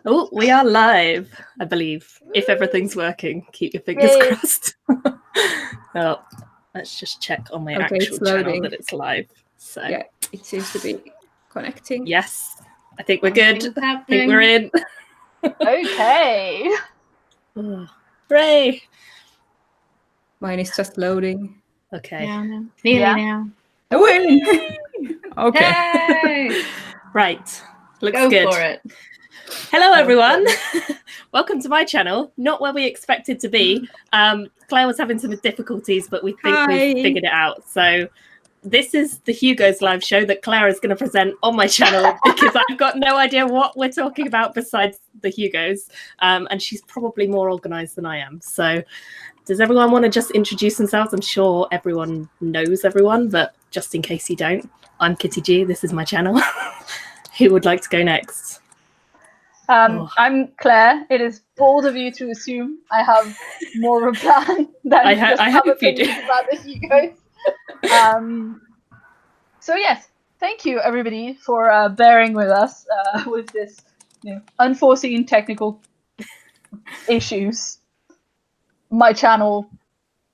Oh, we are live, I believe. If everything's working, keep your fingers crossed. Oh, let's just check on my actual channel that it's live. So yeah, it seems to be connecting. Yes, I think we're good. I think we're in. Okay. Oh, hooray! Mine is just loading. Okay. Yeah. Now. Okay. Hey! Right. Looks Go good. for it. Hello, everyone. Welcome to my channel. Not where we expected to be. Claire was having some difficulties, but we think we've figured it out. So this is the Hugos live show that Claire is going to present on my channel because I've got no idea what we're talking about besides the Hugos. And she's probably more organized than I am. So does everyone want to just introduce themselves? I'm sure everyone knows everyone, but just in case you don't, I'm Kitty G. This is my channel. Who would like to go next? I'm Claire. It is bold of you to assume I have more of a plan than I just hope you opinions do. about the Hugos. So yes, thank you everybody for bearing with us with this unforeseen technical issues. My channel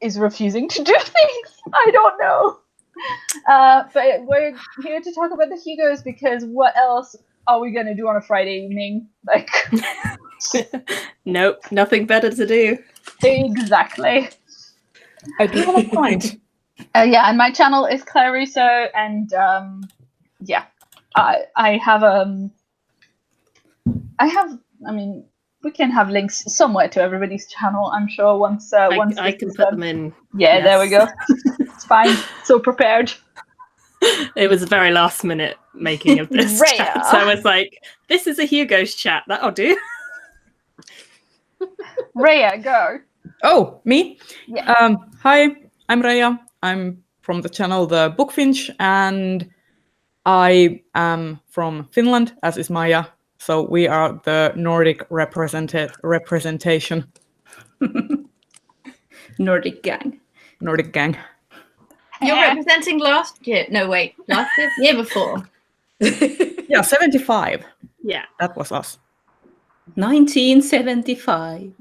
is refusing to do things. I don't know. But we're here to talk about the Hugos because what else are we going to do on a Friday evening? Like, nope, nothing better to do. Exactly. I do have a point. Yeah, and my channel is Claire Russo, and yeah, I mean, we can have links somewhere to everybody's channel, I'm sure, once I can put them in. Yeah, yes. There we go. It's fine. So prepared. It was a very last minute making of this chat. So I was like, this is a Hugos chat. That'll do. Rhea, go. Oh, me? Yeah. Hi, I'm Rhea. I'm from the channel The Bookfinch, and I am from Finland, as is Maija. So we are the Nordic representation. Nordic gang. Nordic gang. You're representing last year. No, wait. Last year? Year before. Yeah, 75. Yeah. That was us. 1975.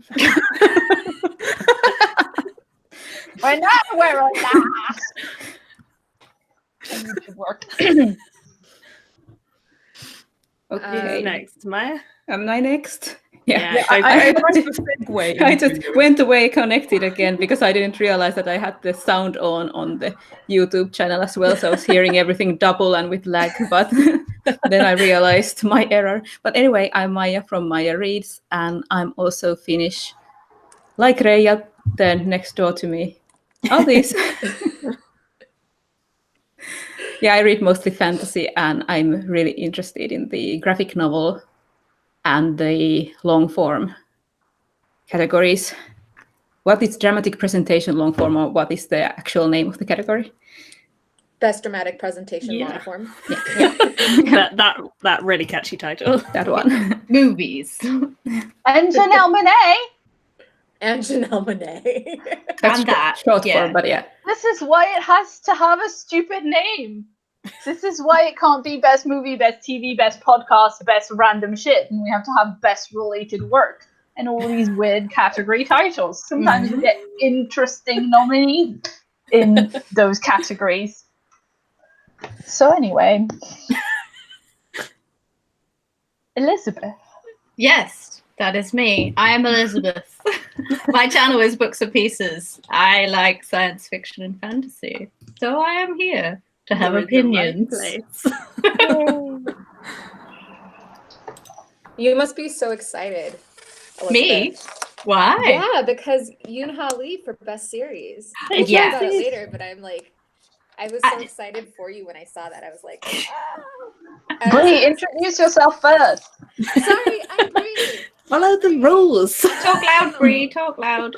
We're not wearing that. I need to work. Okay. Next, Maija. Am I next? Yeah. I segue. I just went away connected again because I didn't realize that I had the sound on the YouTube channel as well. So I was hearing everything double and with lag, but then I realized my error. But anyway, I'm Maija from Maija Reads, and I'm also Finnish. Like Rhea, then next door to me. All these. Yeah, I read mostly fantasy, and I'm really interested in the graphic novel and the long form categories. What is dramatic presentation long form, or what is the actual name of the category? Best dramatic presentation long form. Yeah. that really catchy title. That one. Movies. And Janelle Monáe. And Janelle Monáe. That's And that, short yeah. form, but yeah. This is why it has to have a stupid name. This is why it can't be best movie, best TV, best podcast, best random shit. And we have to have best related work and all these weird category titles. Sometimes we get interesting nominees in those categories. So anyway, Elizabeth. Yes, that is me. I am Elizabeth. My channel is Books of Pieces. I like science fiction and fantasy. So I am here to have opinions. You must be so excited, Elizabeth. Me? Why? Yeah, because Yoon-Ha Lee for best series. We'll talk Yeah. about it later, but I'm like, I was so excited for you when I saw that. I was like, Bree, introduce yourself first. Sorry, I'm Bree. Follow the rules. Talk loud, Bree. Talk loud.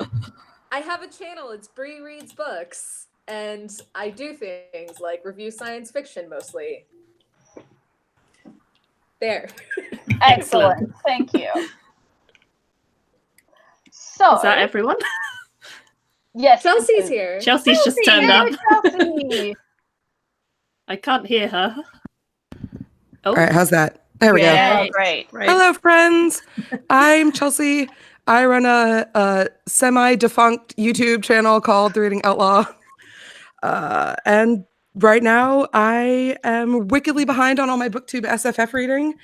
I have a channel. It's Bree Reads Books, and I do things like review science fiction mostly. There. Excellent. Thank you. So, Is that everyone? yes, Chelsea's here. Chelsea's just turned up. Chelsea. I can't hear her. Oh, All right, how's that? There we go. Oh, great. Right. Hello, friends. I'm Chelsea. I run a semi-defunct YouTube channel called The Reading Outlaw. And right now, I am wickedly behind on all my BookTube SFF reading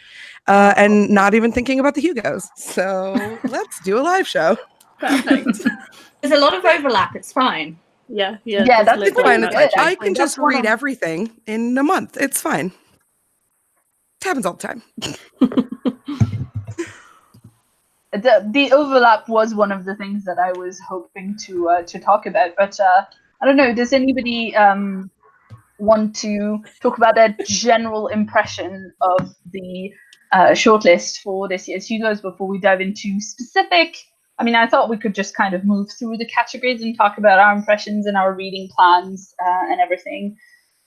and not even thinking about the Hugos. So let's do a live show. Perfect. There's a lot of overlap. It's fine. Yeah, Yeah, it does that's look It's like fine. that. good. I Actually, can that's just one read of- everything in a month. It's fine. It happens all the time. The overlap was one of the things that I was hoping to talk about, but I don't know. Does anybody want to talk about their general impression of the shortlist for this year's Hugos before we dive into specific? I mean, I thought we could just kind of move through the categories and talk about our impressions and our reading plans and everything,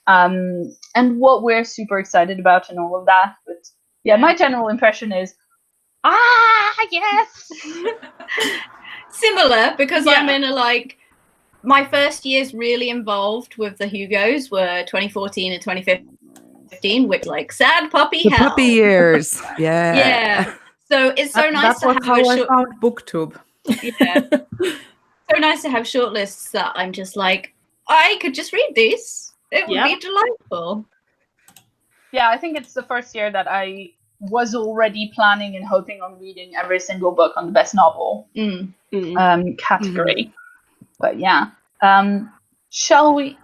and what we're super excited about and all of that. But yeah, my general impression is, yes. Similar, because Yeah. I'm in my first years really involved with the Hugos were 2014 and 2015, which sad puppy The hell. puppy years. Yeah. Yeah. So it's so nice That to was have how a I short. found BookTube. Yeah. So nice to have shortlists that I'm just like, I could just read these. It would Yeah. be delightful. Yeah, I think it's the first year that I was already planning and hoping on reading every single book on the best novel category. But yeah, shall we?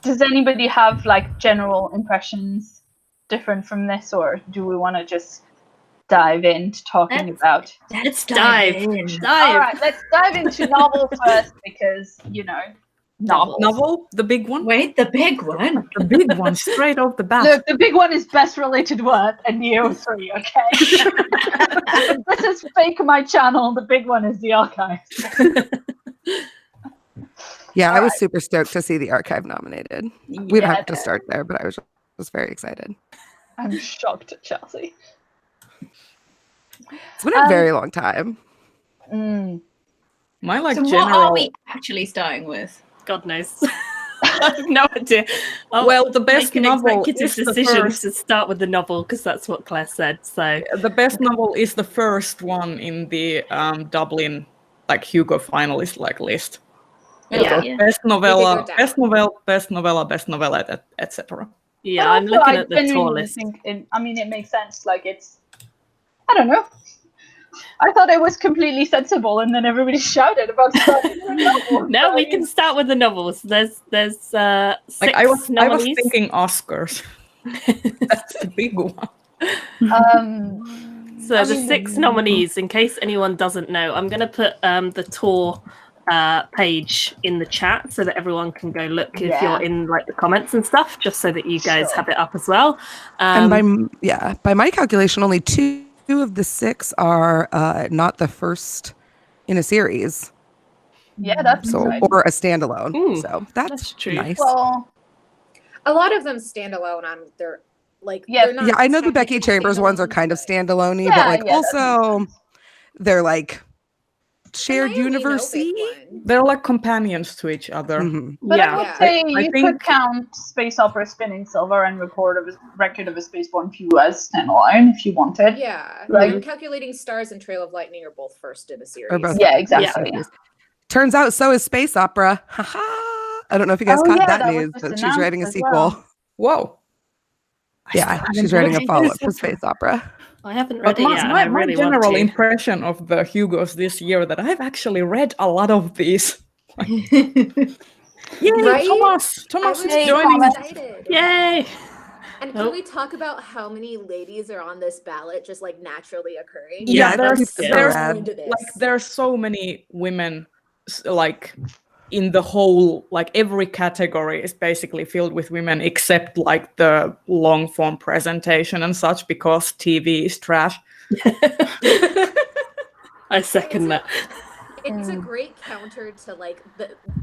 Does anybody have general impressions different from this, or do we want to just dive into talking about? Let's dive. All right, let's dive into novel first because Novel, the big one. Wait, the big one. The big one, straight off the bat. Look, the big one is best related word and Neo 3, okay? This is fake my channel. The big one is the archive. Yeah, I All was right. super stoked to see the archive nominated. We don't have to start there, but I was very excited. I'm shocked at Chelsea. It's been a very long time. My So general. what are we actually starting with? God knows. I have no idea. Well, the best make an novel executive is the decision first. to start with the novel because that's what Claire said. So The best novel is the first one in the Dublin Hugo finalist list. yeah, Yeah. Best novella, go down. best novella, best novella, best novella, etc. yeah, I'm looking at the tour genuinely list. think it makes sense. I don't know. I thought it was completely sensible, and then everybody shouted about starting with a novel. No, So, we can start with the novels. There's 6 I was nominees. thinking Oscars. That's the big one. So the 6 nominees, in case anyone doesn't know, I'm going to put the tour page in the chat so that everyone can go look if you're in the comments and stuff, just so that you guys have it up as well. And by my calculation, only 2 of the 6 are not the first in a series. Yeah, that's right. Or a standalone. Ooh, So that's true. nice. Well, A lot of them stand alone on their Yeah, they're not Yeah, I know the Becky technically Chambers ones are standalone, kind of but- standalone-y, Yeah, but yeah, also they're shared And I only know universe-y. big ones. They're like companions to each other. Mhm. but I would Yeah. say I you think- could count Space Opera Spinning Silver and Record of a Spaceborne Pew as standalone if you wanted. Yeah, Like- I'm calculating Stars and Trail of Lightning are both first in a series. Or both. Yeah, exactly. Yeah. Turns out so is Space Opera. Haha. I don't know if you guys Oh, caught yeah, that that was news, just but she's announced writing a as sequel. well. Whoa. Yeah, she's writing a follow-up for Space Opera. I haven't But read it yet. and I my really want general to. impression of the Hugos this year that I've actually read a lot of these. Yay, Right? Thomas I was is so joining us. excited. Yay! And can we talk about how many ladies are on this ballot just naturally occurring? Yeah, that's there's so into this. there's so many women in the whole every category is basically filled with women except the long form presentation and such because TV is trash. I second that. It's a great counter to like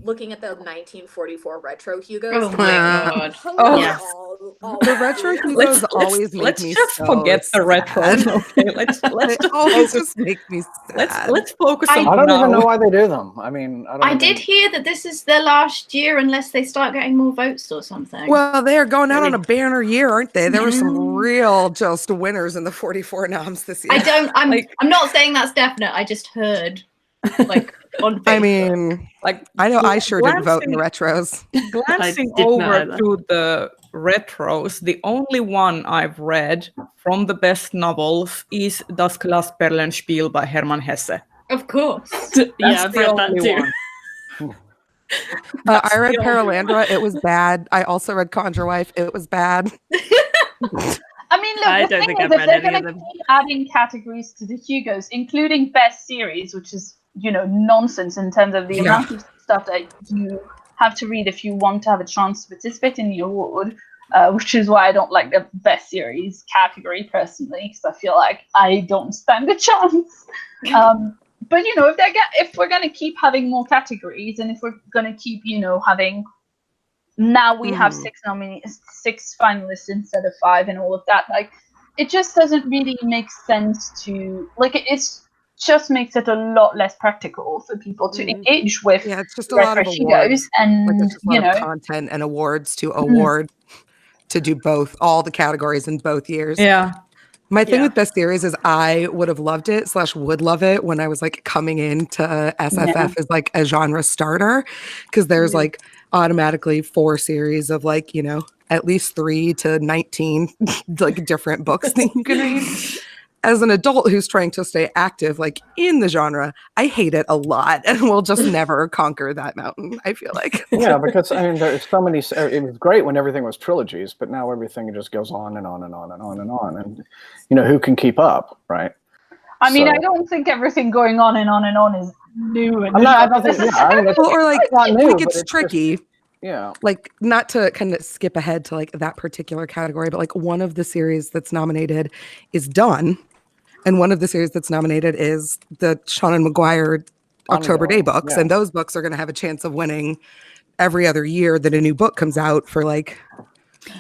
looking at the 1944 retro Hugos. Oh my god! Oh, Yes. The retro Hugos always make me just so forget the retro. sad. Okay, let's They just always focus. just make me sad. Let's focus I on I don't even know now. why they do them. I mean, I did hear that this is their last year unless they start getting more votes or something. Well, they are going out on a banner year, aren't they? There were some Yeah. real just winners in the 44 noms this year. I'm not saying that's definite. I just heard like on Facebook. I mean, Like I know I sure didn't vote in the retros. Glancing I did not over either. to the retros, the only one I've read from the best novels is Das Glasperlenspiel by Hermann Hesse. Of course. Yeah, I've the read that only too. one. I read the only Paralandra. It was bad. I also read Conjure Wife. It was bad. I mean, look, I the don't thing think is, I've if read they're any going of to them. keep adding categories to the Hugos, including best series, which is, you know, nonsense in terms of the amount of stuff that you have to read if you want to have a chance to participate in the award, which is why I don't like the best series category personally, because I feel like I don't stand a chance. But you know, if we're going to keep having more categories, and if we're going to keep, you know, having, now we have 6 finalists instead of 5 and all of that, like, it just doesn't really make sense to, like, it's just makes it a lot less practical for people to engage with. Yeah, it's just a lot of retro awards. Hugos, and Like, there's just a you lot of know, content and awards to award to do both, all the categories in both years. Yeah. My thing Yeah. with best series is I would have loved it / would love it when I was like coming into SFF as like a genre starter, because there's like automatically 4 series of like, you know, at least 3 to 19 like different books that you can read. As an adult who's trying to stay active like in the genre, I hate it a lot and will just never conquer that mountain, I feel like. Yeah, because I mean, there's so many. It was great when everything was trilogies, but now everything just goes on and on and on and on and on, and you know, who can keep up, right? I mean, So- I don't think everything going on and on and on is new. And I don't think. Yeah, I mean, Well, or like, it's not new, like but it's just- tricky. yeah. Like, not to kind of skip ahead to like that particular category, but like one of the series that's nominated is Done, and one of the series that's nominated is the Seanan McGuire October Day books, yeah. and those books are going to have a chance of winning every other year that a new book comes out for like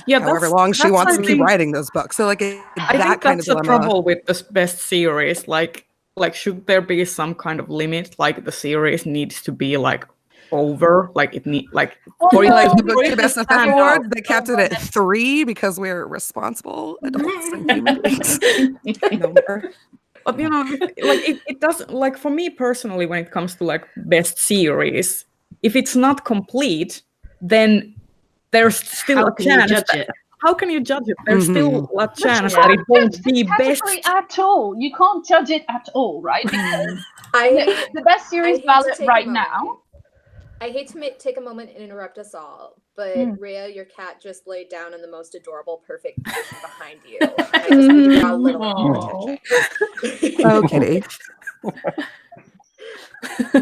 however long she wants to keep writing those books. So like I that think kind that's of the dilemma. trouble with the best series. Like should there be some kind of limit? Like the series needs to be like over, like it need like Or for like it the to- for Book it of to SFF stand Awards, out. they kept it at 3 because we're responsible adults and human beings. No more. But you know, like it doesn't, like for me personally, when it comes to like best series, if it's not complete, then there's still How a can you chance. judge it? How can you judge it? There's still a chance you that it can't won't judge be the category best. at all. You can't judge it at all, right? Because I the best series hate to ballot take a right moment. now. I hate to take a moment and interrupt us all, but Rhea, your cat just laid down in the most adorable, perfect position behind you. And I just need to draw a little more attention. Oh, Kitty.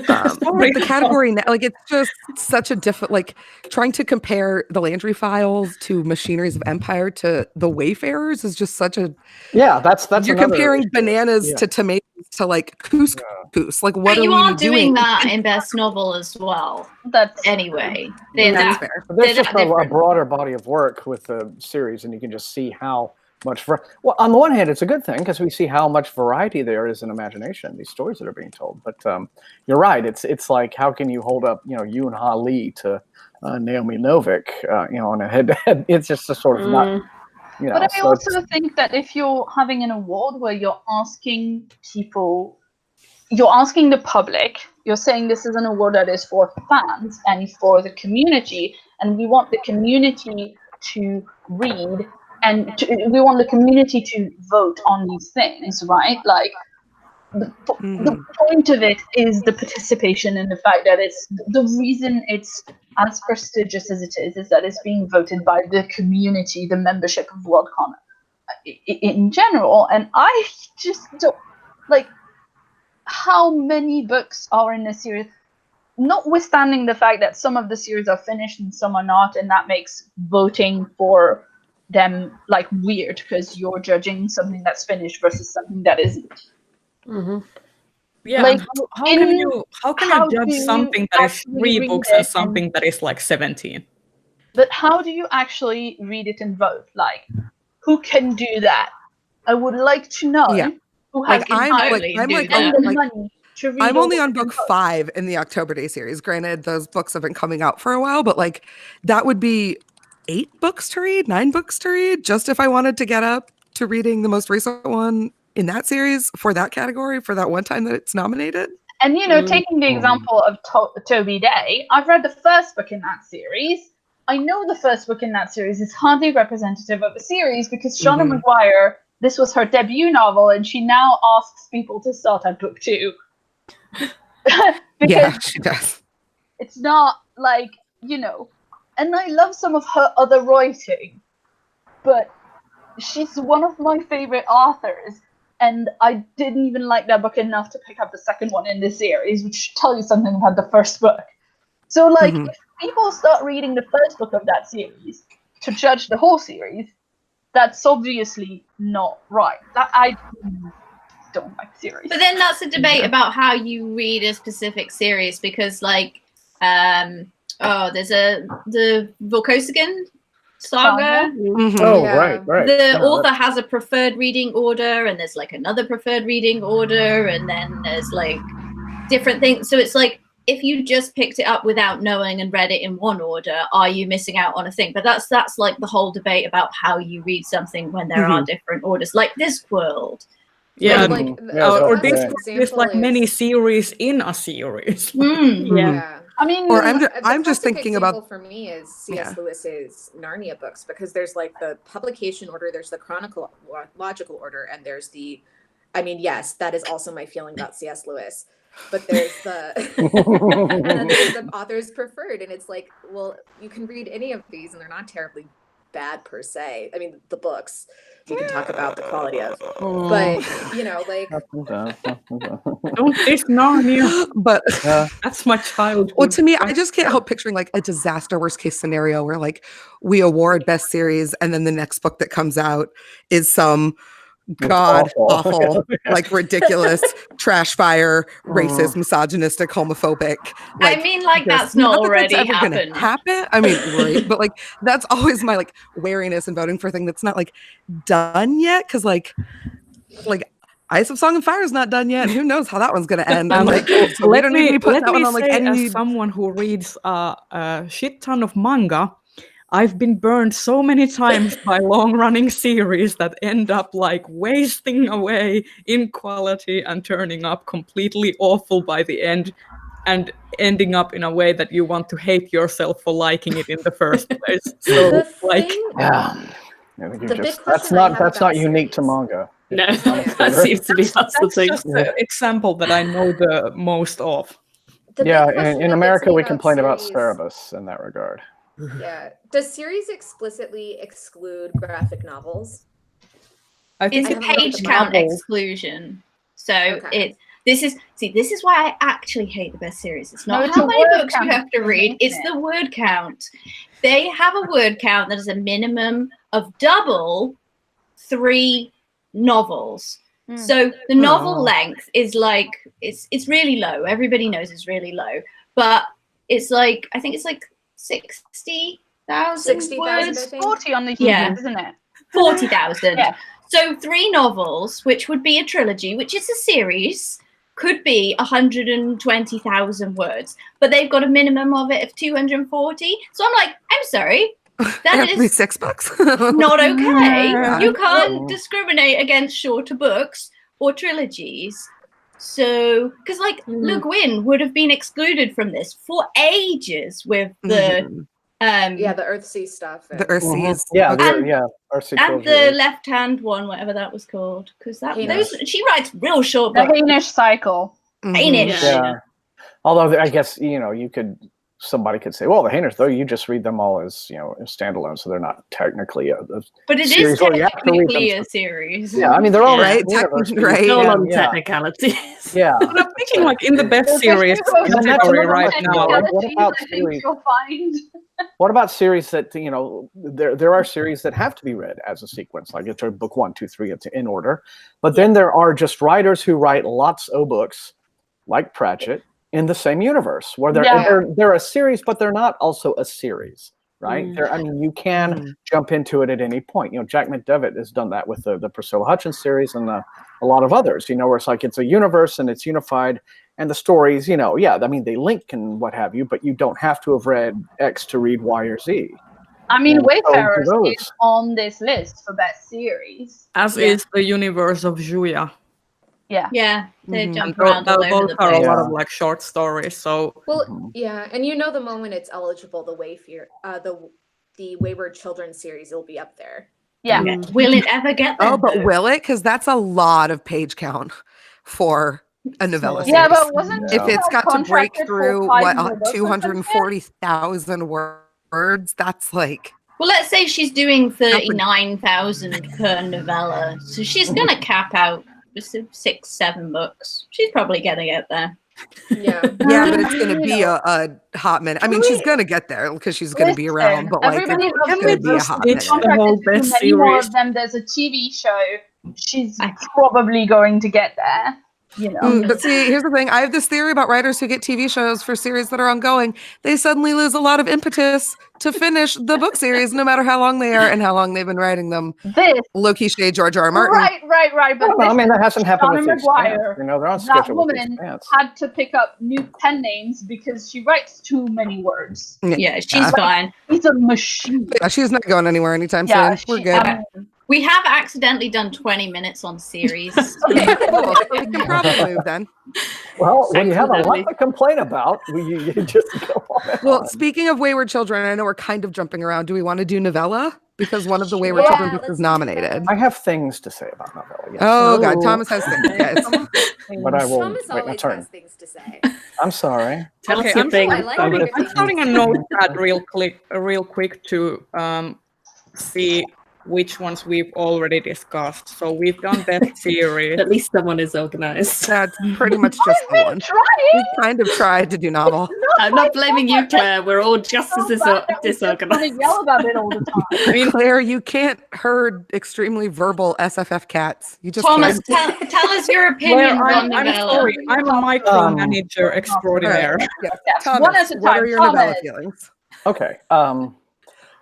But the category now, like, it's just such a different, like, trying to compare the Landry Files to Machineries of Empire to the Wayfarers is just such a That's you're another comparing issue. bananas to tomatoes to like couscous. Like, what But are you we aren't doing? doing that in best novel as well. That's Anyway, That's fair. But there's they're just that a different. broader body of work with the series, and you can just see how much. Well, on the one hand, it's a good thing because we see how much variety there is in imagination, these stories that are being told. But you're right; it's like, how can you hold up, you know, Yoon Ha Lee to Naomi Novik, you know, on a head-to-head? It's just a sort of not. You know, But I so also think that if you're having an award where you're asking people, you're asking the public, you're saying this is an award that is for fans and for the community, and we want the community to read and we want the community to vote on these things, right? Like, the point of it is the participation and the fact that it's the reason it's as prestigious as it is that it's being voted by the community, the membership of WorldCon in general. And I just don't like how many books are in the series, notwithstanding the fact that some of the series are finished and some are not, and that makes voting for them like weird because you're judging something that's finished versus something that isn't. Yeah, Like, and how can you how judge do you something that is actually 3 read books it and and- something that is like 17? But how do you actually read it and vote? Like, who can do that? I would like to know Yeah. who has Like the I'm time like totally I'm do like that. and the like money to read. I'm all only the on different book books. 5 in the October Day series. Granted, those books have been coming out for a while, but like that would be 8 books to read, 9 books to read, just if I wanted to get up to reading the most recent one in that series for that category for that one time that it's nominated. And taking the example of Toby Day, I've read the first book in that series. I know the first book in that series is hardly representative of the series because Shauna Maguire, this was her debut novel, and she now asks people to start at book 2. Yeah, she does. It's not like, and I love some of her other writing, but she's one of my favorite authors, and I didn't even like that book enough to pick up the second one in this series, which should tell you something about the first book. So, like, if people start reading the first book of that series to judge the whole series, that's obviously not right. I don't like series. But then that's a debate about how you read a specific series, because like there's the Volkosigan saga. Oh, right. The author has a preferred reading order, and there's like another preferred reading order, and then there's like different things. So it's like, if you just picked it up without knowing and read it in one order, are you missing out on a thing? But that's like the whole debate about how you read something when there are different orders, like Discworld. Yeah, Like, or this there's like many series in a series. Yeah. I mean, Or the I'm just classic thinking example about for me is C.S. Lewis's Narnia books, because there's like the publication order, there's the chronological order, and there's the, I mean, yes, that is also my feeling about C.S. Lewis, but there's the and then there's the author's preferred, and it's like, well, you can read any of these and they're not terribly bad per se. I mean, the books you can talk about the quality of, but like, Don't diss Narnia. but That's my childhood. well, to me, I just can't help picturing like a disaster worst case scenario where like we award best series and then the next book that comes out is some god awful like ridiculous trash fire racist misogynistic homophobic, like, I mean, like, that's not already ever happened. gonna happen. I mean, right, but like that's always my like wariness in voting for a thing that's not like done yet, because like Ice of Song and Fire is not done yet. Who knows how that one's gonna end? And like, so we don't need to be putting that one on like any. As someone who reads a shit ton of manga, I've been burned so many times by long-running series that end up like wasting away in quality and turning up completely awful by the end, and ending up in a way that you want to hate yourself for liking it in the first place. So like, that's not unique to manga. No, that seems to be lots of things. Just the example that I know the most of. In America we complain about Cerebus in that regard. Yeah. Does series explicitly exclude graphic novels? It's a page count exclusion. So this is why I actually hate the best series. It's not how many books you have to read, it's the word count. They have a word count that is a minimum of double 3 novels. So the novel length is like, it's really low. Everybody knows it's really low. But it's like, I think it's like 60,000 words. 40 on the Hugos, isn't it? 40,000. So 3 novels, which would be a trilogy, which is a series, could be 120,000 words, but they've got a minimum of it of 240. So I'm like, I'm sorry, that is 6 books. not okay. You can't discriminate against shorter books or trilogies. So, because like Le Guin would have been excluded from this for ages with the the Earthsea stuff. The Earthseas. Earthsea and the Left Hand one, whatever that was called, because she writes real short books. The Hainish Cycle. Hainish. Yeah. Although I guess somebody could say, well, the Hainish, though, you just read them all as standalone, so they're not technically a but it series. is technically a series. Yeah, I mean they're all right, right. All on technicalities. Yeah, but I'm thinking like in the best series category right now. What about series that there are series that have to be read as a sequence, like it's book 1, 2, 3 in order, but then there are just writers who write lots of books like Pratchett, in the same universe where they're a series, but they're not also a series, right? I mean, you can jump into it at any point. You know, Jack McDevitt has done that with the Priscilla Hutchins series and a lot of others. You know, where it's like it's a universe and it's unified, and the stories, you know, I mean, they link and what have you, but you don't have to have read X to read Y or Z. I mean, Wayfarers is on this list for best series. As is the universe of Juya. Yeah, they jump around all over the place. Are a lot of like short stories. So and you know, the moment it's eligible, the Wayward Children series will be up there. Yeah. Will it ever get there? Oh, but will it? Because that's a lot of page count for a novella series. Yeah, but wasn't if it's got to break through 240,000 words, that's like. Well, let's say she's doing 39,000 per novella, so she's gonna cap out 6-7 books. She's probably gonna get there. Yeah, but it's gonna be a hot minute. I mean, she's gonna get there because she's gonna be around. But like, it's gonna be a hot minute. Many more of them. There's a TV show. She's probably going to get there. You know. But see, here's the thing. I have this theory about writers who get TV shows for series that are ongoing. They suddenly lose a lot of impetus to finish the book series, no matter how long they are and how long they've been writing them. Low-key shade George R. R. Martin. Right. But I mean, that hasn't happened with McGuire. You know, they're on schedule. That woman had to pick up new pen names because she writes too many words. Yeah, she's fine. She's a machine. Yeah, she's not going anywhere anytime soon. We're good. We have accidentally done 20 minutes on series. We can probably move then. Well, when you have a lot to complain about, you just go on. Well, speaking of Wayward Children, I know we're kind of jumping around. Do we want to do novella? Because one of the Wayward Children books is nominated. I have things to say about novella. Yes. Oh, God. Thomas has things. Yes. But I will Thomas wait my turn. has things to say. I'm sorry. Okay, I'm starting a notepad real quick to see which ones we've already discussed. So we've done that series. At least someone is organized. That's pretty much just the one. We kind of tried to do novel. I'm not blaming you, Claire. We're all just as disorganized. I yell about it all the time. I mean, Claire, you can't herd extremely verbal SFF cats. You just Thomas, tell us your opinion on novella. I'm sorry. I'm a micromanager extraordinaire. Right. Yeah. Thomas, one at a time. What are your novella feelings? Okay.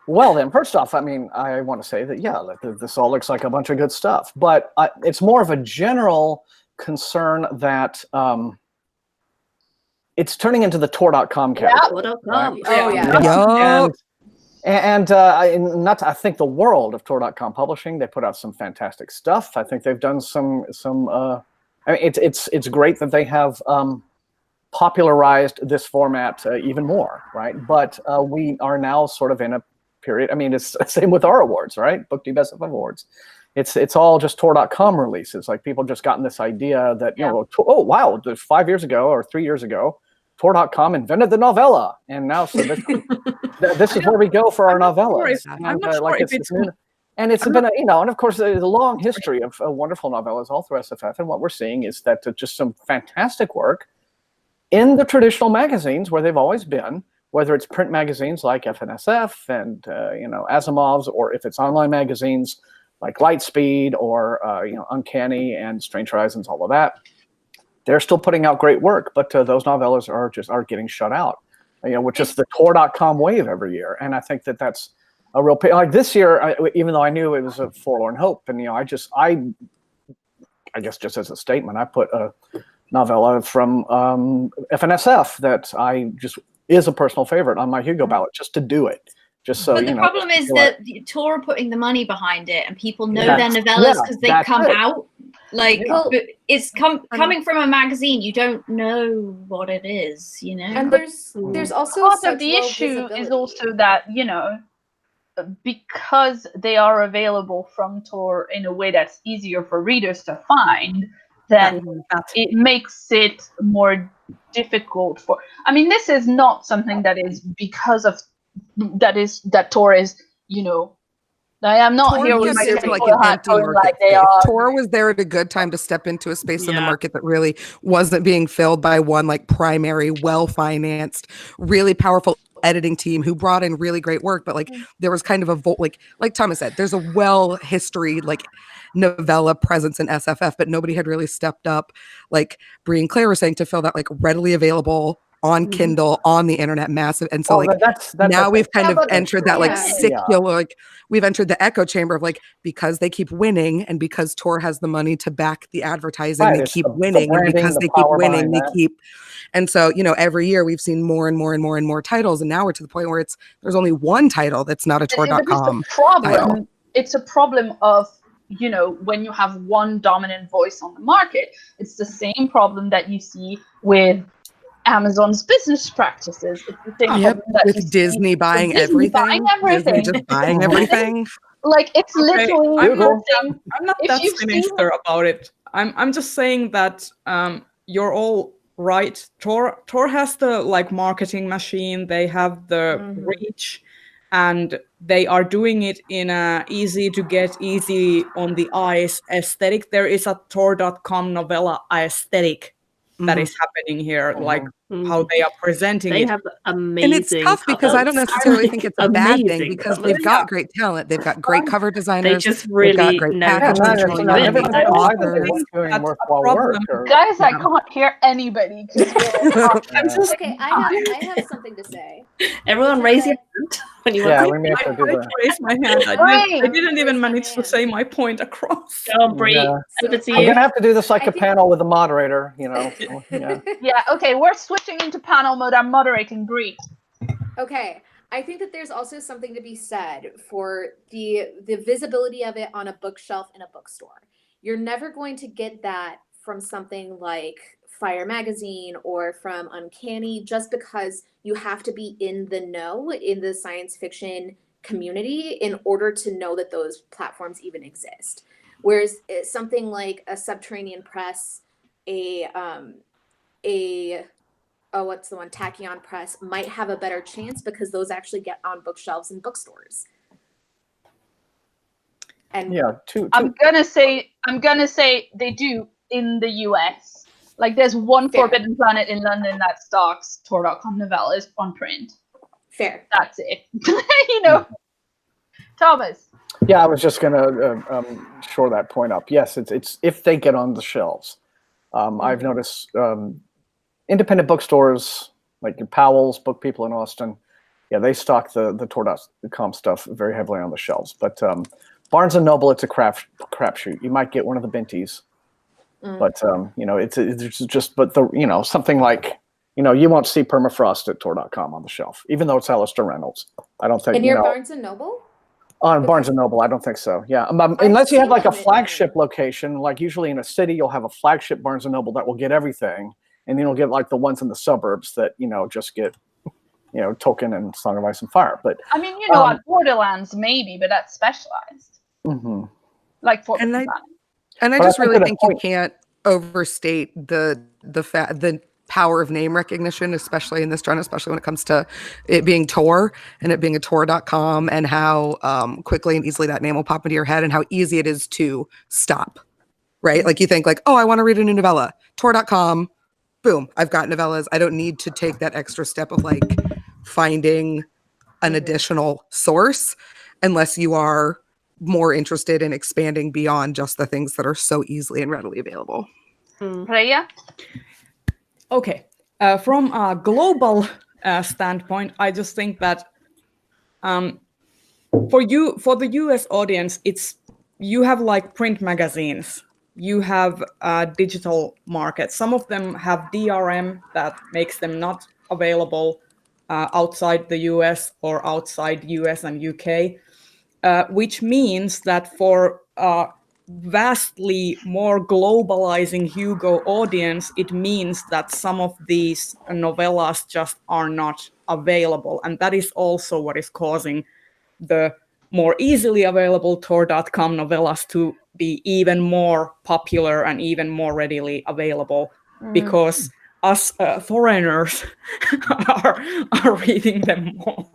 Well, then, first off, I mean, I want to say that, this all looks like a bunch of good stuff, but it's more of a general concern that it's turning into the Tor.com category. Right? Oh, yeah. I think the world of Tor.com publishing, they put out some fantastic stuff. I think they've done some I mean, it's great that they have popularized this format even more, right? But we are now sort of in a period. I mean, it's the same with our awards, right? BookTube SFF awards. It's all just Tor.com releases. Like people just gotten this idea that, you know, oh, wow, 5 years ago or 3 years ago, Tor.com invented the novella. And now so this is where we go for our novellas. And it's been, and of course, there's a long history of wonderful novellas all through SFF. And what we're seeing is that just some fantastic work in the traditional magazines where they've always been, whether it's print magazines like FNSF and Asimov's, or if it's online magazines like Lightspeed or Uncanny and Strange Horizons, all of that. They're still putting out great work, but those novellas are getting shut out. Which is the Tor.com wave every year, and I think that's a real like this year. Even though I knew it was a forlorn hope, and I guess just as a statement, I put a novella from FNSF that I just is a personal favorite on my Hugo ballot, just to do it. Just so, but the problem is that Tor are putting the money behind it, and people know their novellas because they come out. Like, it's coming from a magazine. You don't know what it is, And there's also part of the issue is also that because they are available from Tor in a way that's easier for readers to find, then it makes it more difficult for. I mean, this is not something that is because of that Tor is. I am not Tor here with my like an empty market. Tor was there at a good time to step into a space in the market that really wasn't being filled by one like primary, well-financed, really powerful editing team who brought in really great work, but like there was kind of a like Thomas said, there's a well history like novella presence in SFF, but nobody had really stepped up, like Bree and Claire were saying, to fill that like readily available on Kindle, on the internet, massive. And so that's now we've kind of entered that like secular, like we've entered the echo chamber of like, because they keep winning and because Tor has the money to back the advertising, they keep winning, and because they keep winning, they keep. And so, you know, every year we've seen more and more and more and more titles, and now we're to the point where there's only one title that's not a Tor.com title. It's a problem of, you know, when you have one dominant voice on the market. It's the same problem that you see with Amazon's business practices. It's the same problem that with Disney buying everything. Disney just buying everything. Like it's literally. I'm not that sinister about it. I'm just saying that you're all right. Tor has the like marketing machine. They have the reach, and they are doing it in a easy to get, easy on the eyes aesthetic. There is a Tor.com novella aesthetic that is happening here, like how they are presenting they it. have amazing. And it's tough because I don't necessarily think it's a bad thing, because they've got great talent. They've got great cover designers. They just really got great packaging. Guys, I can't hear anybody. Okay, I have something to say. Everyone raise your hand when you want to. We may have to do that. Raise my hand. I didn't even manage to say my point across. Go on, Bree. Over to you. I'm gonna have to do this like a panel with a moderator, you know. Yeah, okay, we're switching into panel mode. I'm moderating Bree. Okay, I think that there's also something to be said for the visibility of it on a bookshelf in a bookstore. You're never going to get that from something like Fire Magazine or from Uncanny, just because you have to be in the know in the science fiction community in order to know that those platforms even exist. Whereas something like a Subterranean Press, what's the one? Tachyon Press might have a better chance because those actually get on bookshelves in bookstores. And I'm gonna say they do in the US. Like there's one Forbidden Planet in London that stocks Tor.com novellas on print. Fair. That's it. You know, Thomas. Yeah, I was just gonna shore that point up. Yes, it's if they get on the shelves. I've noticed independent bookstores like your Powell's, Book People in Austin, they stock the Tor.com stuff very heavily on the shelves. But Barnes and Noble, it's a crapshoot. You might get one of the Binties, but you know, it's just something like, you know, you won't see Permafrost at Tor.com on the shelf, even though it's Alistair Reynolds. I don't think. And you're Barnes and Noble. On Barnes and Noble, I don't think so. Yeah, unless you have like a flagship location, like usually in a city, you'll have a flagship Barnes and Noble that will get everything, and then you'll get like the ones in the suburbs that, you know, just get, you know, Tolkien and Song of Ice and Fire. But I mean, you know, at Borderlands maybe, but that's specialized. Like for and I just really think you can't overstate the power of name recognition, especially in this genre, especially when it comes to it being Tor and it being a Tor.com, and how quickly and easily that name will pop into your head and how easy it is to stop, right? Like you think like, oh, I want to read a new novella, Tor.com, boom, I've got novellas. I don't need to take that extra step of like finding an additional source unless you are more interested in expanding beyond just the things that are so easily and readily available. Freya? Okay, from a global standpoint, I just think that for the US audience, you have like print magazines, you have digital markets. Some of them have DRM that makes them not available outside the US or outside US and UK, which means that for vastly more globalizing Hugo audience, it means that some of these novellas just are not available. And that is also what is causing the more easily available Tor.com novellas to be even more popular and even more readily available, because us foreigners are reading them more.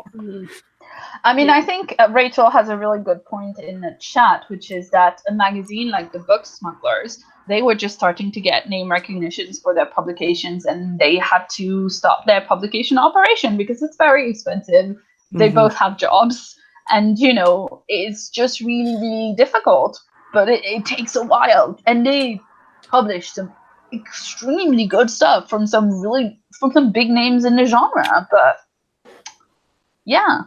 I mean, I think Rachel has a really good point in the chat, which is that a magazine like the Book Smugglers, they were just starting to get name recognitions for their publications, and they had to stop their publication operation because it's very expensive. They both have jobs, and it's just really, really difficult. But it takes a while, and they publish some extremely good stuff from some big names in the genre. But yeah.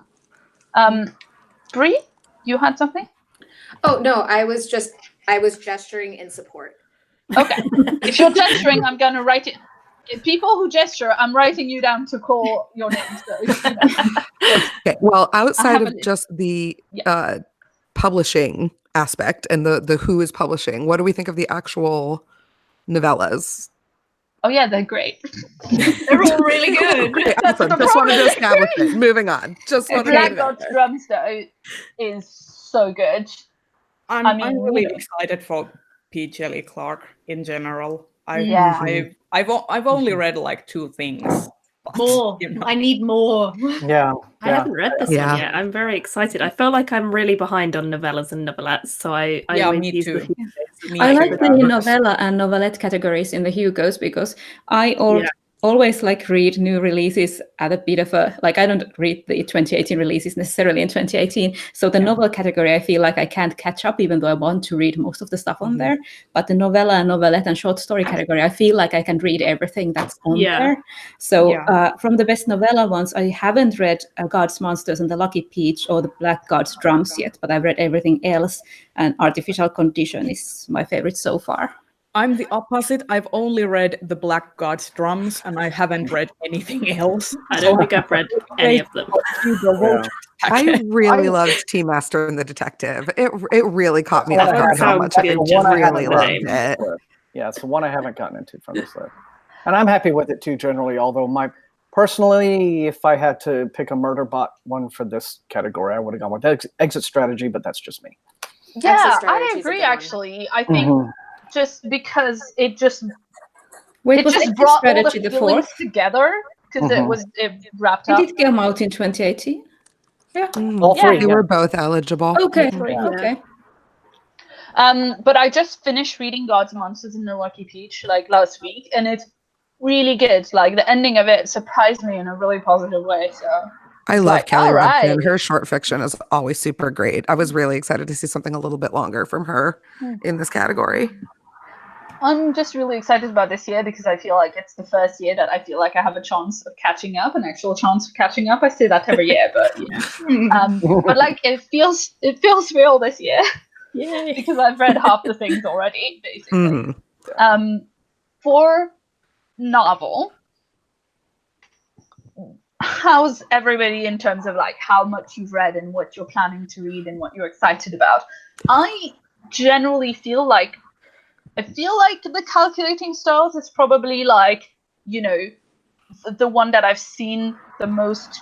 Bree, you had something? Oh no, I was gesturing in support. Okay. If you're gesturing, I'm gonna write it. If people who gesture, I'm writing you down to call your name. So, Okay. Well, outside of just the publishing aspect and the who is publishing, what do we think of the actual novellas? Oh yeah, they're great. They're all really good. Okay, awesome. Just wanted to establish it. Moving on. Just wanted Black God's Drums though is so good. I'm really excited for P. Jelly Clark in general. I've only read like 2 things. But, more. I need more. Yeah. I haven't read this one yet. I'm very excited. I feel like I'm really behind on novellas and novelettes, so I me too. I like the novella and novelette categories in the Hugos because I always like read new releases at a bit of a, like I don't read the 2018 releases necessarily in 2018. So the novel category, I feel like I can't catch up even though I want to read most of the stuff on there. But the novella and novelette and short story category, I feel like I can read everything that's on there. So from the best novella ones, I haven't read God's Monsters and the Lucky Peach or the Black God's Drums yet, but I've read everything else, and Artificial Condition is my favorite so far. I'm the opposite. I've only read the Black God's Drums, and I haven't read anything else. I don't think I've read any of them. I really loved Tea Master and the Detective. It really caught me off guard how much I really loved it. Yeah, it's the one I haven't gotten into from this list. And I'm happy with it too, generally, although personally, if I had to pick a murder bot one for this category, I would have gone with Exit Strategy, but that's just me. Yeah, I agree, actually. I think just because it just brought all the feelings together because it wrapped up. Did it come out in 2018? Yeah, all three. They were both eligible. Okay, okay. But I just finished reading God's Monsters and the Lucky Peach like last week, and it's really good. Like the ending of it surprised me in a really positive way. So I love Kelly Robson. Her short fiction is always super great. I was really excited to see something a little bit longer from her in this category. I'm just really excited about this year because I feel like it's the first year that I feel like I have a chance of catching up, an actual chance of catching up. I say that every year, but but like it feels real this year. Yeah, because I've read half the things already, basically. For novel, how's everybody in terms of like how much you've read and what you're planning to read and what you're excited about? I generally feel like the Calculating Stars is probably like, the one that I've seen the most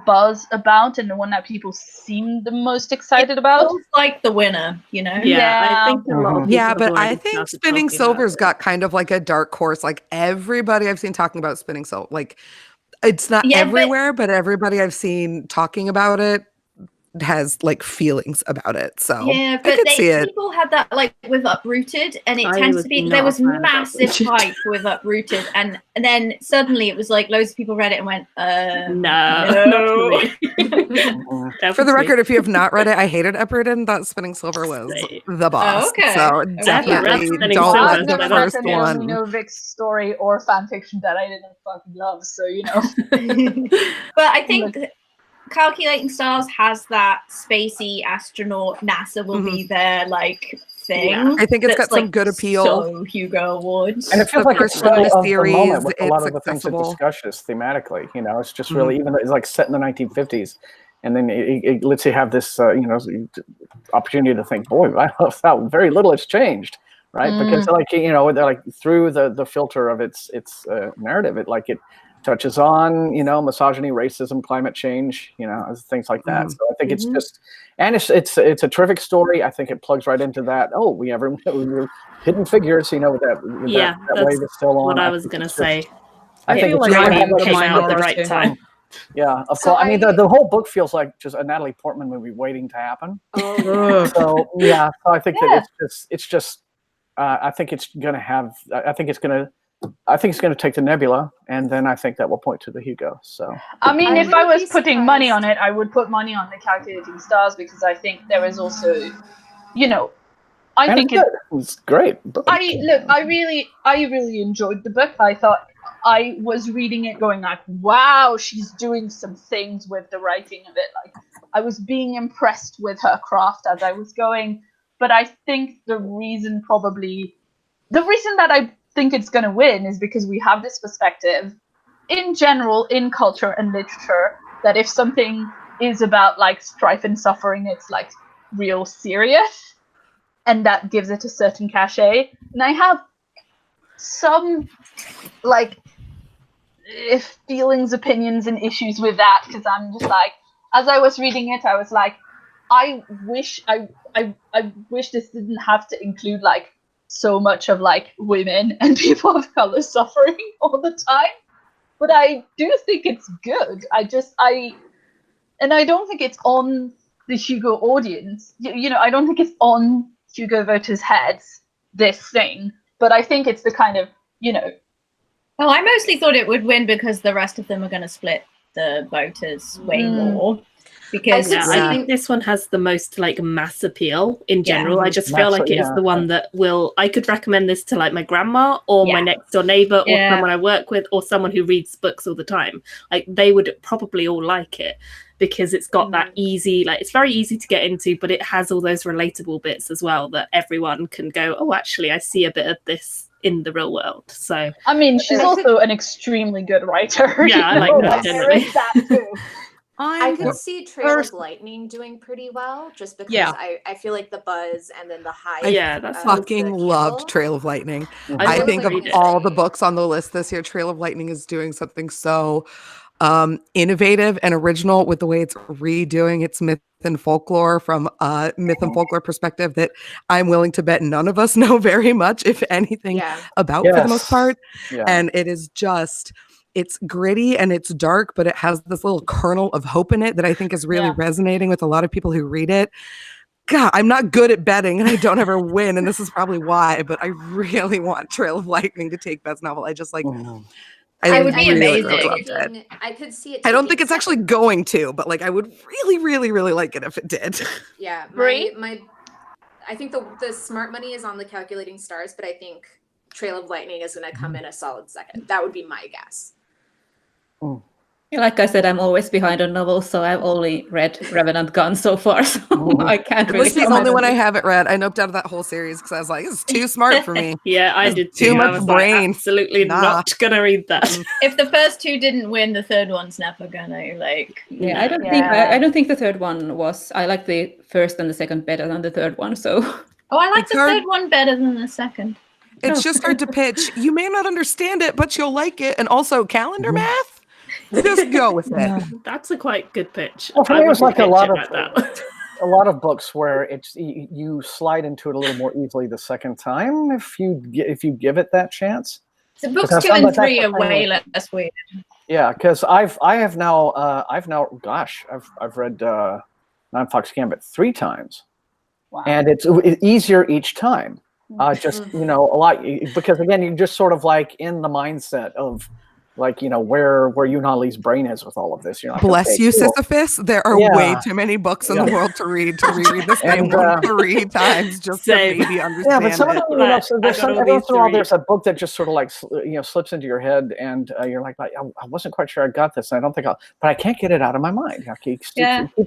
buzz about and the one that people seem the most excited about. It's like the winner, I think a lot of people but I think Spinning Silver's got kind of like a dark horse. Like everybody I've seen talking about Spinning Silver, like it's not everywhere, but everybody I've seen talking about it has like feelings about it. So but people had that like with Uprooted, and it tends to be there was massive hype with Uprooted, and then suddenly it was like loads of people read it and went no. For the record, if you have not read it, I hated Uprooted and thought Spinning Silver was the boss. So definitely don't let the first one. No Vic's story or fan fiction that I didn't fucking love, so but I think Calculating Stars has that spacey astronaut, NASA will be there like thing. Yeah. I think it's got some good appeal. So Hugo Awards. And it feels like it's really of series, the moment with a lot of the things it discusses thematically. It's just really, even though it's like set in the 1950s, and then it lets you have this, opportunity to think, boy, I love how very little has changed, right? Because they're like through the filter of its narrative, it touches on, misogyny, racism, climate change, things like that. So I think it's just, and it's a terrific story. I think it plugs right into that. Oh, we have Hidden Figures, with that that's wave is still on. What I was going to say. I think it's came out at the right time. Yeah, of So course. I mean, the whole book feels like just a Natalie Portman movie waiting to happen. Oh, So yeah, so I think that it's just. I think it's going to have. I think it's going to take the Nebula, and then I think that will point to the Hugo. So I mean, if I wouldn't was be putting money surprised. on it, I would put money on the Calculating Stars because I think there is also, I and think it's great. I really enjoyed the book. I thought I was reading it going like, wow, she's doing some things with the writing of it. Like, I was being impressed with her craft as I was going. But I think the reason that I think it's going to win is because we have this perspective in general, in culture and literature, that if something is about like strife and suffering, it's like real serious. And that gives it a certain cachet. And I have some like feelings, opinions, and issues with that because I'm just like, as I was reading it, I was like, I wish this didn't have to include like so much of like women and people of color suffering all the time. But I do think it's good. I don't think it's on the Hugo audience. I don't think it's on Hugo voters' heads, this thing. But I think it's the kind of, Oh, I mostly thought it would win because the rest of them are going to split the voters way more. Because I think this one has the most like mass appeal in general. I just feel like it is the one that I could recommend this to like my grandma or my next door neighbor or someone I work with or someone who reads books all the time. Like they would probably all like it because it's got that easy, like it's very easy to get into, but it has all those relatable bits as well that everyone can go, oh, actually, I see a bit of this in the real world. So I mean, she's also an extremely good writer. Yeah, I like that generally. That too. I could see Trail of Lightning doing pretty well just because I feel like the buzz and then the hype. I fucking loved Trail of Lightning. I think of all the books on the list this year, Trail of Lightning is doing something so innovative and original with the way it's redoing its myth and folklore from a myth and folklore perspective that I'm willing to bet none of us know very much, if anything, about for the most part. And it is just... it's gritty and it's dark, but it has this little kernel of hope in it that I think is really resonating with a lot of people who read it. God, I'm not good at betting and I don't ever win, and this is probably why, but I really want Trail of Lightning to take Best Novel. I just like... I would be amazing. I could see it. I don't think it's actually going to, but like I would really, really, really like it if it did. Yeah, I think the smart money is on the Calculating Stars, but I think Trail of Lightning is going to come in a solid second. That would be my guess. Like I said, I'm always behind on novels, so I've only read Revenant Gun so far, so I can't really. It's the only one I haven't read. I noped out of that whole series because I was like, "It's too smart for me." I did too much brain. Like, absolutely not gonna read that. If the first two didn't win, the third one's never gonna like. Yeah, I don't think the third one was. I like the first and the second better than the third one. So. Oh, I like the third one better than the second. It's just hard to pitch. You may not understand it, but you'll like it. And also calendar math. Just go with it. That's a quite good pitch. Well, for me, it was like a lot of books where it's you slide into it a little more easily the second time if you give it that chance. So books 2 and 3 are way less weird. Yeah, because I've read Nine Fox Gambit 3 times, and it's easier each time. Just a lot, because again, you're just sort of like in the mindset of like where Yunhan Lee's brain is with all of this. You're like, bless you, Sisyphus. There are way too many books in the world to read this game 3 times just to maybe understand. Yeah, but some of them, there's a book that just sort of like slips into your head, and you're like, I wasn't quite sure I got this, and I don't think but I can't get it out of my mind. I keep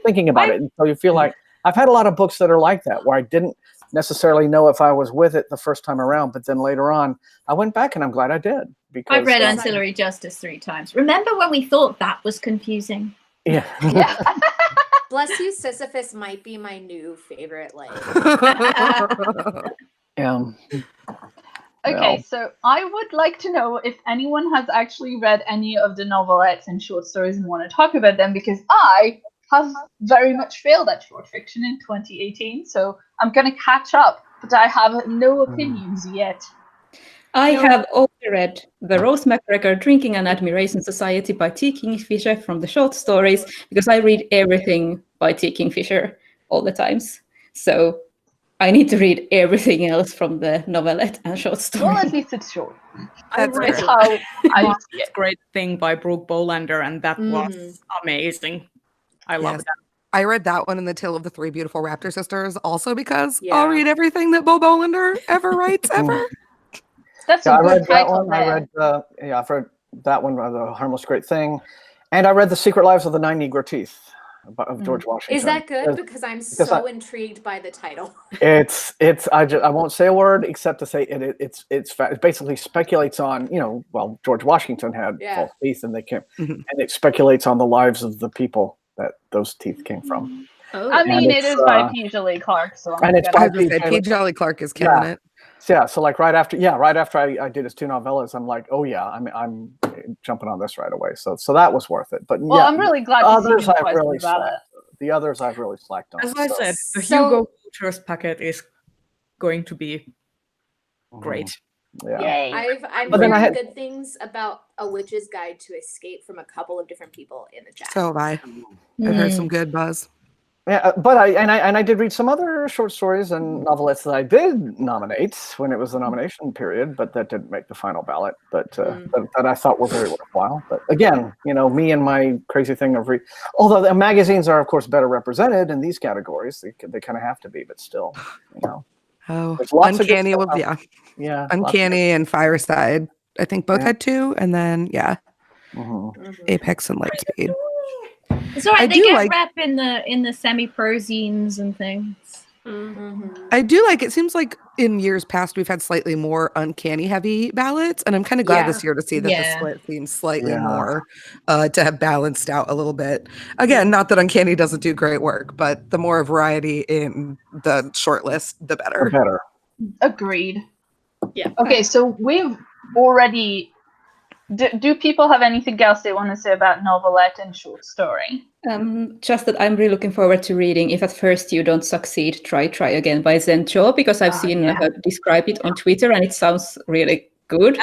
thinking about it, and so you feel like I've had a lot of books that are like that where I didn't necessarily know if I was with it the first time around, but then later on I went back and I'm glad I did. Because I've read Ancillary Justice 3 times. Remember when we thought that was confusing? Yeah. Bless You, Sisyphus might be my new favorite. Okay, so I would like to know if anyone has actually read any of the novelettes and short stories and want to talk about them, because I have very much failed at short fiction in 2018, so I'm going to catch up, but I have no opinions yet. I have also read The Rose McGregor Drinking and Admiration Society by T. Kingfisher from the short stories, because I read everything by T. Kingfisher all the times. So I need to read everything else from the novelette and short story. Well, at least it's short. That's That's how I see it. Great Thing by Brooke Bolander, and that was amazing. I love that. I read that one in The Tale of the Three Beautiful Raptor Sisters also because I'll read everything that Bo Bolander ever writes ever. That's Yeah, a I good read that title one. there. I've read that one, The Harmless Great Thing, and I read The Secret Lives of the Nine Negro Teeth of George Washington. Is that good? Because I'm so intrigued by the title. I won't say a word except to say it basically speculates on, George Washington had false teeth, and and it speculates on the lives of the people that those teeth came from. Oh. I mean, it is by P. Jolly Clark, so and it's by P. Jolly Clark is killing it. Yeah, so like right after I did his 2 novellas, I'm like, oh yeah, I'm jumping on this right away. So that was worth it. But I'm really glad to see you really the others I've really slacked on. As I said, the Hugos Nominations packet is going to be great. Yeah. Yay. I'm hearing good things about A Witch's Guide to Escape from a couple of different people in the chat. So have I. I've heard some good buzz. Yeah, but I did read some other short stories and novelettes that I did nominate when it was the nomination period, but that didn't make the final ballot. But that I thought were very worthwhile. But again, me and my crazy thing of although the magazines are of course better represented in these categories, they kind of have to be, but still, Oh, Uncanny, Uncanny and Fireside. I think both had 2, and then Apex and Lightspeed. It's all right. They get rep in the semi-pro zines and things. I do like. It seems like in years past we've had slightly more uncanny heavy ballots, and I'm kind of glad this year to see that the split seems slightly more to have balanced out a little bit. Again, not that uncanny doesn't do great work, but the more variety in the short list, the better. Agreed. Yeah. Okay, so we've already. Do people have anything else they want to say about novelette and short story? Just that I'm really looking forward to reading If at First You Don't Succeed, Try Again by Zencho, because I've seen her describe it on Twitter and it sounds really good.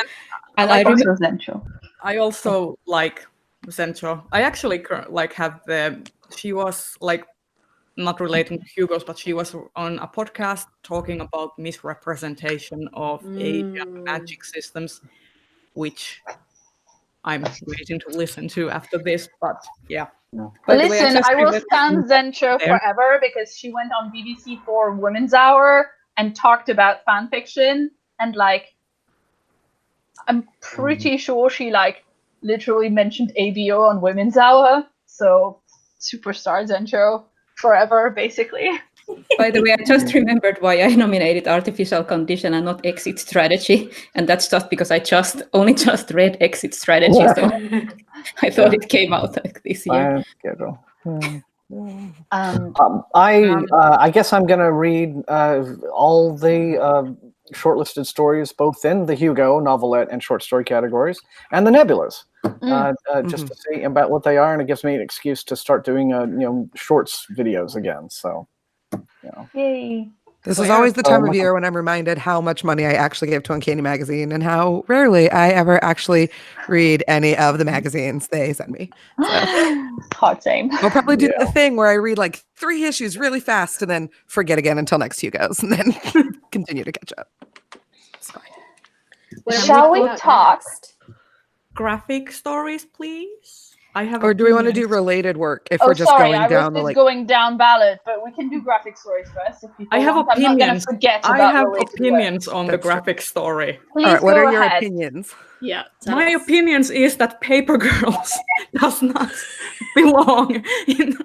And I remember Zencho. I also like Zencho. I actually have she was not relating to Hugos, but she was on a podcast talking about misrepresentation of Asian magic systems, which I'm waiting to listen to after this, but yeah. But listen, I will stand Zencho forever because she went on BBC for Women's Hour and talked about fan fiction, and I'm pretty sure she literally mentioned ABO on Women's Hour. So superstar Zencho forever, basically. By the way, I just remembered why I nominated Artificial Condition and not Exit Strategy, and that's just because I only just read Exit Strategy, so I thought it came out this year. I guess I'm going to read all the shortlisted stories, both in the Hugo novelette and short story categories, and the Nebulas, just to see about what they are, and it gives me an excuse to start doing shorts videos again. So. Yay. This is always the time of year when I'm reminded how much money I actually give to Uncanny Magazine and how rarely I ever actually read any of the magazines they send me. So, hot same. I'll probably do the thing where I read 3 issues really fast and then forget again until next Hugos and then continue to catch up. It's fine. Shall we talk graphic stories, please? Or do we want to do related work if we're just going down the going down ballot, but we can do graphic stories first. If I have opinions. I have opinions on the graphic story. Please all right, what are your ahead. Opinions? Yeah. My opinions is that Paper Girls does not belong in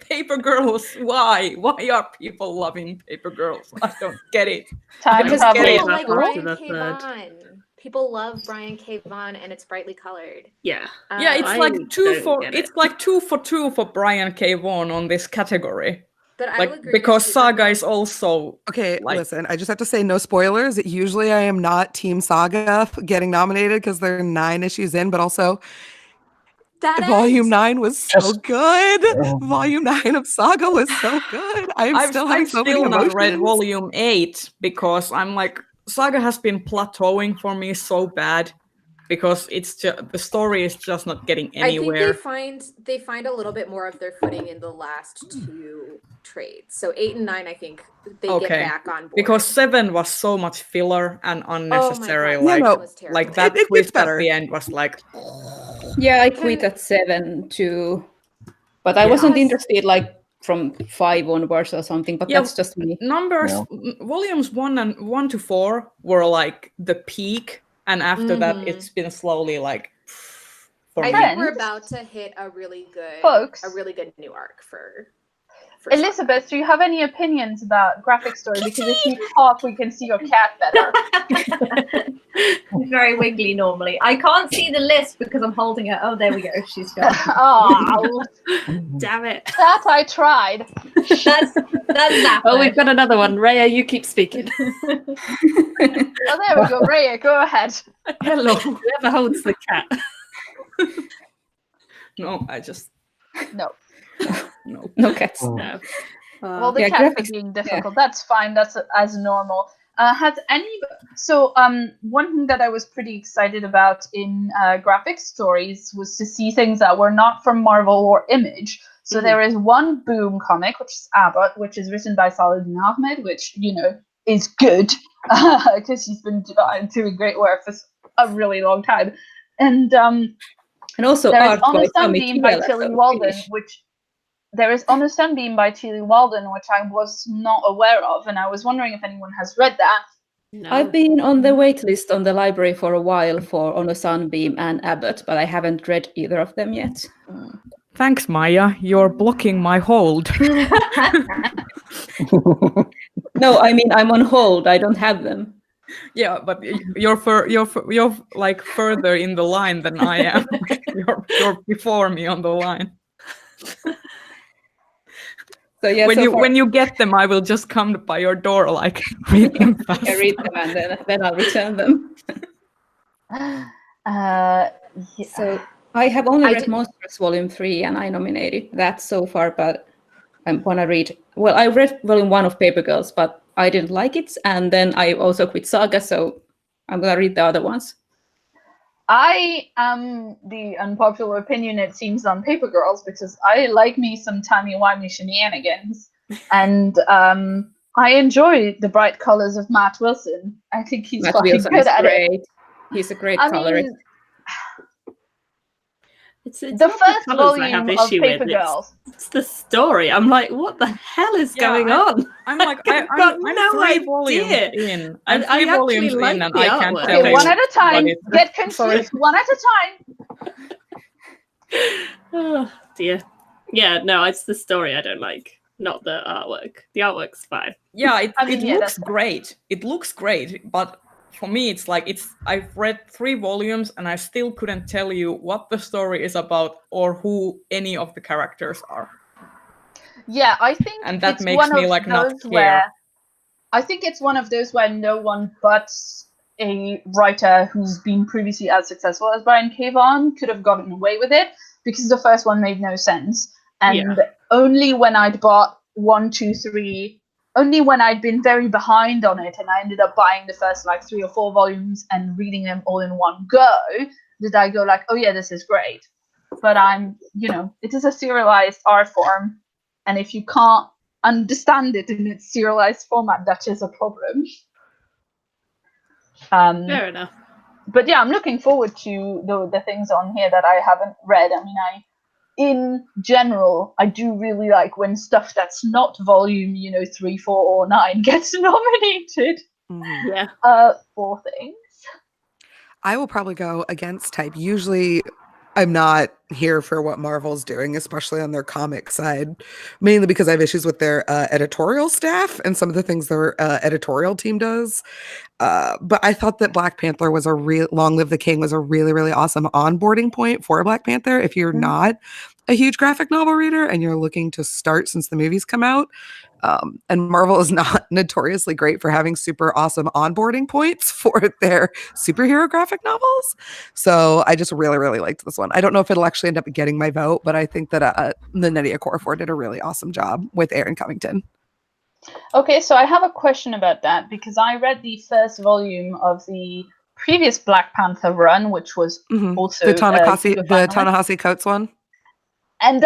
Paper Girls. Why? Why are people loving Paper Girls? I don't get it. Because people like Brian K. Vaughan. People love Brian K. Vaughan, and it's brightly colored. Yeah. It's 2 for 2 for Brian K. Vaughan on this category. But I will agree because Saga is also listen, I just have to say no spoilers. Usually I am not Team Saga getting nominated because they're 9 issues in, but also Volume 9 was so good. Volume 9 of Saga was so good. I've still not read Volume 8 because I'm Saga has been plateauing for me so bad because it's just the story is just not getting anywhere. I think they find a little bit more of their footing in the last 2 trades. So 8 and 9, I think they get back on board. Because 7 was so much filler and unnecessary. Oh my God, like that twist at the end was like. Yeah, I quit at 7 too, but I wasn't interested like from 5 onwards or something. But that's just me. Numbers, volumes 1 to 4 were like the peak. And after that, it's been slowly like. I think we're about to hit a really good new arc for Elizabeth, do you have any opinions about graphic story? Because if you talk, we can see your cat better. She's very wiggly normally. I can't see the list because I'm holding her. Oh, there we go. She's gone. Oh, damn it! That I tried. That's that. Oh, we've got another one. Rhea, you keep speaking. Oh, there we go. Rhea, go ahead. Hello. Whoever holds the cat. No, I just no cats. No. Well, the cats are being difficult. That's fine. That's as normal. One thing that I was pretty excited about in graphic stories was to see things that were not from Marvel or Image. So there is one Boom comic, which is Abbott, which is written by Saladin Ahmed, which is good because she's been doing great work for a really long time. And also there art is On a by Sunbeam by Tilly Walden, There is On a Sunbeam by Tilly Walden, which I was not aware of, and I was wondering if anyone has read that. No. I've been on the wait list on the library for a while for On a Sunbeam and Abbott, but I haven't read either of them yet. Thanks, Maya. You're blocking my hold. No, I mean I'm on hold. I don't have them. Yeah, but you're like further in the line than I am. You're before me on the line. So yeah, when you get them, I will just come by your door, like read them fast. I read them and then I'll return them. So I have only read Monsters Volume 3, and I nominated that so far, but I want to read. Well, I read Volume 1 of Paper Girls, but I didn't like it, and then I also quit Saga, so I'm gonna read the other ones. I am the unpopular opinion, it seems, on Paper Girls, because I like me some timey-wimey shenanigans, and I enjoy the bright colors of Matt Wilson. I think he's fucking good at it. He's a great colorist. It's the first volume of Paper Girls. It's the story. I'm like, what the hell is going on? I'm like, I'm 3 volumes in. I'm 3 volumes in, and I can't tell. Okay, one at a time. Get confused. One at a time. Oh dear. Yeah, no, it's the story I don't like, not the artwork. The artwork's fine. Yeah, it looks great. It looks great, but for me, it's like I've read 3 volumes and I still couldn't tell you what the story is about or who any of the characters are. Yeah, I think and that makes me like not care. I think it's one of those where no one but a writer who's been previously as successful as Brian K. Vaughan could have gotten away with it, because the first one made no sense. And only when I'd bought 1, 2, 3. Only when I'd been very behind on it and I ended up buying the first 3 or 4 volumes and reading them all in one go, did I go like, oh yeah, this is great. But it is a serialized art form. And if you can't understand it in its serialized format, that is a problem. Fair enough. But yeah, I'm looking forward to the things on here that I haven't read. I mean, in general, I do really like when stuff that's not volume, 3, 4, or 9 gets nominated. Yeah. For things. I will probably go against type. Usually I'm not here for what Marvel's doing, especially on their comic side, mainly because I have issues with their editorial staff and some of the things their editorial team does. But I thought that Black Panther was Long Live the King was a really, really awesome onboarding point for Black Panther. If you're not a huge graphic novel reader and you're looking to start since the movies come out, and Marvel is not notoriously great for having super awesome onboarding points for their superhero graphic novels. So I just really, really liked this one. I don't know if it'll actually end up getting my vote, but I think that the Nnedi Okorafor did a really awesome job with Aaron Covington. Okay, so I have a question about that because I read the first volume of the previous Black Panther run, which was also the Ta-Nehisi Coates one. And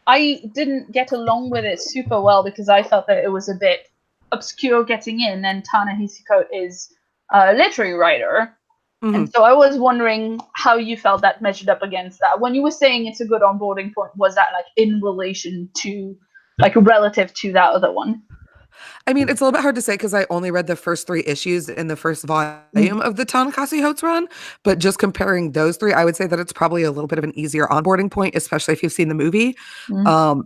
I didn't get along with it super well because I felt that it was a bit obscure getting in, and Ta-Nehisi Coates is a literary writer. And so I was wondering how you felt that measured up against that. When you were saying it's a good onboarding point, was that like in relation to, like relative to that other one? I mean, it's a little bit hard to say because I only read the first 3 issues in the first volume of the Ta-Nehisi Coates run. But just comparing those 3, I would say that it's probably a little bit of an easier onboarding point, especially if you've seen the movie,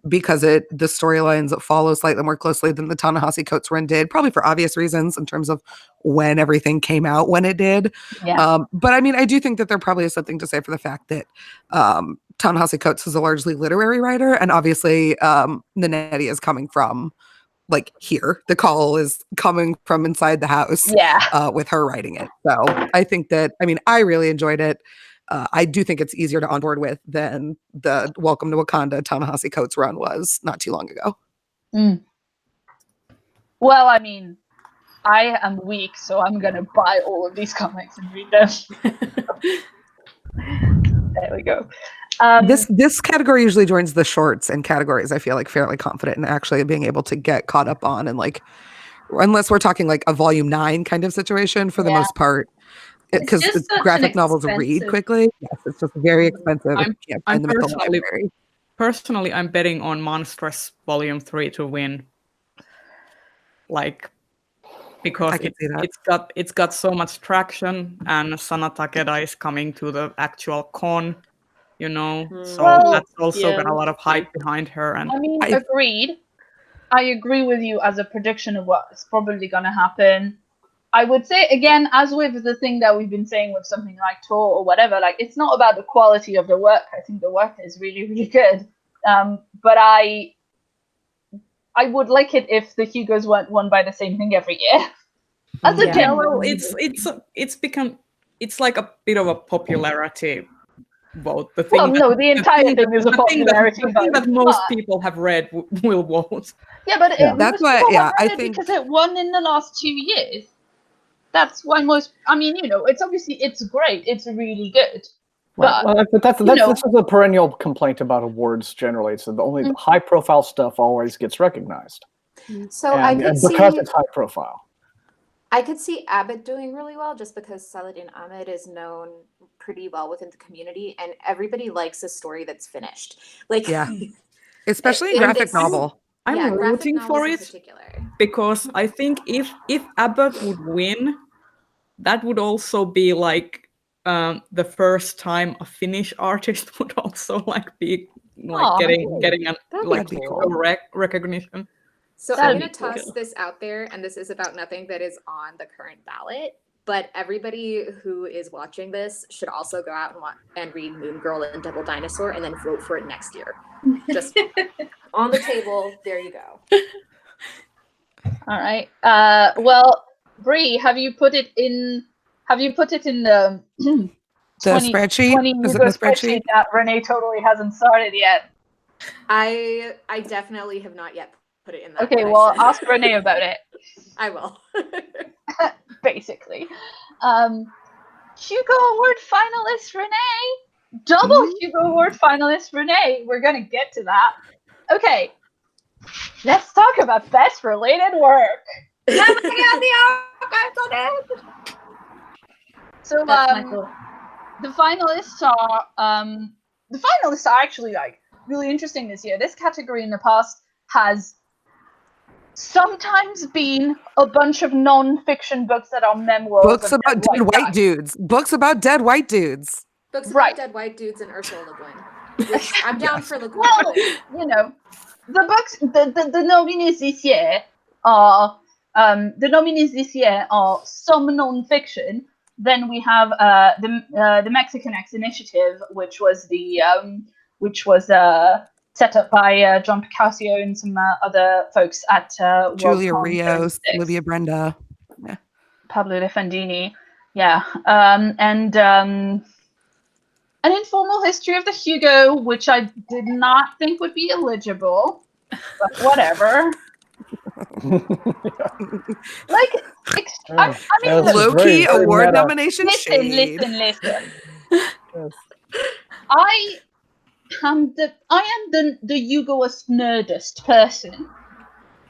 because the storylines follow slightly more closely than the Ta-Nehisi Coates run did, probably for obvious reasons in terms of when everything came out when it did. Yeah. But I mean, I do think that there probably is something to say for the fact that Ta-Nehisi Coates is a largely literary writer, and obviously Nanetti is coming from like here. The call is coming from inside the house with her writing it. So I think that, I mean, I really enjoyed it. I do think it's easier to onboard with than the Welcome to Wakanda Ta-Nehisi Coates run was not too long ago. Well, I mean, I am weak, so I'm going to buy all of these comics and read them. There we go. This category usually joins the shorts and categories. I feel like fairly confident in actually being able to get caught up on, and like, unless we're talking like a volume 9 kind of situation for the most part, because graphic novels read quickly. Yes, it's just very expensive. Personally, I'm betting on Monstrous Volume 3 to win. Like, because it's got so much traction, and Sana Takeda is coming to the actual con. You know, so that's also got a lot of hype behind her. And I mean, agreed. I agree with you as a prediction of what's probably going to happen. I would say, again, as with the thing that we've been saying with something like Tor or whatever, like, it's not about the quality of the work. I think the work is really, really good. But I would like it if the Hugos weren't won by the same thing every year. As a general, it's like a bit of a popularity vote. The entire thing is a popularity vote. The thing that most people have read will vote. Yeah, but that's why. I think because it won in the last 2 years. That's why most. I mean, you know, it's obviously it's great. It's really good. Right. Well, this is a perennial complaint about awards generally. So the only high-profile stuff always gets recognized. So because it's high profile. I could see Abbott doing really well just because Saladin Ahmed is known pretty well within the community, and everybody likes a story that's finished. Like, especially graphic novel. I'm rooting for it because I think if Abbott would win, that would also be like the first time a Finnish artist would also like be like getting a like recognition. So I'm going to toss this out there, and this is about nothing that is on the current ballot, but everybody who is watching this should also go out and read Moon Girl and Devil Dinosaur and then vote for it next year. Just on the table, there you go. All right. Well, Bree, have you put it in the spreadsheet? Is it the spreadsheet that Renee totally hasn't started yet? I definitely have not yet put it in that. Okay, well, ask Renee about it. I will. Basically. Hugo Award finalist Renee! Double Hugo Award finalist Renee! We're gonna get to that. Okay. Let's talk about best related work. So the finalists are actually like really interesting this year. This category in the past has sometimes been a bunch of non-fiction books that are memoirs. Books about dead white dudes. Books about dead white dudes. Books about dead white dudes and Ursula Le Guin. I'm down for Le Guin. Well, you know, the books, the nominees this year are some non-fiction. Then we have the Mexican X Initiative, which was set up by John Picasso and some other folks at Julia Rios, Olivia Brenda, Pablo De Fendini, and an informal history of the Hugo, which I did not think would be eligible, but whatever. Like, I mean, low-key award nomination shade. Listen. I am the Hugos nerdist person.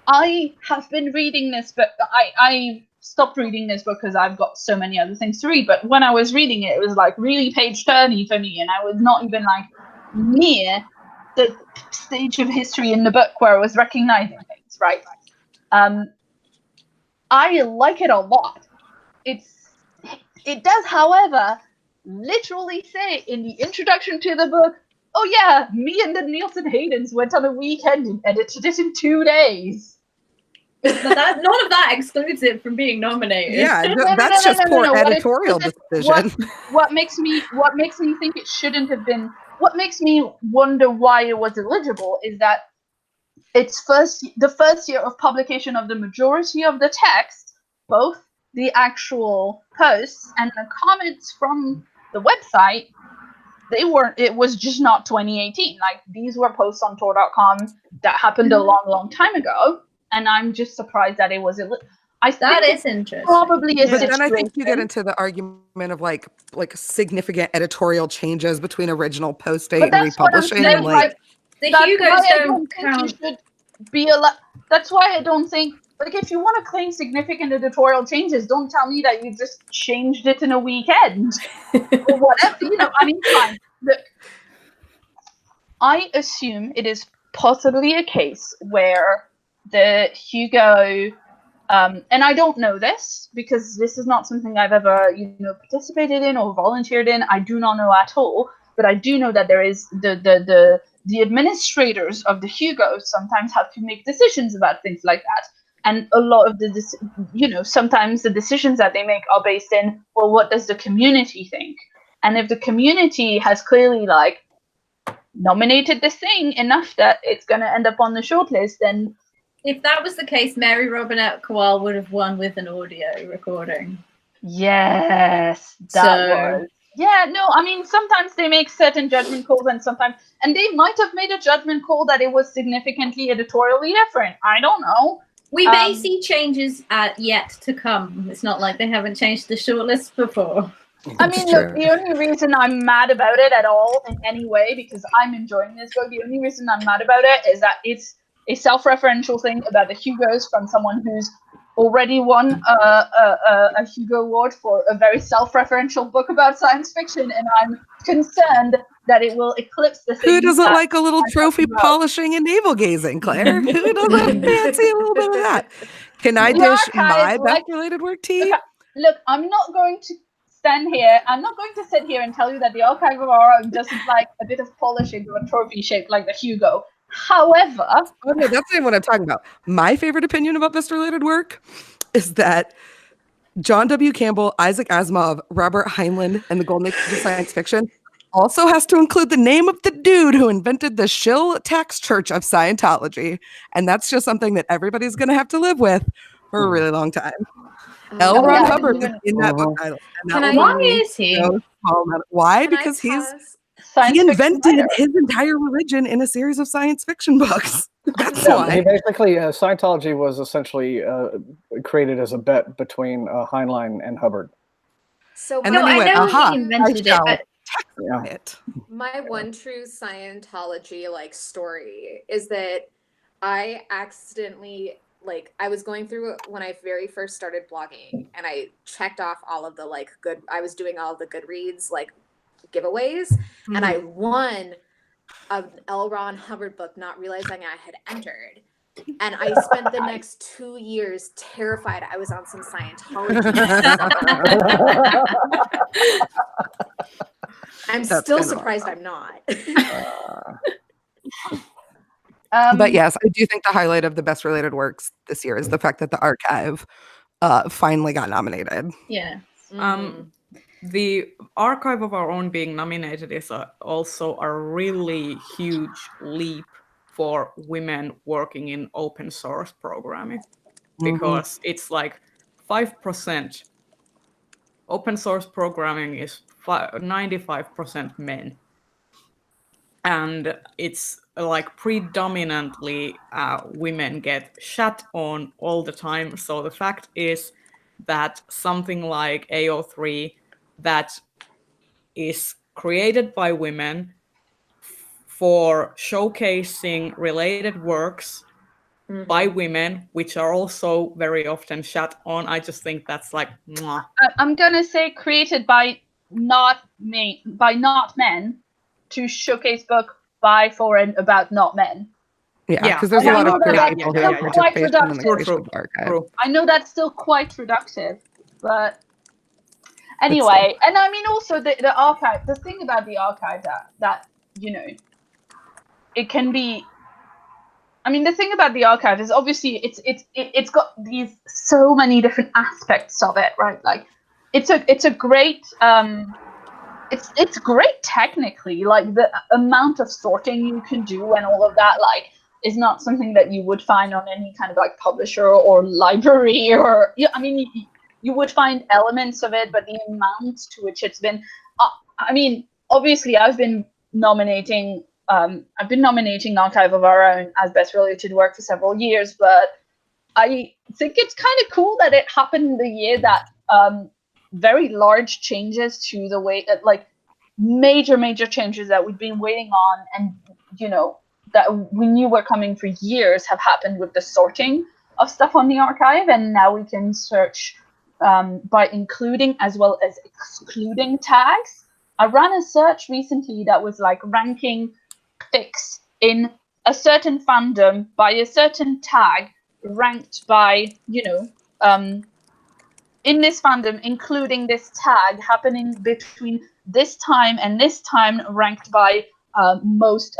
I have been reading this book. I stopped reading this book because I've got so many other things to read. But when I was reading it, it was like really page-turny for me, and I was not even like near the stage of history in the book where I was recognizing things. Right? I like it a lot. It does, however, literally say in the introduction to the book, "Oh yeah, me and the Nielsen Haydens went on a weekend and edited it in 2 days." But none of that excludes it from being nominated. Yeah, that's just poor editorial decision. What makes me think it shouldn't have been? What makes me wonder why it was eligible is that it's the first year of publication of the majority of the text, both the actual posts and the comments from the website. It was just not 2018. Like, these were posts on Tor.com that happened a long time ago. And I'm just surprised that it was. That is interesting. Probably a But situation. then I think you get into the argument of like significant editorial changes between original posting and republishing. And the Hugos don't count. That's why I don't think. Like, if you want to claim significant editorial changes, don't tell me that you just changed it in a weekend or whatever. I mean, fine. Look, I assume it is possibly a case where the Hugo, and I don't know this because this is not something I've ever, participated in or volunteered in. I do not know at all, but I do know that there is the administrators of the Hugos sometimes have to make decisions about things like that. And a lot of sometimes the decisions that they make are based in, well, what does the community think? And if the community has clearly nominated this thing enough that it's going to end up on the shortlist, then if that was the case, Mary Robinette Kowal would have won with an audio recording. Yes, was. Yeah, no, I mean, sometimes they make certain judgment calls and they might have made a judgment call that it was significantly editorially different. I don't know. We may see changes yet to come. It's not like they haven't changed the shortlist before. I mean, look, the only reason I'm mad about it at all in any way, because I'm enjoying this book, the only reason I'm mad about it is that it's a self-referential thing about the Hugos from someone who's already won a Hugo Award for a very self-referential book about science fiction, and I'm concerned that it will eclipse the thing. Who doesn't like a little trophy polishing and navel gazing, Claire? Who doesn't fancy a little bit of that? Can I dish my best-related work tea? Look, I'm not going to sit here and tell you that the Archive of Our Own doesn't like a bit of polishing of a trophy shaped like the Hugo. However, no, that's not what I'm talking about. My favorite opinion about best-related work is that John W. Campbell, Isaac Asimov, Robert Heinlein, and the Golden Age of Science Fiction also has to include the name of the dude who invented the shill tax church of Scientology. And that's just something that everybody's going to have to live with for a really long time. L. Ron Hubbard is in that book title. Why is he? Why? Because he invented his entire religion in a series of science fiction books. That's why. He basically, Scientology was essentially created as a bet between Heinlein and Hubbard. So and then he went, aha, he invented it. My one true Scientology story is that I accidentally I was going through when I very first started blogging, and I checked off all of the I was doing all of the Goodreads giveaways, and I won an L. Ron Hubbard book, not realizing I had entered. And I spent the next 2 years terrified I was on some Scientology. I'm still surprised I'm not. But yes, I do think the highlight of the best related works this year is the fact that the archive finally got nominated. Yeah. The Archive of Our Own being nominated is also a really huge leap for women working in open source programming, because it's 5%. Open source programming is 95% men. And it's like predominantly women get shat on all the time. So the fact is that something like AO3 that is created by women for showcasing related works by women, which are also very often shat on. I just think that's like, mwah. I'm gonna say created by not men to showcase book by, for, and about not men. Yeah, because there's a lot of people who have participation in the creation of the archive. I know that's still quite reductive, but anyway, and I mean also the archive. The thing about the archive that you know, it can be. I mean, the thing about the archive is obviously it's got these so many different aspects of it, right? Like, it's a great it's great technically. Like, the amount of sorting you can do and all of that, like, is not something that you would find on any kind of like publisher or library or I mean, you would find elements of it, but the amount to which it's been. I mean, obviously, I've been nominating Archive of Our Own as best related work for several years, but I think it's kind of cool that it happened the year that very large changes to the way that, like, major changes that we've been waiting on, and you know, that we knew were coming for years, have happened with the sorting of stuff on the archive, and now we can search by including as well as excluding tags. I ran a search recently that was like ranking fics in a certain fandom by a certain tag, ranked by, you know, in this fandom, including this tag, happening between this time and this time, ranked by most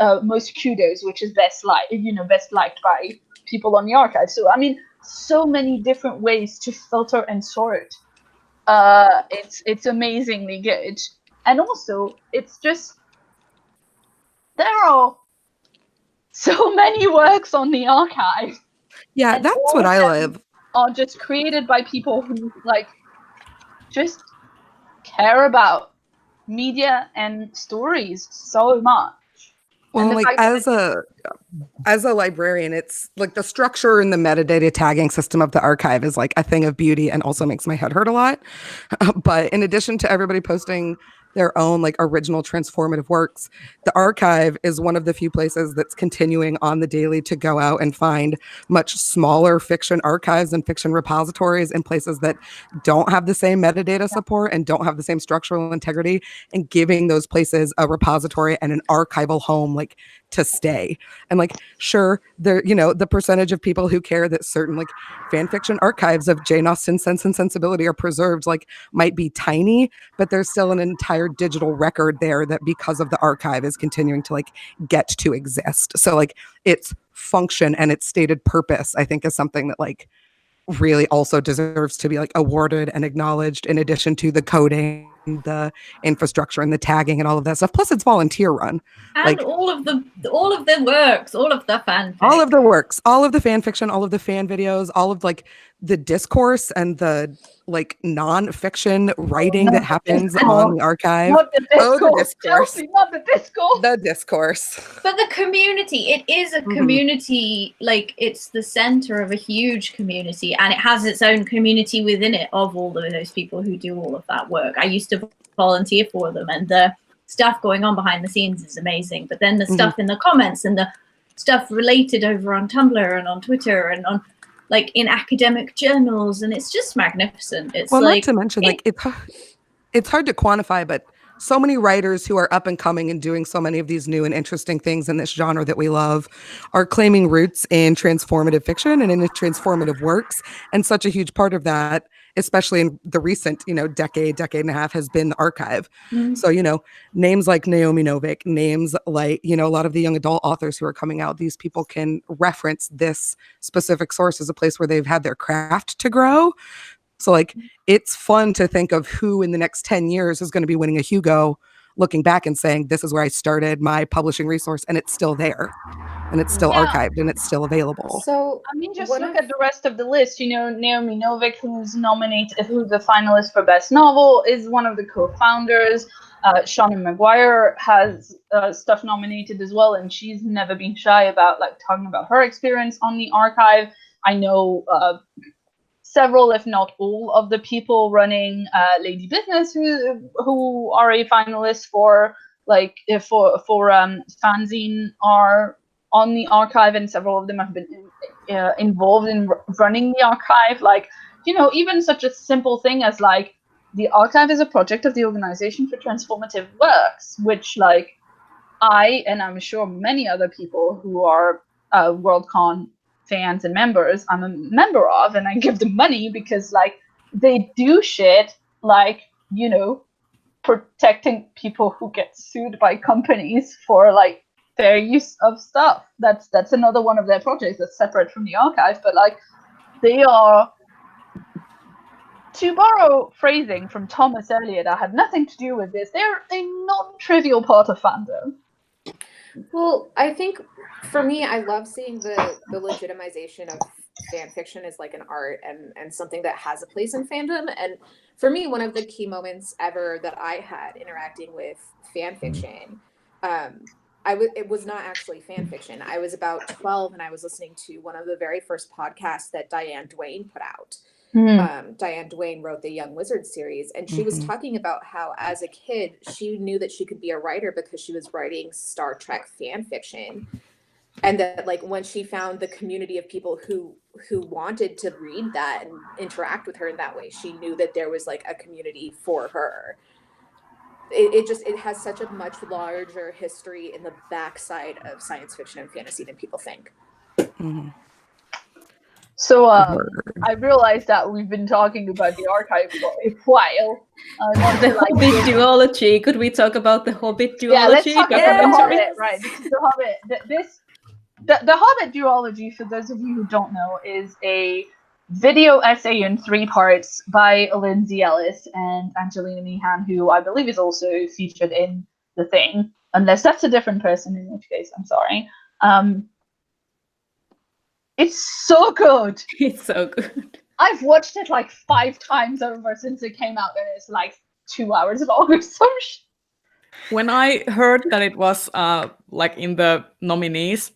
kudos, which is best liked by people on the archive. So I mean, so many different ways to filter and sort. It's amazingly good. And also, it's just, there are so many works on the archive. Yeah, that's what I love. Are just created by people who, like, just care about media and stories so much. Well, like, as a librarian, it's like the structure and the metadata tagging system of the archive is like a thing of beauty and also makes my head hurt a lot. But in addition to everybody posting their own like original transformative works, the archive is one of the few places that's continuing on the daily to go out and find much smaller fiction archives and fiction repositories in places that don't have the same metadata support and don't have the same structural integrity, and giving those places a repository and an archival home, like, to stay. And like, sure, there, you know, the percentage of people who care that certain like fan fiction archives of Jane Austen's Sense and Sensibility are preserved, like, might be tiny, but there's still an entire digital record there that, because of the archive, is continuing to like get to exist. So like, its function and its stated purpose, I think, is something that like really also deserves to be like awarded and acknowledged, in addition to the coding, the infrastructure, and the tagging and all of that stuff. Plus, it's volunteer run. And like, all of the works, all of the fanfic. all of the works, all of the fan fiction, all of the fan videos, all of like the discourse and the like non-fiction writing that happens on the archive. Not the discourse. Oh, the discourse. Chelsea, not the discourse. The discourse. But the community, it is a community, like, it's the center of a huge community, and it has its own community within it of all of those people who do all of that work. I used to volunteer for them, and the stuff going on behind the scenes is amazing. But then the stuff in the comments and the stuff related over on Tumblr and on Twitter and on, like, in academic journals, and it's just magnificent. It's, well, like, not to mention, like, it's hard to quantify, but so many writers who are up and coming and doing so many of these new and interesting things in this genre that we love are claiming roots in transformative fiction and in transformative works. And such a huge part of that, especially in the recent, you know, decade and a half, has been the archive. So, you know, names like Naomi Novik, names like, you know, a lot of the young adult authors who are coming out, these people can reference this specific source as a place where they've had their craft to grow. So like, it's fun to think of who in the next 10 years is going to be winning a Hugo looking back and saying, this is where I started my publishing resource, and it's still there, and it's still archived, and it's still available. So I mean, just look at the rest of the list. You know, Naomi Novik, who's the finalist for Best Novel, is one of the co-founders. Shauna Maguire has stuff nominated as well, and she's never been shy about like talking about her experience on the archive. I know several, if not all, of the people running Lady Business who are a finalist for fanzine are on the archive, and several of them have been involved in running the archive. Like, you know, even such a simple thing as like the archive is a project of the Organization for Transformative Works, which like I, and I'm sure many other people who are Worldcon fans and members, I'm a member of, and I give them money because like they do shit like, you know, protecting people who get sued by companies for like fair use of stuff. That's another one of their projects that's separate from the archive, but like they are, to borrow phrasing from Thomas Elliot, that had nothing to do with this, they're a non-trivial part of fandom. Well, I think for me, I love seeing the legitimization of fan fiction as like an art and something that has a place in fandom. And for me, one of the key moments ever that I had interacting with fan fiction, it was not actually fan fiction. I was about 12 and I was listening to one of the very first podcasts that Diane Duane put out. Diane Duane wrote the Young Wizard series, and she was talking about how as a kid she knew that she could be a writer because she was writing Star Trek fan fiction, and that like when she found the community of people who wanted to read that and interact with her in that way, she knew that there was like a community for her. It has such a much larger history in the backside of science fiction and fantasy than people think. So I realized that we've been talking about the archive for a while. The Hobbit duology. Could we talk about the Hobbit duology? Yeah, let's talk about the Hobbit. Right, this is the Hobbit. The Hobbit duology, for those of you who don't know, is a video essay in 3 parts by Lindsay Ellis and Angelina Meehan, who I believe is also featured in The Thing, unless that's a different person, in which case I'm sorry. It's so good. It's so good. I've watched it like 5 times over since it came out, and it's like 2 hours long or some shit. When I heard that it was like in the nominees,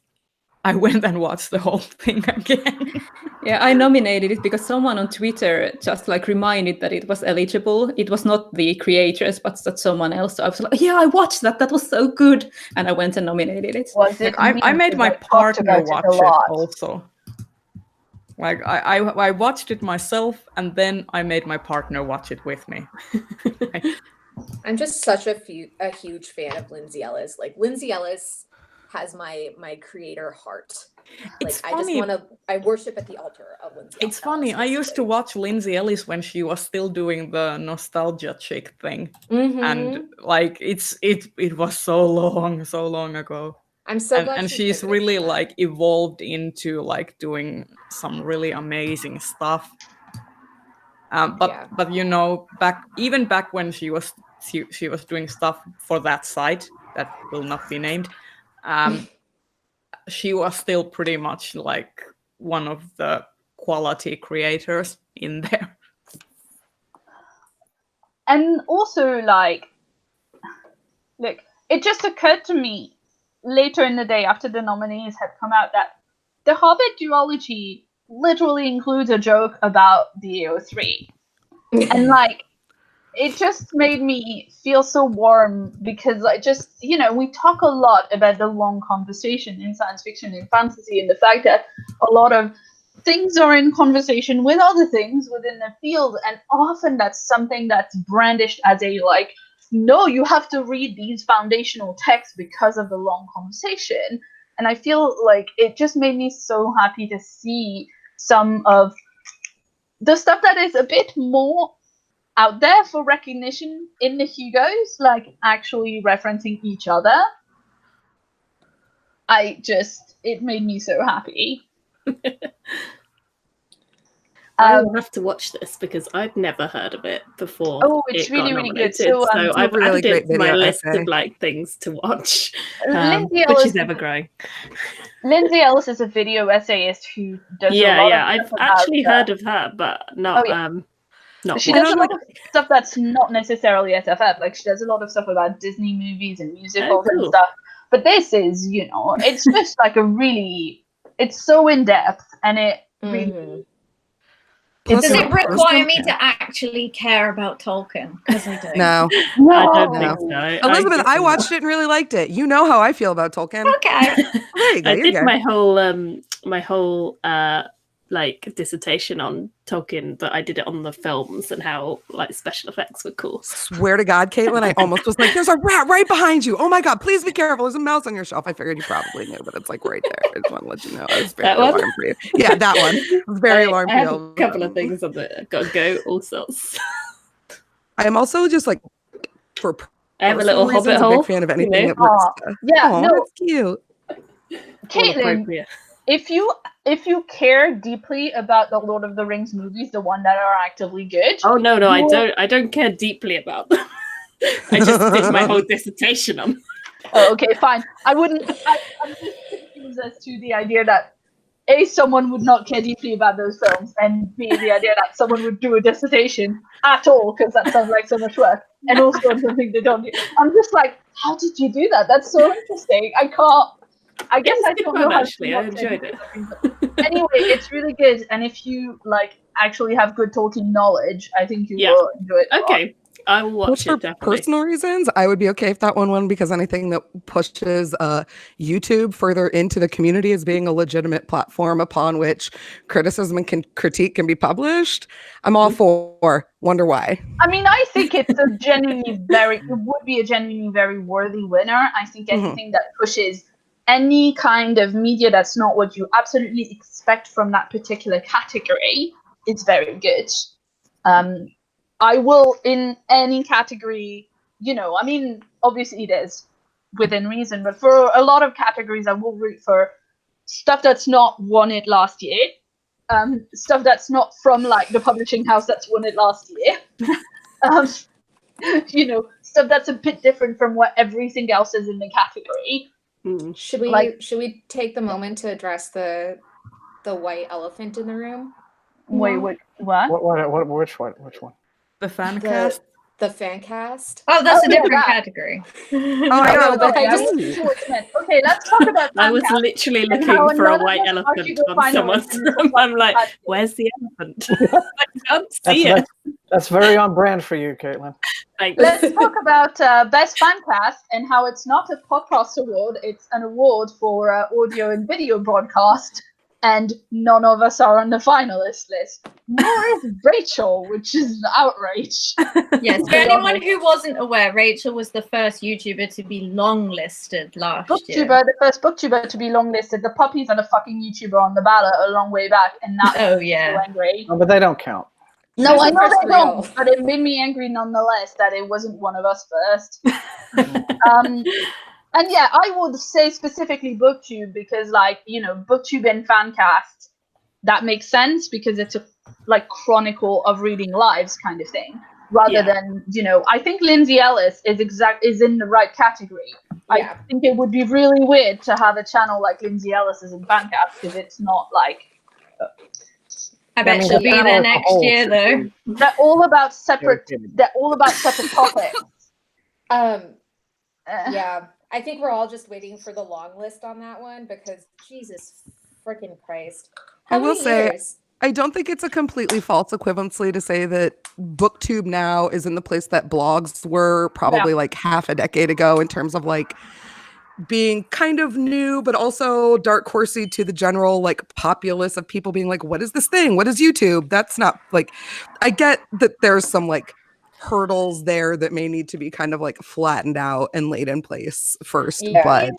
I went and watched the whole thing again. Yeah, I nominated it because someone on Twitter just like reminded that it was eligible. It was not the creators, but that someone else. So I was like, yeah, I watched that. That was so good. And I went and nominated it. Like, I made my partner watch it also. Like I watched it myself, and then I made my partner watch it with me. I'm just such a huge fan of Lindsay Ellis. Like Lindsay Ellis has my creator heart. It's like funny. I worship at the altar of Lindsay Ellis. It's funny. I used to watch Lindsay Ellis when she was still doing the nostalgia chick thing, and like it was so long ago. I'm so glad and she's really like evolved into like doing some really amazing stuff. But you know, back when she was doing stuff for that site that will not be named, she was still pretty much like one of the quality creators in there. And also, like, look, it just occurred to me later in the day after the nominees had come out that the Hobbit duology literally includes a joke about the AO3. And like, it just made me feel so warm because I just, you know, we talk a lot about the long conversation in science fiction and fantasy and the fact that a lot of things are in conversation with other things within the field, and often that's something that's brandished as a like, no, you have to read these foundational texts because of the long conversation. And I feel like it just made me so happy to see some of the stuff that is a bit more out there for recognition in the Hugos, like actually referencing each other. It made me so happy. I will have to watch this because I'd never heard of it before. Oh, it's it really, got really nominated. good. So, I've really added it great to my video list essay. of like things to watch, Lindsay which Ellis is ever growing. Lindsay Ellis is a video essayist who does a lot of I've stuff actually about, heard of her, but not not she much. does a lot of stuff that's not necessarily SFF. Like she does a lot of stuff about Disney movies and musicals and stuff. But this is, you know, it's just like it's so in depth and it really. Does it require me to actually care about Tolkien? Because I don't. No, I don't think so. Elizabeth, I watched it and really liked it. You know how I feel about Tolkien. Okay. There you go. I did my whole like dissertation on Tolkien, but I did it on the films and how like special effects were cool. Swear to God, Caitlin, I almost was like, "There's a rat right behind you! Oh my God, please be careful! There's a mouse on your shelf." I figured you probably knew, but it's like right there. I just want to let you know. I was very alarmed for you. Yeah, that one. I was very alarmed for you. A couple of things on the got to go all sorts. I am also just like for. I have a little hobbit hole. A big fan of anything that looks. That's cute. Caitlin, if you care deeply about the Lord of the Rings movies, the one that are actively good. Oh no, I don't care deeply about them. I just did my whole dissertation on them. Oh, okay, fine. I'm just confused as to the idea that A, someone would not care deeply about those films, and B, the idea that someone would do a dissertation at all, because that sounds like so much work, and also something they don't do. I'm just like, how did you do that? That's so interesting. I guess I don't know how actually. I enjoyed it. Anyway, it's really good, and if you like actually have good Tolkien knowledge, I think you will enjoy it. Okay, I will watch it. For personal reasons, I would be okay if that one won, because anything that pushes YouTube further into the community as being a legitimate platform upon which criticism and critique can be published, I'm all for. Wonder why. I mean, I think it would be a genuinely very worthy winner. I think anything that pushes any kind of media that's not what you absolutely expect from that particular category is very good. I will, in any category, you know, I mean, obviously it is within reason, but for a lot of categories, I will root for stuff that's not won it last year, stuff that's not from like the publishing house that's won it last year, you know, stuff that's a bit different from what everything else is in the category. Should we take the moment to address the white elephant in the room? Wait, what? Which one? The fan cast? The fan cast? Oh, that's a different category. I know, but I just okay, let's talk about I was literally looking for a white elephant on someone's room. I'm like, where's the elephant? I can't see it. That's very on brand for you, Caitlin. Let's talk about Best Fan Cast and how it's not a podcast award, it's an award for audio and video broadcast, and none of us are on the finalist list. Nor is Rachel, which is an outrage. Yes, for anyone who wasn't aware, Rachel was the first YouTuber to be long-listed last year. The first booktuber to be long-listed. The puppies are the fucking YouTuber on the ballot a long way back, and that's so angry. Oh, but they don't count. No, I know they don't, but it made me angry nonetheless that it wasn't one of us first. And yeah, I would say specifically BookTube because, like, you know, BookTube and Fancast, that makes sense because it's a like chronicle of reading lives kind of thing, rather than, you know, I think Lindsay Ellis is in the right category. I think it would be really weird to have a channel like Lindsay Ellis is in Fancast because it's not like. I bet she'll be there next year, though. They're all about separate. They're all about separate topics. Yeah, I think we're all just waiting for the long list on that one because Jesus freaking Christ! I will say, I don't think it's a completely false equivalency to say that BookTube now is in the place that blogs were probably like half a decade ago in terms of like being kind of new, but also dark horsey to the general like populace of people being like, what is this thing? What is YouTube? That's not like, I get that there's some like hurdles there that may need to be kind of like flattened out and laid in place first. But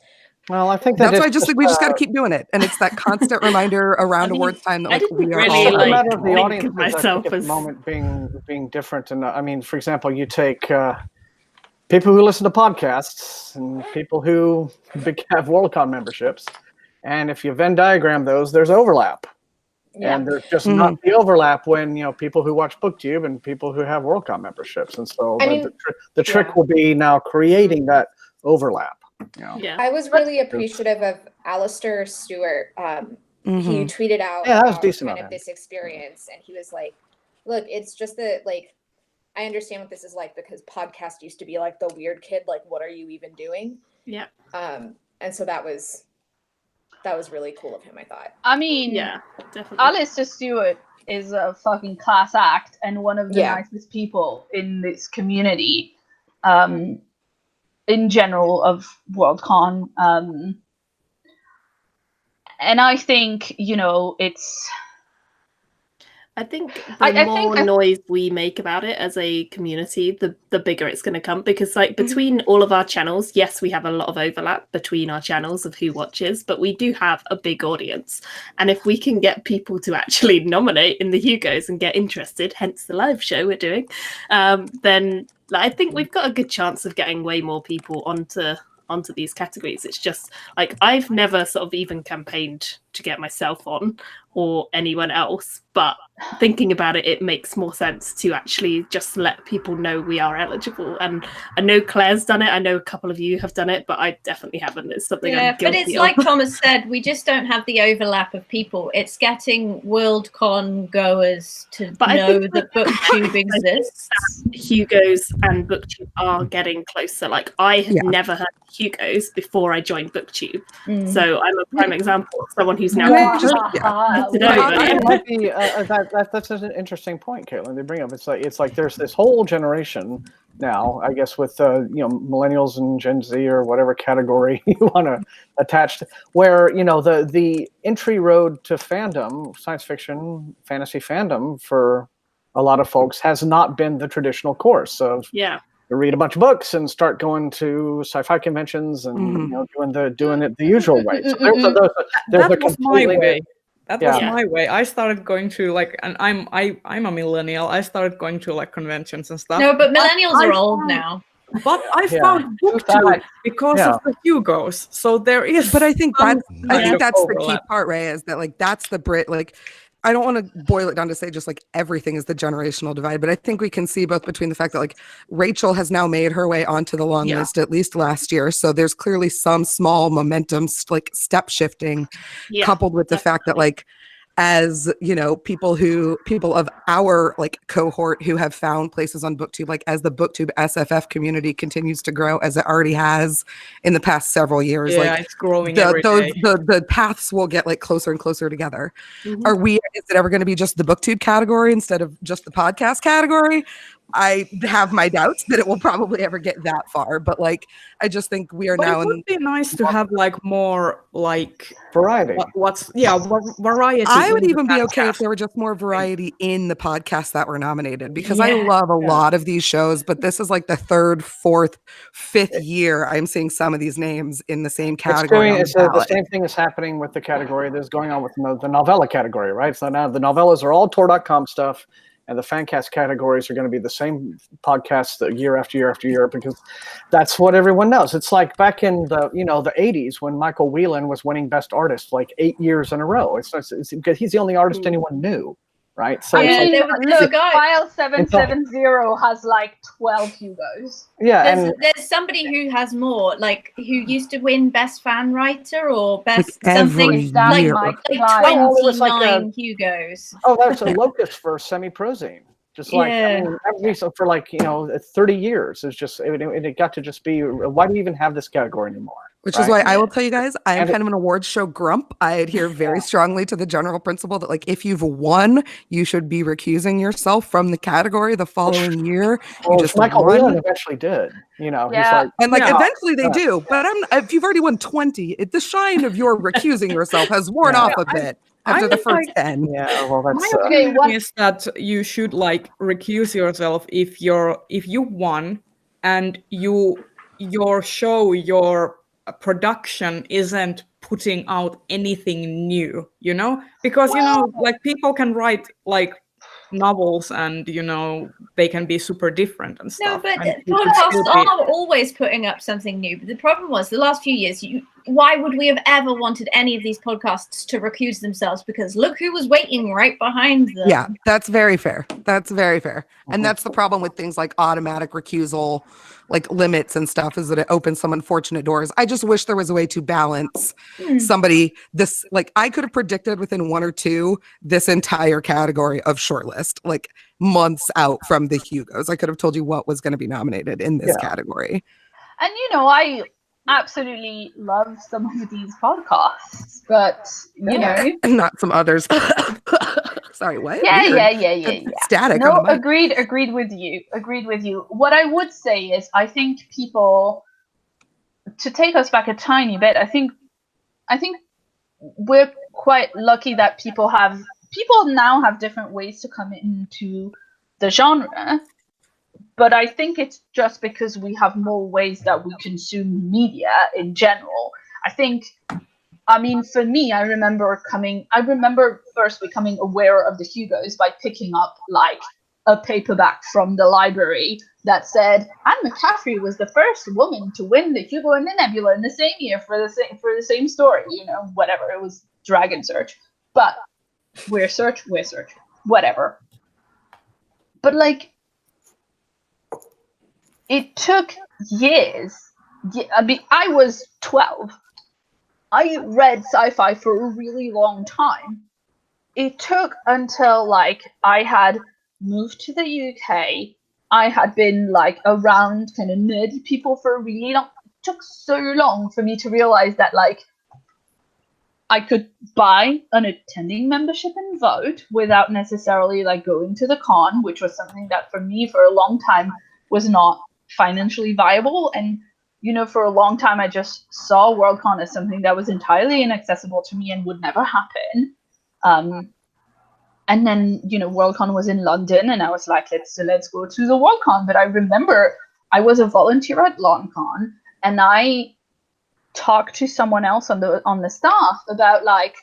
well, I think that's why I just think we just got to keep doing it. And it's that constant reminder around awards time that like we are really all like matter of the audience myself at the moment being different. And I mean, for example, you take people who listen to podcasts and people who have Worldcon memberships, and if you Venn diagram those, there's overlap. And there's just not the overlap when, you know, people who watch BookTube and people who have WorldCon memberships. And so the trick will be now creating that overlap. You know? I was really appreciative of Alistair Stewart. He tweeted out that was decent kind of this experience, and he was like, look, it's just that, like, I understand what this is like, because podcast used to be like the weird kid, like, what are you even doing? Yeah. And so that was really cool of him, I thought. I mean, definitely. Alistair Stewart is a fucking class act and one of the nicest people in this community, in general of Worldcon. And I think, you know, I think the more noise we make about it as a community, the bigger it's going to come. Because, like, between all of our channels, yes, we have a lot of overlap between our channels of who watches, but we do have a big audience. And if we can get people to actually nominate in the Hugos and get interested, hence the live show we're doing, then I think we've got a good chance of getting way more people onto these categories. It's just like, I've never sort of even campaigned to get myself on or anyone else, but thinking about it, it makes more sense to actually just let people know we are eligible. And I know Claire's done it, I know a couple of you have done it, but I definitely haven't. It's something I'm guilty but it's of. like Thomas said, we just don't have the overlap of people. It's getting Worldcon goers to know that BookTube exists. Hugos and BookTube are getting closer. Like, I had never heard of Hugos before I joined BookTube, so I'm a prime example of someone who's now that's an interesting point, Caitlin, they bring up. It's like there's this whole generation now, I guess, with you know, millennials and Gen Z or whatever category you want to attach to, where, you know, the entry road to fandom, science fiction, fantasy fandom, for a lot of folks has not been the traditional course of read a bunch of books and start going to sci-fi conventions and you know, doing it the usual way. So that was my way. That was my way. I started going to, like, and I'm a millennial. I started going to, like, conventions and stuff. No, but millennials are old now. But I found BookTube because of the Hugos. So there is. But I think that's the key part, Ray, is that, like, that's the Brit, like, I don't want to boil it down to say just like everything is the generational divide, but I think we can see both between the fact that, like, Rachel has now made her way onto the long list at least last year. So there's clearly some small momentum, like, step shifting, coupled with the fact that, like, as you know, people of our, like, cohort who have found places on BookTube, like, as the BookTube SFF community continues to grow, as it already has in the past several years, like, it's growing every day. The paths will get, like, closer and closer together. Is it ever going to be just the BookTube category instead of just the podcast category? I have my doubts that it will probably ever get that far, but, like, I just think we are now. It would be nice to have, like, more, like, variety. Variety. I would even be okay if there were just more variety in the podcasts that were nominated, because I love a lot of these shows, but this is like the third, fourth, fifth year I'm seeing some of these names in the same category. The same thing is happening with the category that's going on with the novella category, right? So now the novellas are all Tor.com stuff. And the fancast categories are going to be the same podcasts year after year after year, because that's what everyone knows. It's like back in the 80s when Michael Whelan was winning Best Artist like 8 years in a row. It's because he's the only artist anyone knew, right? So look, File 770 has like 12 Hugos. Yeah, there's somebody who has more, like, who used to win Best Fan Writer or Best something, like 29 Hugos. Oh, that's a locus for semi-prosine. Just like, I mean, for, like, you know, 30 years. It's just, it got to just be, why do you even have this category anymore? Which is why I will tell you guys, I am kind of an awards show grump. I adhere very strongly to the general principle that, like, if you've won, you should be recusing yourself from the category the following year. Michael Whelan eventually did, you know. Yeah. Eventually they do. But if you've already won 20, the shine of your recusing yourself has worn off a bit. After the first 10. Yeah, well, that's my opinion is that you should, like, recuse yourself if you won and your show, your production isn't putting out anything new, you know, because you know, like, people can write, like, novels and, you know, they can be super different and stuff. No, but podcasts are always putting up something new. But the problem was the last few years, why would we have ever wanted any of these podcasts to recuse themselves? Because look who was waiting right behind them. Yeah, that's very fair. That's very fair. And that's the problem with things like automatic recusal, like limits and stuff, is that it opens some unfortunate doors. I just wish there was a way to balance somebody this, like I could have predicted within 1 or 2 this entire category of shortlist, like months out from the Hugos. I could have told you what was going to be nominated in this category. And I absolutely love some of these podcasts, but and not some others. Sorry, what? Yeah. Static. No, on the mic. agreed with you. What I would say is, I think people, to take us back a tiny bit, I think we're quite lucky that people now have different ways to come into the genre. But I think it's just because we have more ways that we consume media in general. For me, I remember first becoming aware of the Hugos by picking up like a paperback from the library that said Anne McCaffrey was the first woman to win the Hugo and the Nebula in the same year for the same story. Whatever, it was Dragon Search, but we're search, whatever. But like, it took years. I was 12. I read sci-fi for a really long time. It took until like I had moved to the UK. I had been like around kind of nerdy people for a really long. It took so long for me to realize that like I could buy an attending membership and vote without necessarily like going to the con, which was something that for me for a long time was not financially viable. And for a long time, I just saw Worldcon as something that was entirely inaccessible to me and would never happen. And then, Worldcon was in London, and I was like, let's go to the Worldcon. But I remember I was a volunteer at LonCon, and I talked to someone else on the staff about like,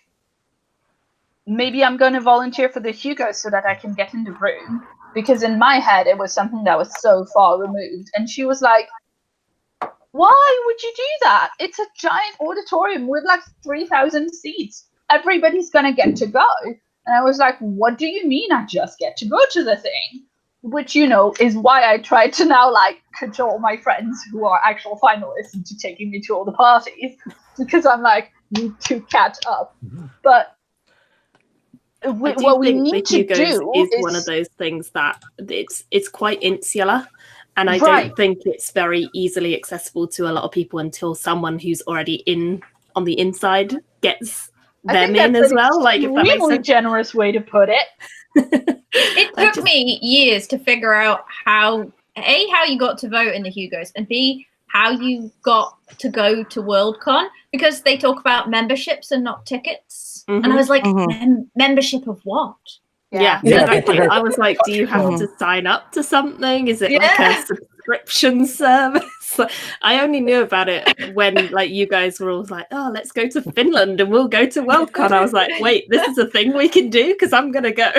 maybe I'm going to volunteer for the Hugos so that I can get in the room, because in my head it was something that was so far removed. And she was like, why would you do that? It's a giant auditorium with like 3,000 seats. Everybody's going to get to go. And I was like, what do you mean I just get to go to the thing? Which, is why I try to now like cajole my friends who are actual finalists into taking me to all the parties, because I'm like, need to catch up. But what we need to do is one of those things that it's quite insular. And I don't think it's very easily accessible to a lot of people until someone who's already on the inside gets them in as well. Like, if that makes sense. Generous way to put it. It took me years to figure out how you got to vote in the Hugos, and B, how you got to go to Worldcon, because they talk about memberships and not tickets. And I was like, membership of what? Yeah, exactly. I was like, do you have to sign up to something? Is it like a subscription service? I only knew about it when like you guys were all like, oh, let's go to Finland and we'll go to Worldcon. I was like, wait, this is a thing we can do? Because I'm going to go.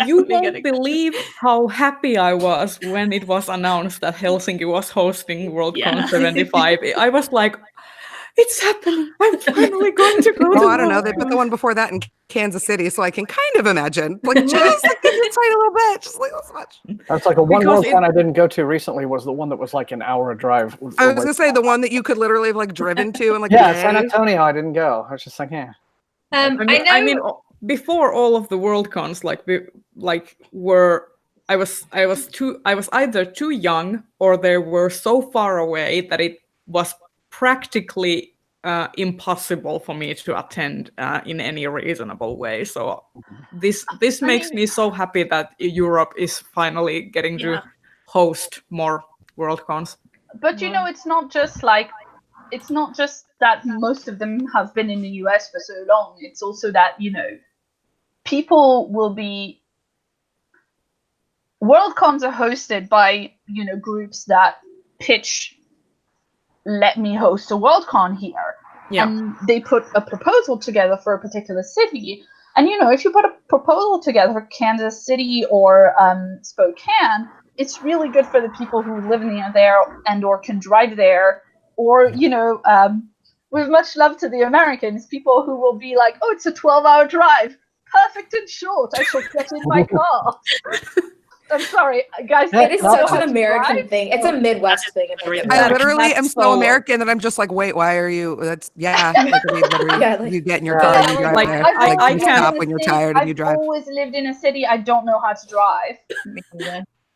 You won't believe how happy I was when it was announced that Helsinki was hosting Worldcon 75. I was like, it's happening. I'm finally going to go to I don't know. They put the one before that in Kansas City, so I can kind of imagine. Like, just like, a tiny little bit. Just like this much. That's like one Worldcon I didn't go to recently was the one that was like an hour drive. I was going to say the one that you could literally have like driven to and like San Antonio. I didn't go. I was just like, yeah. I mean, before all of the Worldcons, I was either too young or they were so far away that it was practically impossible for me to attend in any reasonable way. So this makes me so happy that Europe is finally getting to host more Worldcons. But it's not just that most of them have been in the US for so long. It's also that people will be. Worldcons are hosted by groups that pitch, let me host a Worldcon here. Yeah. And they put a proposal together for a particular city. And, if you put a proposal together for Kansas City or Spokane, it's really good for the people who live near there and or can drive there. Or, with much love to the Americans, people who will be like, "Oh, it's a 12-hour drive, perfect and short. I shall get in my car." I'm sorry, guys. It is such an American thing. It's a Midwest thing. I literally am so American that I'm just like, wait, why are you? That's like, I mean, literally, you get in your car and you drive there. I you stop when you're tired and you drive. I've always lived in a city. I don't know how to drive.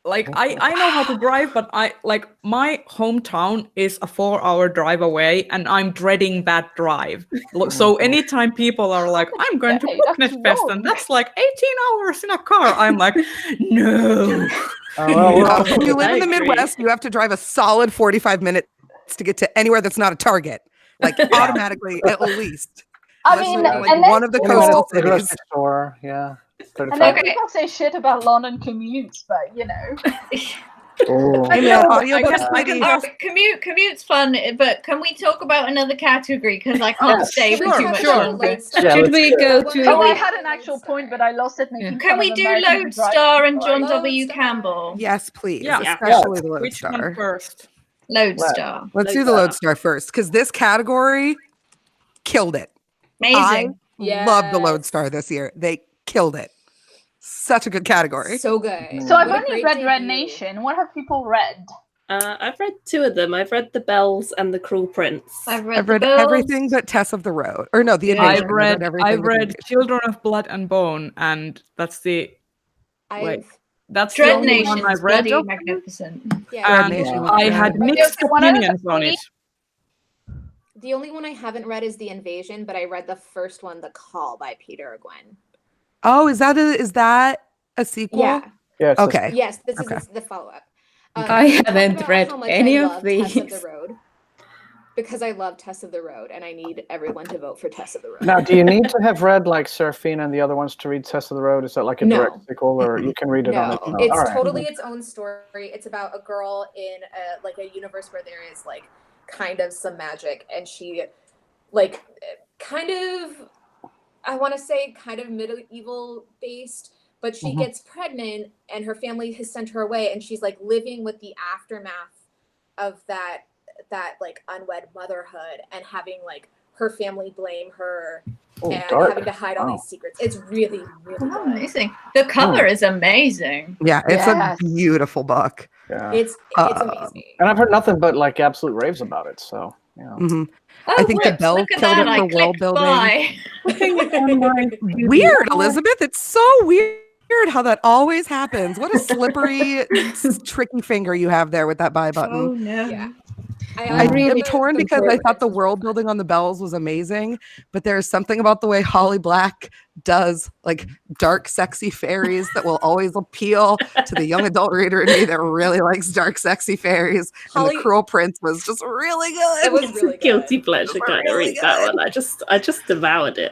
Like I know how to drive, but my hometown is a 4-hour drive away, and I'm dreading that drive. So anytime people are like, "I'm going to Booknet Fest," and that's like 18 hours in a car, I'm like, no. When you live in the Midwest, you have to drive a solid 45 minutes to get to anywhere that's not a Target, like automatically at least. I mean, like and one of the coastal cities. Store, yeah. And then people say shit about London commutes, but you know. Commute's fun, but can we talk about another category? Because I can't stay for too much longer. Should we go to? Oh, I had an actual point, but I lost it. Can we do Lodestar and John W. Campbell? Yes, please. Yeah, especially the Lodestar. Which one first? Lodestar. Let's do the Lodestar first, because this category killed it. Amazing. I love the Lodestar this year. They killed it. Such a good category. So good. So I've only read Red Nation. What have people read? I've read 2 of them. I've read The Bells and The Cruel Prince. I've read everything but Tess of the Road. Or no, The Invasion. I've read Children of Blood and Bone, and that's the that's the only one I've read. Bloody magnificent. Yeah. And I had mixed opinions on it. The only one I haven't read is The Invasion, but I read the first one, The Call by Peter Gwynn. Oh, is that a sequel? Yeah. Okay. Yes, this is the follow-up. I haven't read any of these. Tess of the Road, because I love Tess of the Road, and I need everyone to vote for Tess of the Road. Now, do you need to have read like Seraphina and the other ones to read Tess of the Road? Is that like a direct sequel, or you can read it on its own? It's totally its own story. It's about a girl in a universe where there is like kind of some magic, and she like kind of, I want to say kind of medieval based, but she gets pregnant and her family has sent her away, and she's like living with the aftermath of that like unwed motherhood and having like her family blame her and having to hide all these secrets. It's really, really amazing. The cover is amazing. Yeah, it's a beautiful book. Yeah. It's amazing. And I've heard nothing but like absolute raves about it. So yeah. I think the Bell killed it for world building. Weird, Elizabeth. It's so weird how that always happens. What a slippery, tricky finger you have there with that buy button. Oh no. Yeah. I'm torn because I thought the world building on the Bells was amazing, but there's something about the way Holly Black does like dark, sexy fairies that will always appeal to the young adult reader in me that really likes dark, sexy fairies. And The Cruel Prince was just really good. It was really guilty pleasure kind of read that one. I just devoured it.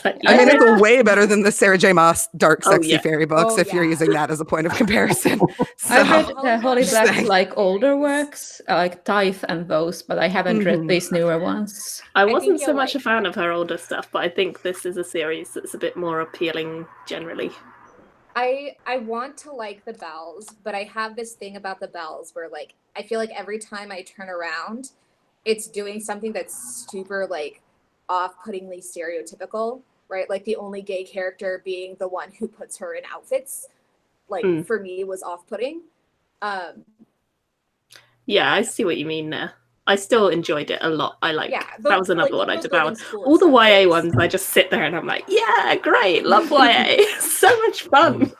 I mean, it's way better than the Sarah J. Maas dark, sexy fairy books. If you're using that as a point of comparison. I've read Holly Black's like older works, like Tithe and those, but I haven't read these newer ones. I wasn't so much a fan of her older stuff, but I think this is a series that's a bit more appealing generally. I want to like the Bells, but I have this thing about the Bells where like I feel like every time I turn around, it's doing something that's super like off-puttingly stereotypical, right? Like the only gay character being the one who puts her in outfits, like for me was off-putting. Yeah, I see what you mean there. I still enjoyed it a lot. That was another one I devoured. All the YA ones, I just sit there and I'm like, yeah, great, love YA. So much fun.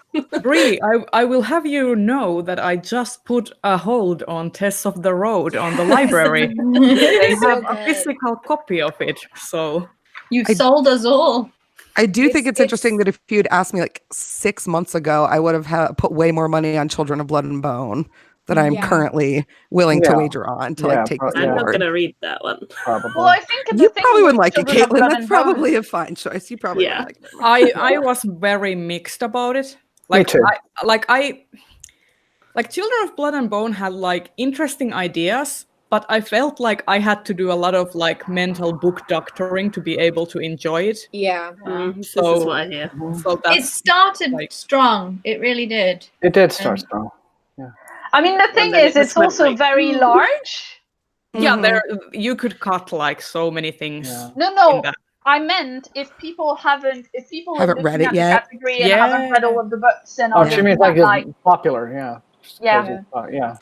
Bree, I will have you know that I just put a hold on Tess of the Road on the library. They have a physical copy of it, so you've sold us all. I do think it's interesting that if you'd asked me like 6 months ago, I would have put way more money on Children of Blood and Bone that I'm currently willing to wager on to like take this I'm not award. going to read that one. Probably. Well, I think You probably wouldn't like it, Caitlin. That's probably a fine choice. You probably wouldn't like it. I was very mixed about it. Like Me too. Like Children of Blood and Bone had like interesting ideas, but I felt like I had to do a lot of like mental book doctoring to be able to enjoy it. Yeah. This is what I hear. So it started strong. It really did. It did start strong. I mean, the thing is, it's also very large. Yeah, there you could cut like so many things. Yeah. No. I meant if people are Haven't read looking it at yet. the category and haven't read all of the books and Oh, are she means looking like at, it's popular, yeah. Yeah. Yeah.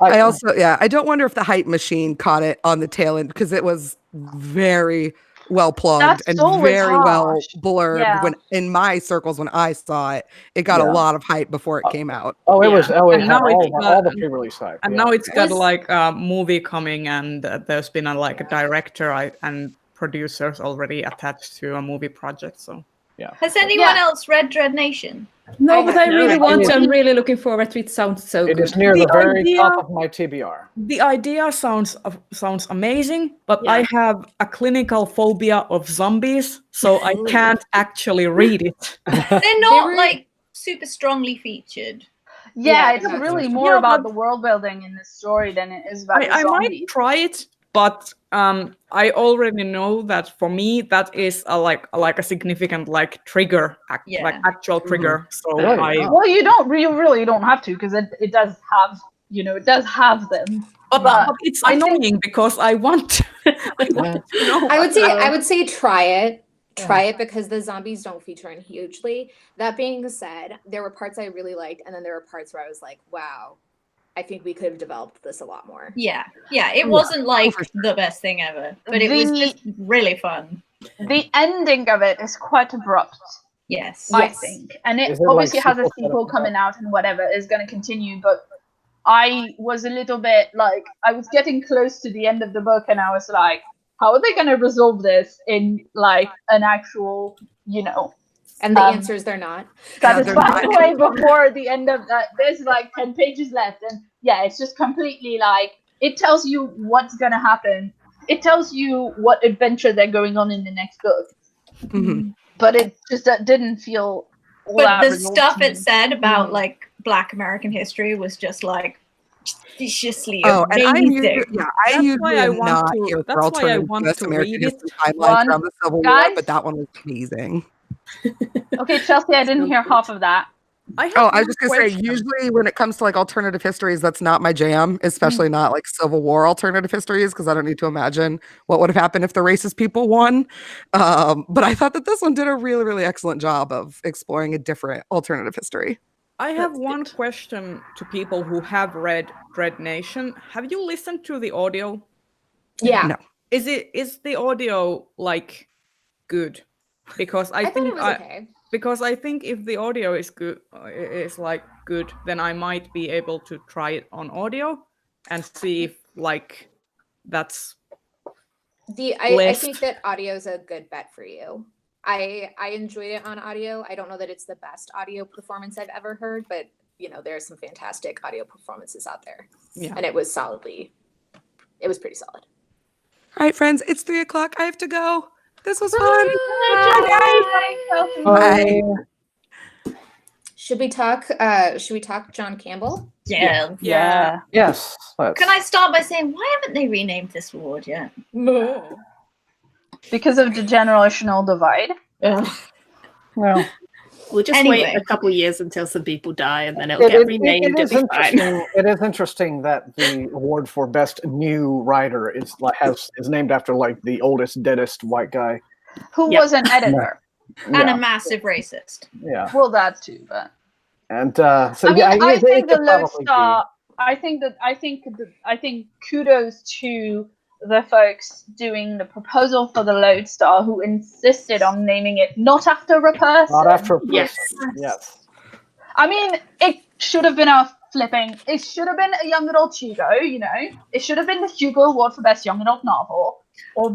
I also, I don't wonder if the hype machine caught it on the tail end because it was very well plugged That's and very well harsh. blurred. Yeah. When in my circles, when I saw it, it got a lot of hype before it came out. Oh, it was. Oh, it And had now it's all the pre-release hype. And yeah. now it's got like a movie coming, and there's been a director and producers already attached to a movie project. So yeah. Has anyone else read Dread Nation? No, but I really want to. it. I'm really looking forward to it. Sounds so It good. is near the very top of my TBR. The idea sounds amazing, but I have a clinical phobia of zombies, so I can't actually read it. They're not like super strongly featured. Yeah, it's really more about the world building in this story than it is about the I zombies. might try it, but I already know that for me that is a significant trigger, actual trigger. So well, you really don't have to because it does have them. But it's annoying because I want to know. I would say try it. Try it because the zombies don't feature in hugely. That being said, there were parts I really liked, and then there were parts where I was like, wow, I think we could have developed this a lot more. Yeah, it wasn't the best thing ever, but it was just really fun. The ending of it is quite abrupt. Yes. I think. And it obviously has a sequel coming out and whatever is going to continue, but I was a little bit I was getting close to the end of the book and I was like, how are they going to resolve this in an actual, And the answer is they're not. Satisfying way before the end of that. There's 10 pages left. And it's just completely it tells you what's going to happen. It tells you what adventure they're going on in the next book. Mm-hmm. But it just didn't feel all but that the stuff it said about Black American history was just viciously amazing. I usually not here for alternative U.S. American history timelines around the Civil War, but that one was amazing. Okay, Chelsea, I didn't hear half of that. I was just gonna say, usually when it comes to alternative histories, that's not my jam, especially not Civil War alternative histories, because I don't need to imagine what would have happened if the racist people won. But I thought that this one did a really, really excellent job of exploring a different alternative history. I have one question to people who have read Dread Nation. Have you listened to the audio? Yeah. No. Is the audio good? Because I think it was okay. Because I think if the audio is good, good, then I might be able to try it on audio and see if that's. I think that audio is a good bet for you. I enjoyed it on audio. I don't know that it's the best audio performance I've ever heard, but there are some fantastic audio performances out there. Yeah. And it was pretty solid. All right, friends, it's 3:00. I have to go. This was fun. Bye. Bye. Should we talk John Campbell? Yeah. Yes. Let's. Can I start by saying, why haven't they renamed this award yet? No. Because of the generational divide. Well, we'll just wait a couple years until some people die, and then it'll get renamed. It is interesting that the award for best new writer is named after the oldest, deadest white guy who was an editor and a massive racist. Yeah. Well, that too, but. And I think the Lodestar. I think kudos to the folks doing the proposal for the Lodestar who insisted on naming it not after a person. Not after a person. Yes. I mean, it should have been it should have been a young adult Hugo, It should have been the Hugo Award for Best Young Adult Novel.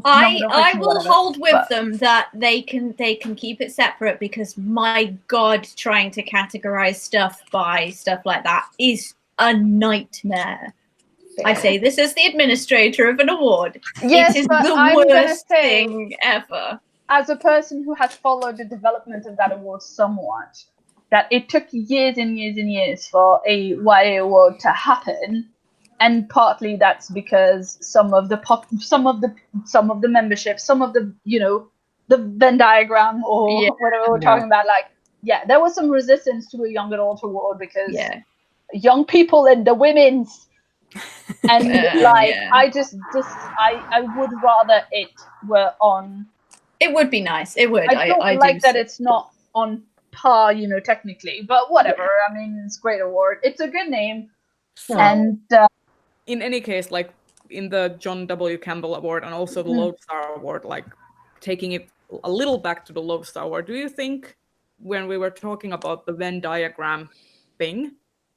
I will hold with them that they can keep it separate because my God, trying to categorize stuff by stuff like that is a nightmare. Fair. I say this as the administrator of an award. Yes, it is but the worst thing ever. As a person who has followed the development of that award somewhat, that it took years and years and years for a YA award to happen, and partly that's because some of the membership, some of the the Venn diagram or whatever we're talking about, there was some resistance to a young adult award because young people in the women's And I would rather it were on. It would be nice. It would. I don't like that it's not on par, technically, but whatever. Yeah. I mean, it's a great award. It's a good name. And in any case, like in the John W. Campbell Award and also the Lodestar Award, like taking it a little back to the Lodestar Award, do you think when we were talking about the Venn diagram thing,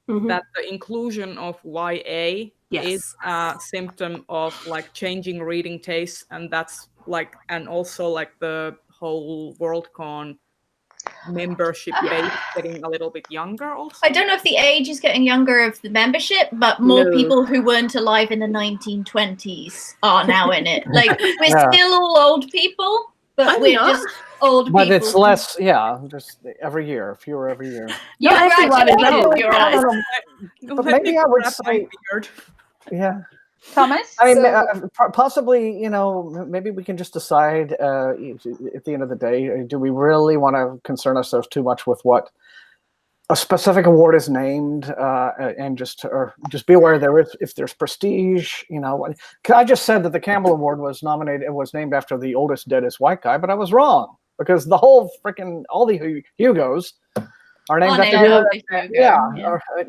that the inclusion of YA is a symptom of like changing reading tastes, and that's like, and also like the whole WorldCon membership base getting a little bit younger also? I don't know if the age is getting younger of the membership, but more people who weren't alive in the 1920s are now in it. Like, we're still all old people, but we're just old people. But it's less, just every year, fewer every year. Yeah, everyone is old. You're right. But maybe I would say, Thomas? I mean, possibly, maybe we can just decide at the end of the day, do we really want to concern ourselves too much with what a specific award is named, and just be aware if there's prestige, I just said that the Campbell Award was named after the oldest, deadest white guy, but I was wrong, because the whole all the Hugos are named after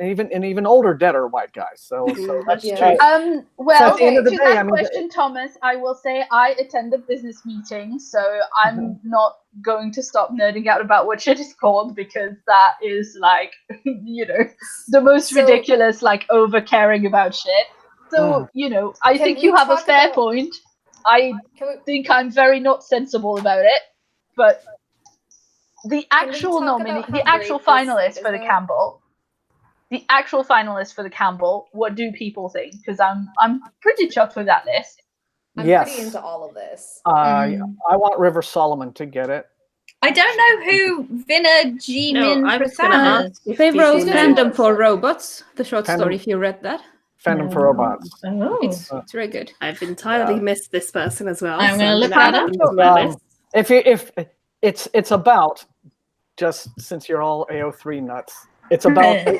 even older, deader white guys. So that's true. Well, to that question, Thomas, I will say I attend a business meeting, so I'm not going to stop nerding out about what shit is called, because that is like, the most ridiculous, like, over caring about shit. So, I think you have a fair point. I think I'm very not sensible about it, but the actual finalist for the Campbell, what do people think? Because I'm pretty chuffed with that list. I'm pretty into all of this. I want River Solomon to get it. I don't know who Vinna G. Min Prasad is. They wrote Fandom for Robots, the short story, if you read that. Fandom for Robots. Oh. It's very good. I've entirely missed this person as well. I'm going to look that up. If it's about, just since you're all AO3 nuts, it's about a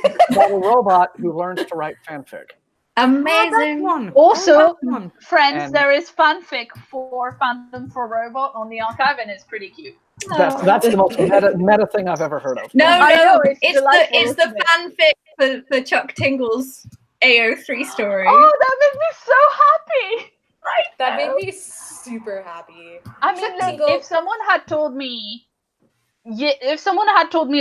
robot who learns to write fanfic. Amazing. Also, friends, there is fanfic for Fandom for Robot on the archive, and it's pretty cute. That's the most meta thing I've ever heard of. No, it's the fanfic for Chuck Tingle's AO3 story. Oh, that made me so happy! Right, that made me super happy. I mean, look, if someone had told me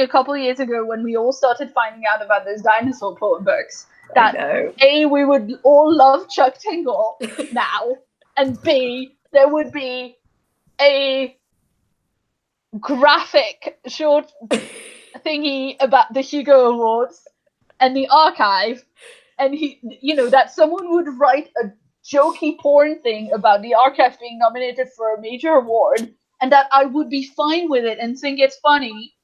a couple of years ago when we all started finding out about those dinosaur poem books, that A, we would all love Chuck Tingle now, and B, there would be a graphic short thingy about the Hugo Awards and the archive, and that someone would write a jokey porn thing about the archive being nominated for a major award, and that I would be fine with it and think it's funny.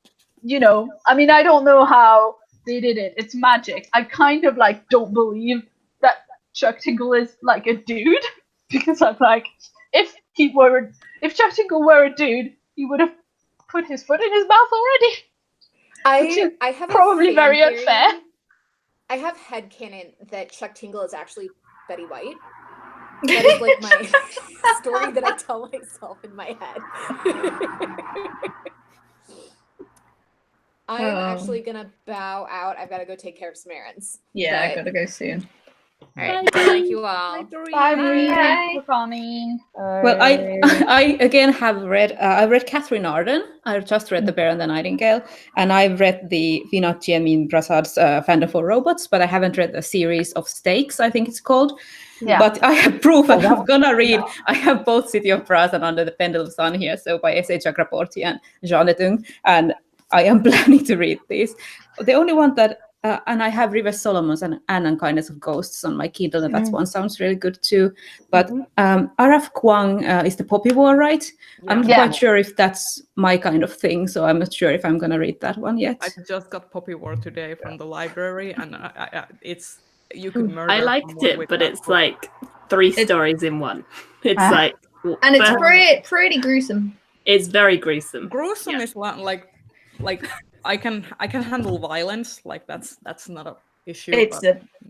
I mean, I don't know how they did it. It's magic. I kind of like don't believe that Chuck Tingle is like a dude, because I'm like, if Chuck Tingle were a dude, he would have put his foot in his mouth already. I have probably very unfair. I have headcanon that Chuck Tingle is actually Betty White. That is like my story that I tell myself in my head. I'm actually gonna bow out. I've got to go take care of some errands. Yeah, I gotta go soon. All right, thank you all. Bye, Marie. Thanks for coming. Well, I again have read. I read Catherine Arden. I just read The Bear and the Nightingale, and I've read the Vinod Jemin Prasad's Fandom for Robots, but I haven't read the series of Stakes, I think it's called. Yeah. But I have proof, and I'm gonna read. I have both City of Brass and Under the Pendulum Sun here, so by S.A. Chakraborty and Jean Letung, and I am planning to read these. The only one that. And I have River Solomon's and Unkindness of Ghosts on my Kindle, and that one sounds really good too. But Araf Kwang is the Poppy War, right? Yeah. I'm not quite sure if that's my kind of thing, so I'm not sure if I'm going to read that one yet. I just got Poppy War today from the library, and you could murder. I liked it, but it's like 3 stories in one. It's like, and it's pretty gruesome. It's very gruesome. Gruesome is like. I can handle violence, like that's not a issue. It's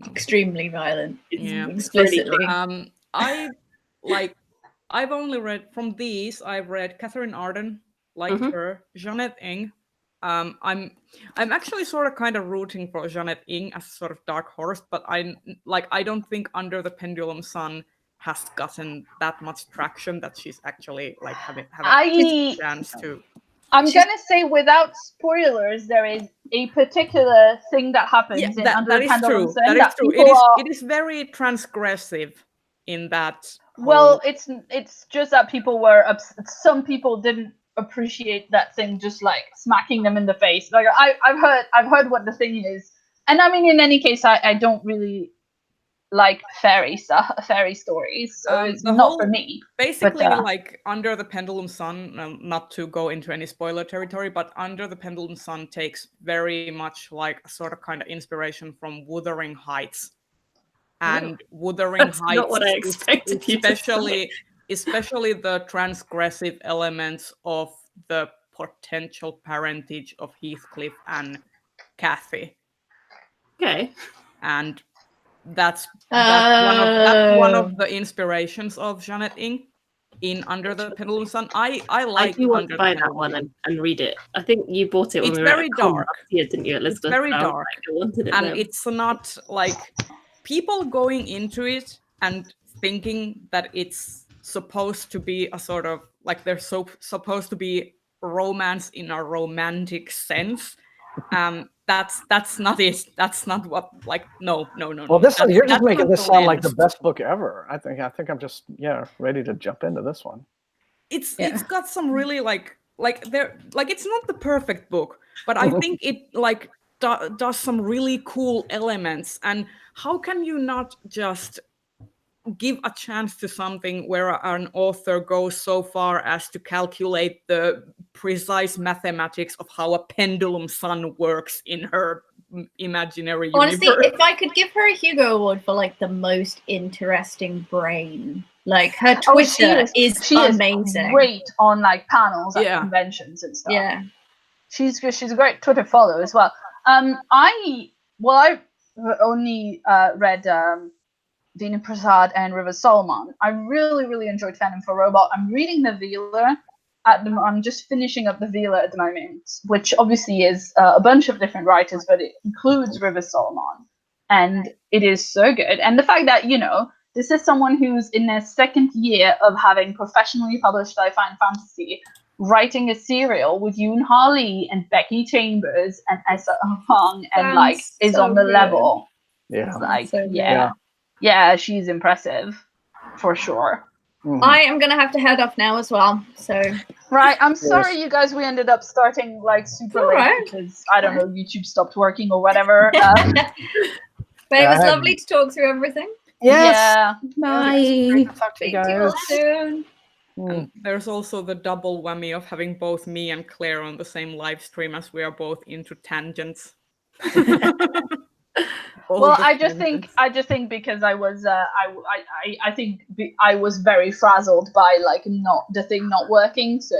extremely violent. Yeah. Explicitly. I've only read from these. I've read Catherine Arden, liked her, Jeanette Ng. I'm actually sort of kind of rooting for Jeanette Ng as a sort of dark horse, but I don't think Under the Pendulum Sun has gotten that much traction that she's actually like having a chance to. I'm gonna say, without spoilers, there is a particular thing that happens in Under the Pendulum Sun. That is true. It is very transgressive in that. Well, it's just that people were some people didn't appreciate that thing just like smacking them in the face. Like I've heard what the thing is, and I mean, in any case, I don't really like fairy stories, so it's not for me. Basically, like Under the Pendulum Sun, not to go into any spoiler territory, but Under the Pendulum Sun takes very much like a sort of kind of inspiration from Wuthering Heights. And Wuthering Heights, not what I expected especially the transgressive elements of the potential parentage of Heathcliff and Cathy. Okay. And that's one of the inspirations of Jeanette Ng in Under the Pendulum Sun. I like. I do want to buy that one and read it. I think you bought it when we were very dark. Yeah, didn't you, Elizabeth? It's very dark, like, I wanted it and then. it's not like people going into it and thinking that it's supposed to be a sort of like there's supposed to be romance in a romantic sense. That's not it. That's not what. Like no. Well, you're just making this sound like the best book ever. I think I'm just ready to jump into this one. It's got some really like it's not the perfect book, but I think it like does some really cool elements. And how can you not just give a chance to something where an author goes so far as to calculate the precise mathematics of how a pendulum sun works in her imaginary universe? Honestly, if I could give her a Hugo Award for like the most interesting brain, like her Twitter is amazing. Great on like panels at conventions and stuff. Yeah, she's a great Twitter follow as well. I only read Dina Prasad and River Solomon. I really, really enjoyed Phantom for Robot. I'm reading the Veela I'm just finishing up the Veela at the moment, which obviously is a bunch of different writers, but it includes River Solomon, and it is so good. And the fact that this is someone who's in their second year of having professionally published sci-fi and fantasy, writing a serial with Yoon Ha-Lee and Becky Chambers and Essa Hong, and is on the level. Yeah, it's she's impressive for sure. Mm-hmm. I am gonna have to head off now as well. So right, I'm sorry, you guys. We ended up starting like super late because I don't know, YouTube stopped working or whatever. But it was lovely to talk through everything. Yes. Yeah. Bye. Talk to you guys soon. And there's also the double whammy of having both me and Claire on the same live stream, as we are both into tangents. Well, I just think because I was I think I was very frazzled by like the thing not working, so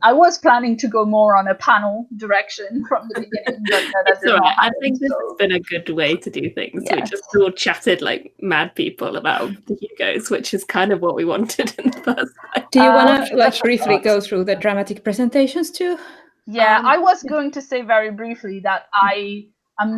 I was planning to go more on a panel direction from the beginning, but that's all right. I think this has been a good way to do things. We just all chatted like mad people about the Hugos, which is kind of what we wanted in the first place. Do you want to like briefly go through the dramatic presentations too? Yeah, I was going to say very briefly that I'm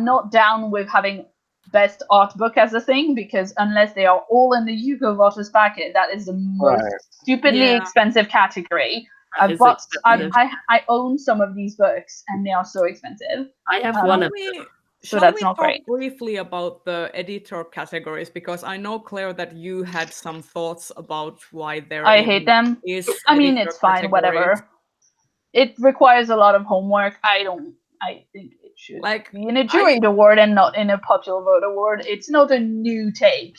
not down with having best art book as a thing, because unless they are all in the Hugo Voters packet, that is the most stupidly expensive category. I own some of these books and they are so expensive. I have one of them. So that's not great. Briefly about the editor categories, because I know, Claire, that you had some thoughts about why there I hate them. I mean, it's fine, whatever. It requires a lot of homework. I think it should be in a juried award and not in a popular vote award. It's not a new take.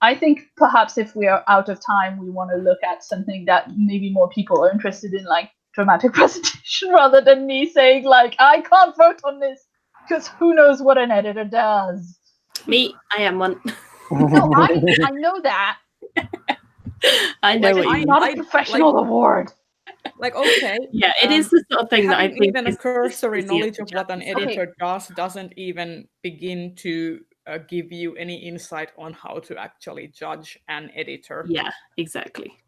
I think perhaps if we are out of time, we want to look at something that maybe more people are interested in, like dramatic presentation, rather than me saying like, I can't vote on this because who knows what an editor does. Me, I am one. No, I know that. I know it's not a professional award. Like, okay. Yeah, it is the sort of thing that I think even a cursory knowledge of what an Okay. editor doesn't even begin to give you any insight on how to actually judge an editor. Yeah, exactly.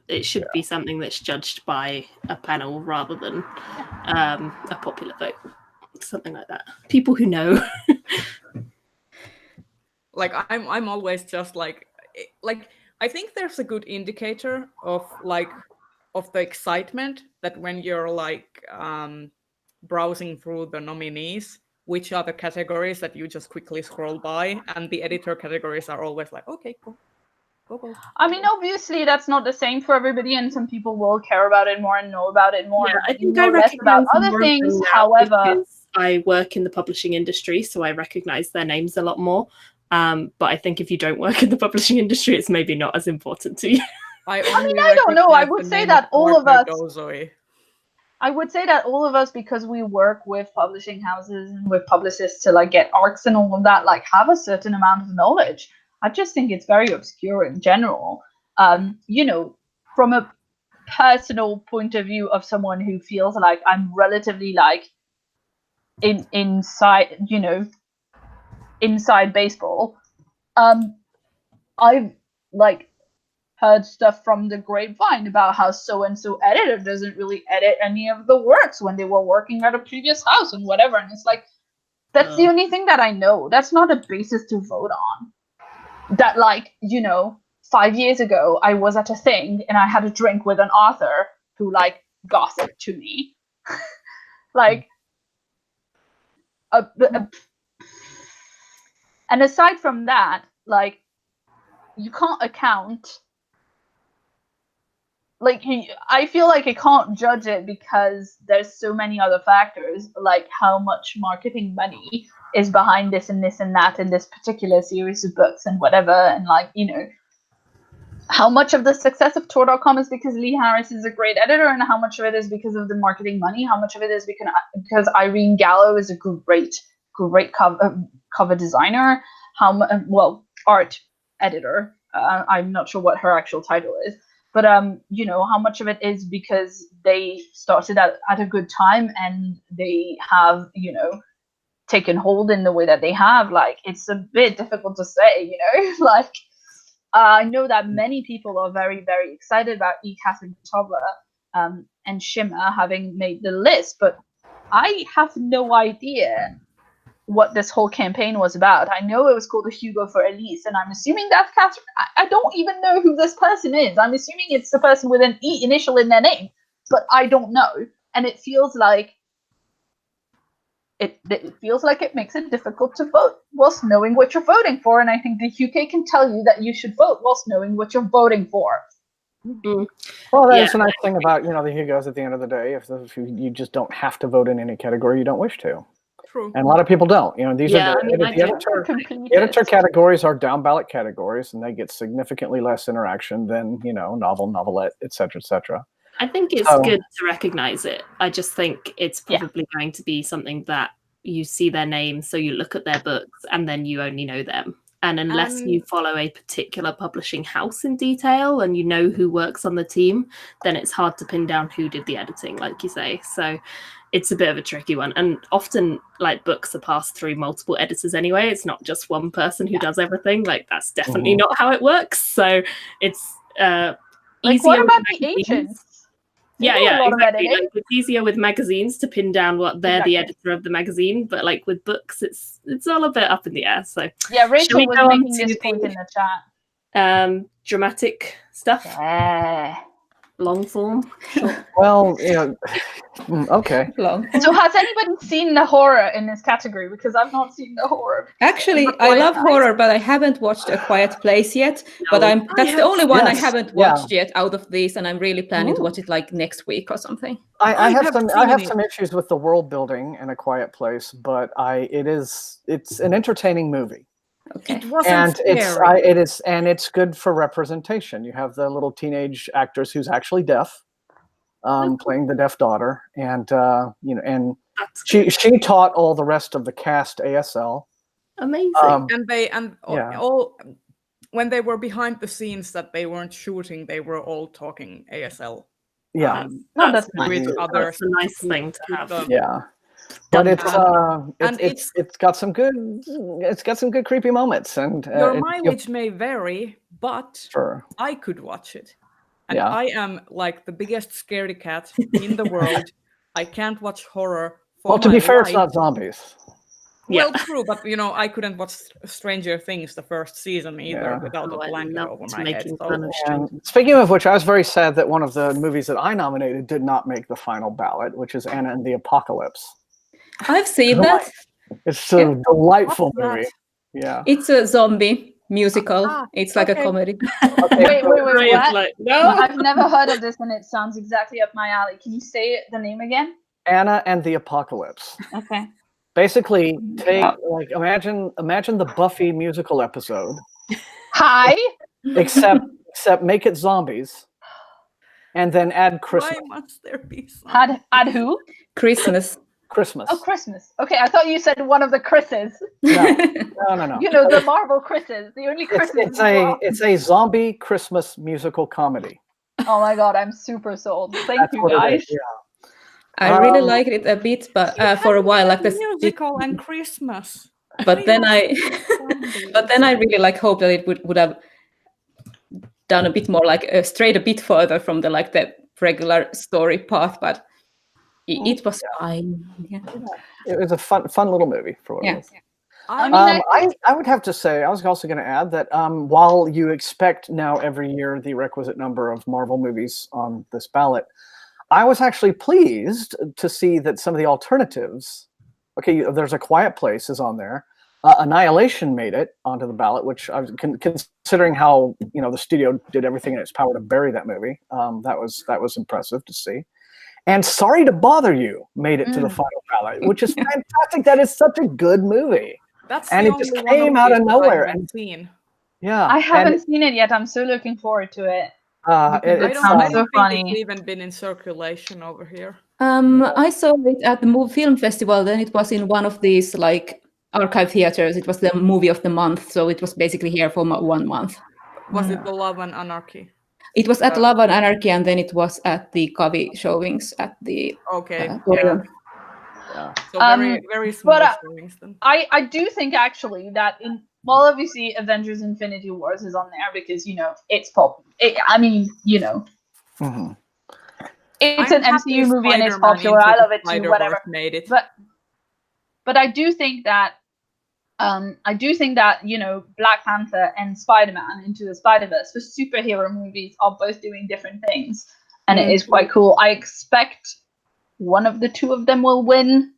It should be something that's judged by a panel rather than a popular vote. Something like that. People who know. Like I'm always just like I think there's a good indicator of the excitement that when you're like browsing through the nominees, which are the categories that you just quickly scroll by, and the editor categories are always like, okay, cool. Go. I mean, obviously that's not the same for everybody, and some people will care about it more and know about it more. Yeah, I think know I less about recognize other things. However, I work in the publishing industry, so I recognize their names a lot more. But I think if you don't work in the publishing industry, it's maybe not as important to you. I don't know. I would say that all of us. I would say that all of us, because we work with publishing houses and with publicists to like get arcs and all of that, like have a certain amount of knowledge. I just think it's very obscure in general. You know, from a personal point of view of someone who feels like I'm relatively like inside, you know, inside baseball. I've like heard stuff from the grapevine about how so-and-so editor doesn't really edit any of the works when they were working at a previous house and whatever. And it's like, that's the only thing that I know. That's not a basis to vote on. That, like, you know, 5 years ago, I was at a thing and I had a drink with an author who, like, gossiped to me. Like, and aside from that, like, you can't account. Like, I feel like I can't judge it because there's so many other factors, like how much marketing money is behind this and this and that in this particular series of books and whatever, and like, you know, how much of the success of Tor.com is because Lee Harris is a great editor, and how much of it is because of the marketing money, how much of it is because Irene Gallo is a great cover designer, art editor. I'm not sure what her actual title is. But, you know, how much of it is because they started at a good time and they have, you know, taken hold in the way that they have. Like, it's a bit difficult to say, you know. Like, I know that many people are very, very excited about E. Catherine Tobler and Shimmer having made the list, but I have no idea what this whole campaign was about. I know it was called a Hugo for Elise, and I'm assuming that's Catherine. I don't even know who this person is. I'm assuming it's the person with an E initial in their name, but I don't know. And it feels like it makes it difficult to vote whilst knowing what you're voting for. And I think the UK can tell you that you should vote whilst knowing what you're voting for. Mm-hmm. Well, that's a nice thing about, you know, the Hugos at the end of the day. If you just don't have to vote in any category you don't wish to. True. And a lot of people don't. You know, these are the editor categories are down ballot categories, and they get significantly less interaction than, you know, novel, novelette, etc., etc. I think it's good to recognize it. I just think it's probably going to be something that you see their name, so you look at their books, and then you only know them. And unless you follow a particular publishing house in detail and you know who works on the team, then it's hard to pin down who did the editing, like you say. So it's a bit of a tricky one. And often, like, books are passed through multiple editors anyway. It's not just one person who does everything. Like, that's definitely not how it works. So it's like, easier. what about the agents? Exactly. Like, it's easier with magazines to pin down what they're the editor of the magazine, but like with books, it's all a bit up in the air. So yeah, Rachel was making this point in the chat. Dramatic stuff. Long form. Well, you know, okay. Long. So has anybody seen the horror in this category? Because I've not seen the horror. Actually, I love horror, but I haven't watched A Quiet Place yet. No. But that's the only one I haven't watched yet out of these, and I'm really planning to watch it like next week or something. I have some issues with the world building in A Quiet Place, but it's an entertaining movie. Okay. It wasn't it's good for representation. You have the little teenage actress who's actually deaf, playing the deaf daughter, and you know, and she taught all the rest of the cast ASL. Amazing. All when they were behind the scenes that they weren't shooting, they were all talking ASL Yeah. No, that's nice. with others. That's a nice thing to have. Yeah. But Done. it's got some good creepy moments, and Your mileage may vary, but sure. I could watch it. And Yeah. I am like the biggest scaredy cat in the world. I can't watch horror for Well, to be fair, life. it's not zombies. Well, true, but I couldn't watch Stranger Things the first season either without a blanket over my head. So. Speaking of which, I was very sad that one of the movies that I nominated did not make the final ballot, which is Anna and the Apocalypse. I've seen that. It's a delightful movie. Yeah. It's a zombie musical. It's like a comedy. Wait, what? Like, no. I've never heard of this, and it sounds exactly up my alley. Can you say the name again? Anna and the Apocalypse. Okay. Basically, imagine the Buffy musical episode. Hi. Except make it zombies, and then add Christmas. Why must there be zombies? Add who? Christmas. Christmas. Oh, Christmas. Okay, I thought you said one of the Chris's. No. You know, the Marvel Chris's. The only Chris's. It's a zombie Christmas musical comedy. Oh my god, I'm super sold. Thank you, guys. I really liked it a bit, but for a while, like the musical and Christmas. But then I really hope that it would have done a bit more, strayed a bit further from the regular story path. But it was fine. Yeah. It was a fun little movie for what it was. I would have to say, I was also going to add that while you expect now every year the requisite number of Marvel movies on this ballot, I was actually pleased to see that some of the alternatives, there's A Quiet Place is on there. Annihilation made it onto the ballot, which I was considering how the studio did everything in its power to bury that movie. That was impressive to see. And Sorry to Bother You made it to the final ballot, which is fantastic. That is such a good movie. And it just came out of nowhere. Yeah, I haven't seen it yet. I'm so looking forward to it. It sounds so think funny. it's even been in circulation over here. I saw it at the film festival. Then it was in one of these archive theaters. It was the movie of the month, so it was basically here for 1 month. Was it the Love and Anarchy? It was at Love and Anarchy, and then it was at the Kavi showings at the. So very small showings then. I do think actually that obviously Avengers Infinity Wars is on there because it's pop. It's an MCU movie and it's popular. I love it too. Whatever. Made it. But I do think that Black Panther and Spider-Man Into the Spider-Verse for superhero movies are both doing different things, and it is quite cool. I expect one of the two of them will win,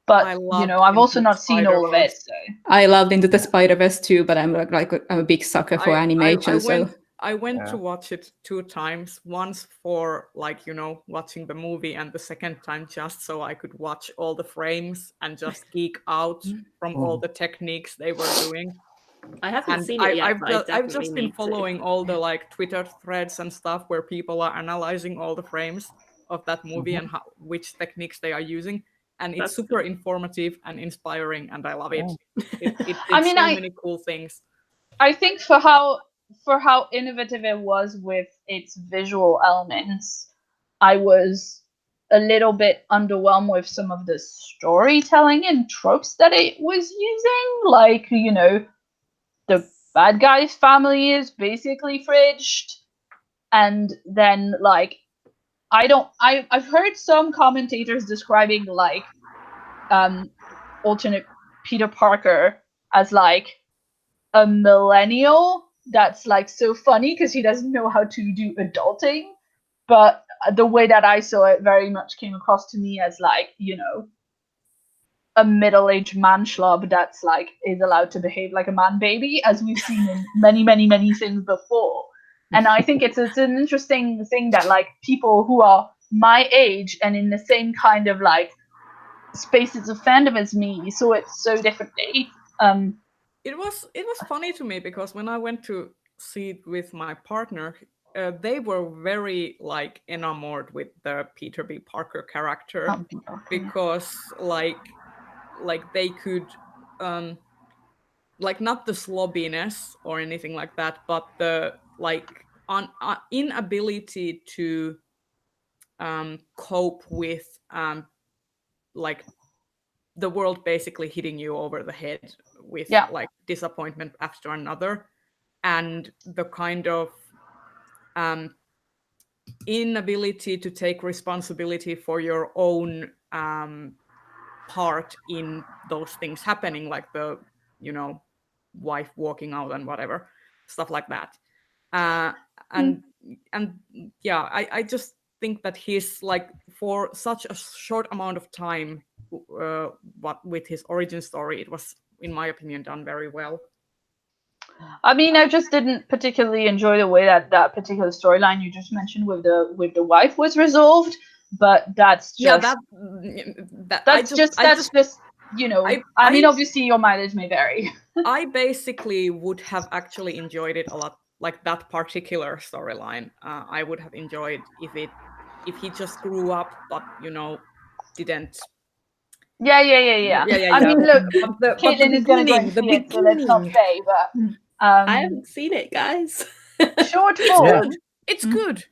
but I've also not seen all of it. So. I loved Into the Spider-Verse too, but I'm I'm a big sucker for animation. I went to watch it 2 times. Once for watching the movie, and the second time just so I could watch all the frames and just geek out from all the techniques they were doing. I haven't seen it yet. I've just been following all the Twitter threads and stuff where people are analyzing all the frames of that movie and which techniques they are using, and it's super informative and inspiring, and I love it. It did so many cool things. I think for how innovative it was with its visual elements, I was a little bit underwhelmed with some of the storytelling and tropes that it was using. The bad guy's family is basically fridged, and then I've heard some commentators describing alternate Peter Parker as a millennial that's so funny because he doesn't know how to do adulting, but the way that I saw it very much came across to me as a middle-aged man schlub that's is allowed to behave like a man baby, as we've seen in many things before. And I think it's an interesting thing that people who are my age and in the same kind of spaces of fandom as me saw it so differently. It was funny to me because when I went to see it with my partner, they were very enamored with the Peter B. Parker character because they could not the slobbiness or anything like that, but the inability to cope with like the world basically hitting you over the head with like disappointment after another, and the kind of inability to take responsibility for your own part in those things happening, like the, you know, wife walking out and whatever, stuff like that. And yeah, I just think that he's like, for such a short amount of time, what with his origin story, it was, in my opinion, done very well. I mean, I just didn't particularly enjoy the way that that particular storyline you just mentioned with the wife was resolved. But that's just that's just you know. I mean, obviously your mileage may vary. I basically would have actually enjoyed it a lot, like that particular storyline. I would have enjoyed if he just grew up, but you know, didn't. Yeah. I mean, look, Caitlin is going to go and see it, so let's not say. But I haven't seen it, guys. Short form. It's good.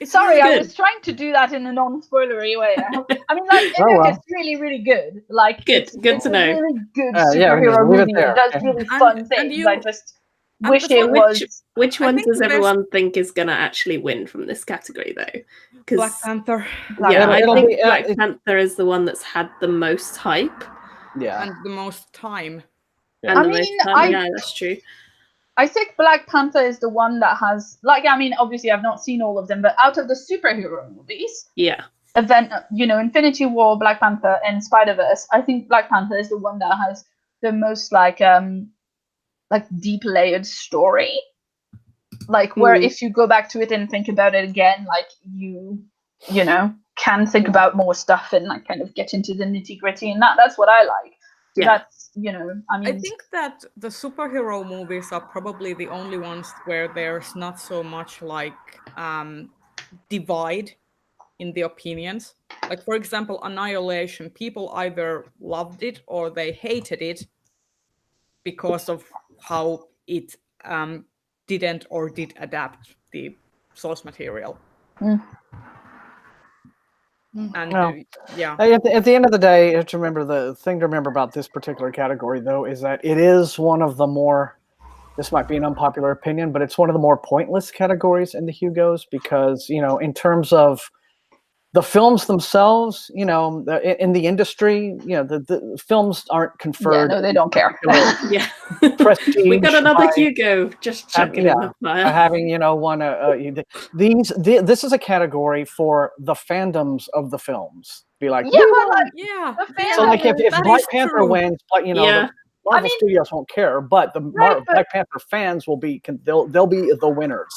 Sorry, I was trying to do that in a non-spoilery way. I mean, like, it's really, really good. Like, good to know. Really good superhero movie. It does really fun things. I just wish it was. Which one does everyone think is going to actually win from this category, though? Black Panther. Yeah, I think Black Panther is the one that's had the most hype. Yeah, and the most time. Yeah. And yeah, that's true. I think Black Panther is the one that has, like, I mean, obviously I've not seen all of them, but out of the superhero movies, Infinity War, Black Panther, and Spider-Verse, I think Black Panther is the one that has the most like deep layered story, like where if you go back to it and think about it again, like you know, can think about more stuff and like kind of get into the nitty gritty, and that's what I like. Yeah. That's, you know, I mean, I think that the superhero movies are probably the only ones where there's not so much like divide in the opinions. Like, for example, Annihilation, people either loved it or they hated it because of how it didn't or did adapt the source material. And at the end of the day, you have to remember, the thing to remember about this particular category, though, is that it is one of the more, this might be an unpopular opinion, but it's one of the more pointless categories in the Hugos, because, you know, in terms of the films themselves, you know, in the industry, you know, the films aren't conferred. Yeah, no, they don't care. Prestige. We got another Hugo just chucking in the fire. Having, you know, one. This is a category for the fandoms of the films. Be like, So, like, if Black Panther wins, but you know, the Marvel Studios won't care, but the Black Panther fans will be. They'll be the winners.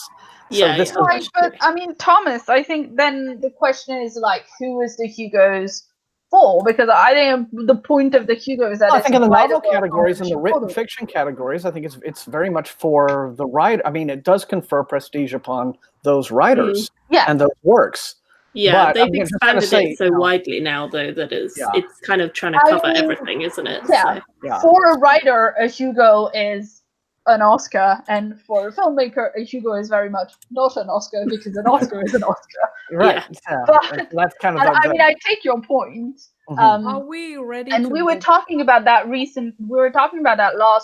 But I mean, Thomas, I think then the question is like, who is the Hugos for? Because I think the point of the Hugos is that I think in the novel categories and the written fiction categories, I think it's very much for the writer. I mean, it does confer prestige upon those writers and those works. Yeah, but they've expanded it so widely now, though, that it's kind of trying to cover everything, isn't it? Yeah. So. For a writer, a Hugo is an Oscar, and for a filmmaker, a Hugo is very much not an Oscar, because an Oscar is an Oscar. Right. But, that's kind of. I mean, I take your point. Are we ready? And we were talking about that last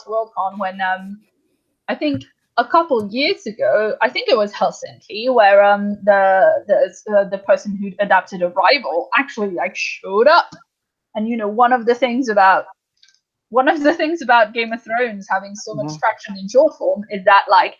Worldcon when I think a couple years ago, I think it was Helsinki, where the person who adapted Arrival actually like showed up, and you know, one of the things about Game of Thrones having so much traction in short form is that, like,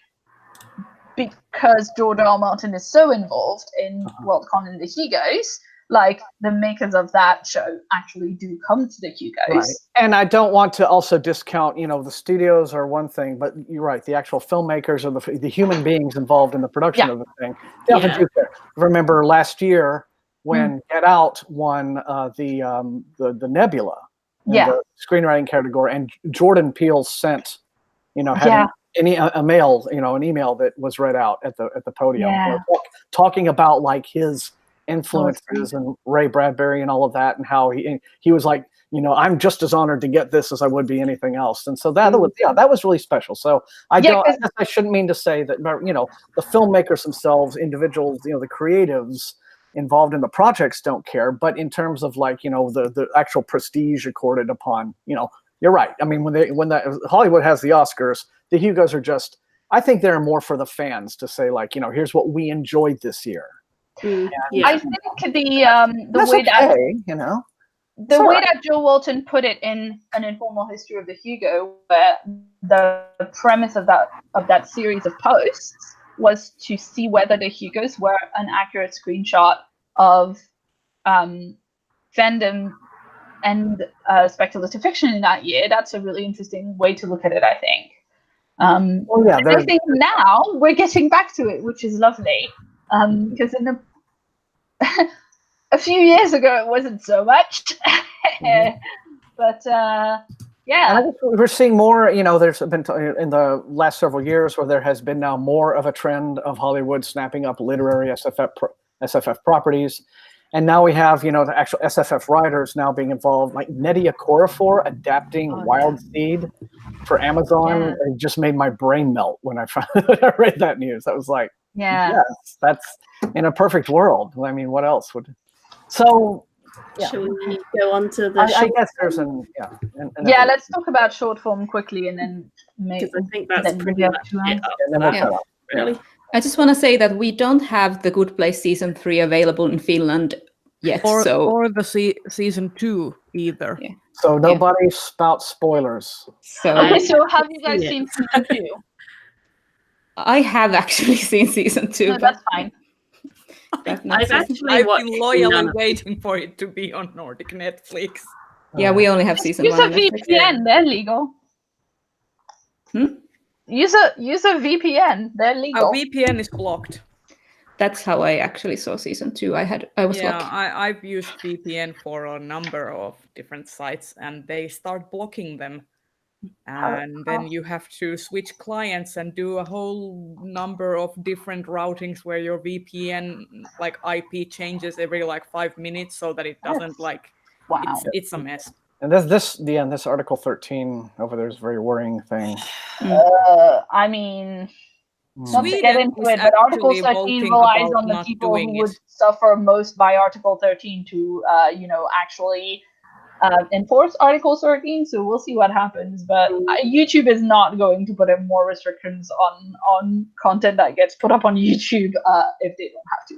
because George R. R. Martin is so involved in Worldcon and the Hugos, like, the makers of that show actually do come to the Hugos. Right. And I don't want to also discount, you know, the studios are one thing, but you're right, the actual filmmakers or the human beings involved in the production of the thing. They often do care. Remember last year when Get Out won the Nebula. The screenwriting category, and Jordan Peele sent, you know, had an email that was read out at the podium, talking about like his influences and Ray Bradbury and all of that, and how he was like, you know, I'm just as honored to get this as I would be anything else, and so that was really special. So I shouldn't mean to say that, you know, the filmmakers themselves, individuals, you know, the creatives, involved in the projects don't care, but in terms of like, you know, the actual prestige accorded upon, you know, you're right. I mean, when Hollywood has the Oscars, the Hugos are just, I think they're more for the fans to say like, you know, here's what we enjoyed this year. I think the way that, you know, the way that Joe Walton put it in An Informal History of the Hugo, where the premise of that series of posts was to see whether the Hugos were an accurate screenshot of fandom and speculative fiction in that year. That's a really interesting way to look at it, I think. I think now we're getting back to it, which is lovely. Because in a few years ago it wasn't so much. But yeah. And I guess we're seeing more, you know, there's been in the last several years where there has been now more of a trend of Hollywood snapping up literary SFF properties. And now we have, you know, the actual SFF writers now being involved, like Nnedi Okorafor adapting Wild Seed for Amazon. Yeah. It just made my brain melt when I read that news. I was like, yes, that's in a perfect world. I mean, what else would? So, yeah. Shall we go on to the? I guess there's let's talk about short form quickly, and then maybe I think that's pretty much it. Really. I just want to say that we don't have The Good Place season 3 available in Finland yet, or the season 2 either. Yeah. So nobody spouts spoilers. So have you guys seen season 2? I have actually seen season 2. No, that's fine. I've been loyally waiting for it to be on Nordic Netflix. Yeah, we only have season 1. Use a VPN, they're legal. Use a VPN, they're legal. Our VPN is blocked. That's how I actually saw season 2. I was lucky. I've used VPN for a number of different sites, and they start blocking them. And then you have to switch clients and do a whole number of different routings where your VPN like IP changes every like 5 minutes so that it doesn't like it's a mess. And this Article 13 over there is a very worrying thing. I mean, not to get into it, but Article 13 relies on the people who would suffer most by Article 13 to, actually enforce Article 13. So we'll see what happens. But YouTube is not going to put in more restrictions on content that gets put up on YouTube if they don't have to.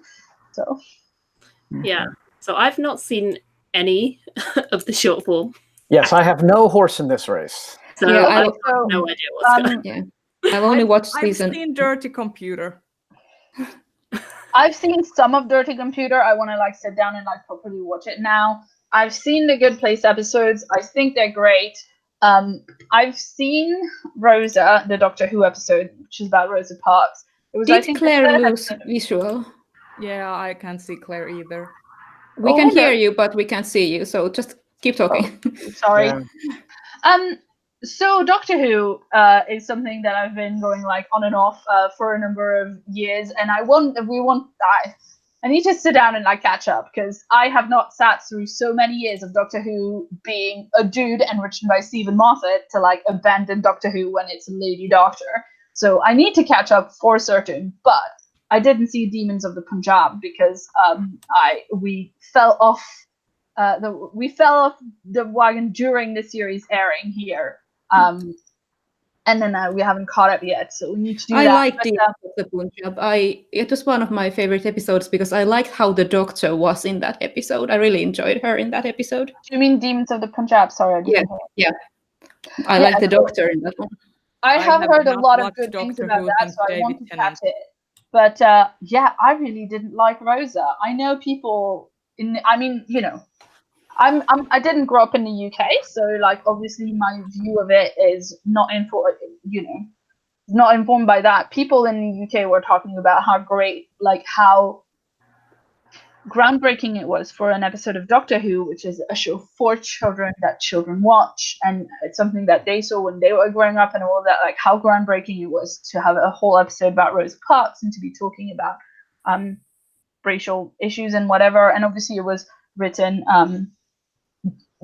So yeah. So I've not seen any of the short form. Yes, I have no horse in this race. So I have no idea what's going on. Yeah. I've only watched season. I've seen Dirty Computer. I've seen some of Dirty Computer. I want to sit down and properly watch it now. I've seen the Good Place episodes. I think they're great. I've seen Rosa, the Doctor Who episode, which is about Rosa Parks. It was, Did Claire lose visual? Yeah, I can't see Claire either. We can hear you, but we can't see you. So just keep talking. Sorry. Yeah. So Doctor Who is something that I've been going on and off for a number of years, and I need to sit down and catch up because I have not sat through so many years of Doctor Who being a dude and written by Stephen Moffat to abandon Doctor Who when it's a lady doctor. So I need to catch up for certain, but I didn't see Demons of the Punjab because we fell off the wagon during the series airing here. And then we haven't caught up yet, so we need to do that. I like Demons of the Punjab. It was one of my favorite episodes because I liked how the Doctor was in that episode. I really enjoyed her in that episode. Do you mean Demons of the Punjab? Sorry, I didn't hear. I like the Doctor in that one. I have heard a lot of good things about that, so I want to catch it. But I really didn't like Rosa. I know people I didn't grow up in the UK, so obviously my view of it is not informed by that. People in the UK were talking about how great, how groundbreaking it was for an episode of Doctor Who, which is a show for children that children watch, and it's something that they saw when they were growing up and all of that, how groundbreaking it was to have a whole episode about Rosa Parks and to be talking about racial issues and whatever. And obviously it was written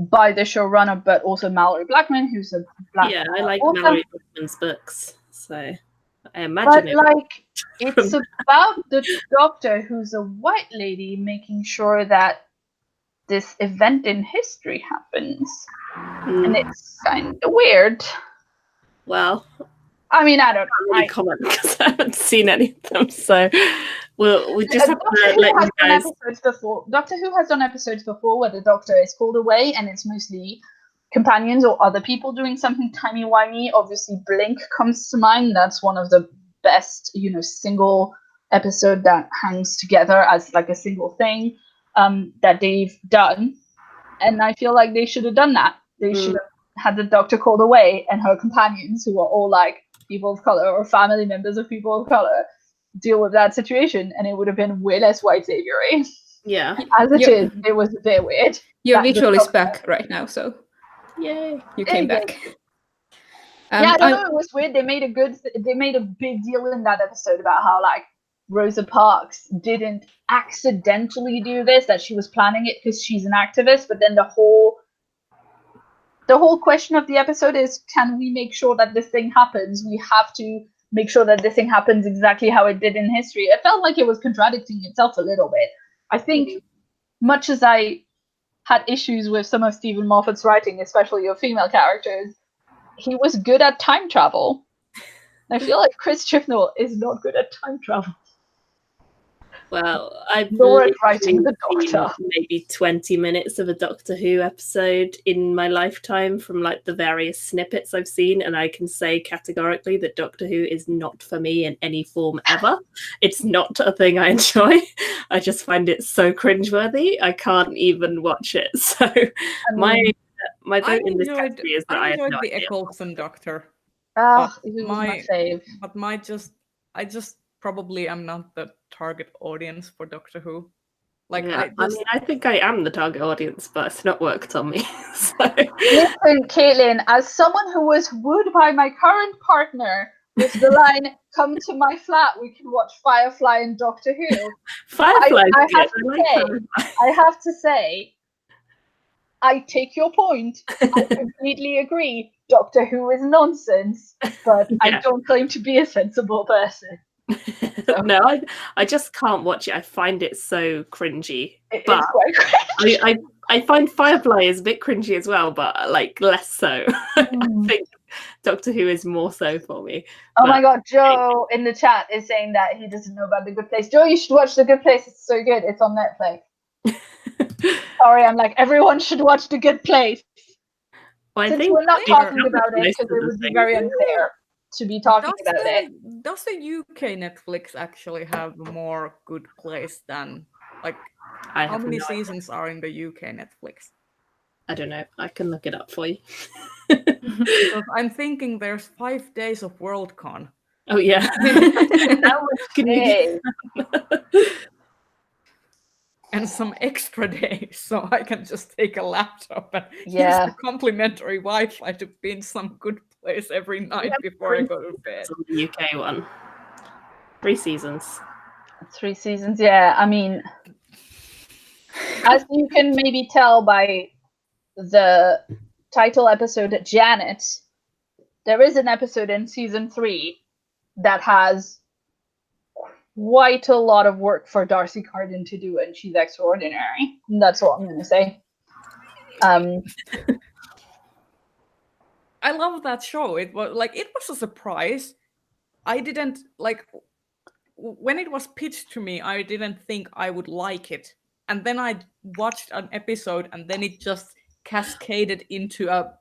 by the showrunner, but also Mallory Blackman, who's a black. Yeah, I like Mallory Blackman's books. So I imagine it. Like, it's about the Doctor, who's a white lady, making sure that this event in history happens. And it's kind of weird. Well, I mean, I don't really comment because I haven't seen any of them, so we just have to let you guys. Doctor Who has done episodes before where the Doctor is called away, and it's mostly companions or other people doing something timey-wimey. Obviously, Blink comes to mind. That's one of the best, single episode that hangs together as like a single thing that they've done. And I feel like they should have done that. They should have had the Doctor called away and her companions, who are all like people of color or family members of people of color, deal with that situation, and it would have been way less white saviory. Yeah. As it was a bit weird. Your visual is back right now, so yay, you came back. I don't know. It was weird. They made a big deal in that episode about how like Rosa Parks didn't accidentally do this, that she was planning it because she's an activist. But then the whole question of the episode is, can we make sure that this thing happens? We have to make sure that this thing happens exactly how it did in history. It felt like it was contradicting itself a little bit. I think, much as I had issues with some of Stephen Moffat's writing, especially of female characters, he was good at time travel. I feel like Chris Chibnall is not good at time travel. Well, I've writing the Doctor. Maybe 20 minutes of a Doctor Who episode in my lifetime from like the various snippets I've seen, and I can say categorically that Doctor Who is not for me in any form ever. It's not a thing I enjoy. I just find it so cringeworthy. I can't even watch it. So my vote in this category is that I enjoyed the Eccleston Doctor. My fave. But I just probably am not the target audience for Doctor Who. Like, yeah, I think I am the target audience, but it's not worked on me. So. Listen, Caitlin, as someone who was wooed by my current partner with the line, "Come to my flat, we can watch Firefly and Doctor Who." Firefly. I have to say, I take your point. I completely agree. Doctor Who is nonsense, but I don't claim to be a sensible person. No, I just can't watch it. I find it so cringy. It's quite cringy. I find Firefly is a bit cringy as well, but like less so. I think Doctor Who is more so for me. Oh my god, Joe in the chat is saying that he doesn't know about The Good Place. Joe, you should watch The Good Place. It's so good. It's on Netflix. Sorry, I'm like, everyone should watch The Good Place. Well, Since we're not talking about it, because it would be very unfair to be talking about it. Does the UK Netflix actually have more Good Place than, like, how many seasons are in the UK Netflix? I don't know. I can look it up for you. Because I'm thinking there's 5 days of Worldcon. Oh, yeah. That was good. And some extra days, so I can just take a laptop and use the complimentary Wi-Fi to binge some Good Place every night before I go to bed. The UK one. 3 seasons. 3 seasons, yeah. I mean, as you can maybe tell by the title episode, Janet, there is an episode in season 3 that has quite a lot of work for Darcy Carden to do, and she's extraordinary. That's all I'm going to say. I love that show. It was a surprise. I didn't when it was pitched to me, I didn't think I would like it. And then I watched an episode, and then it just cascaded into a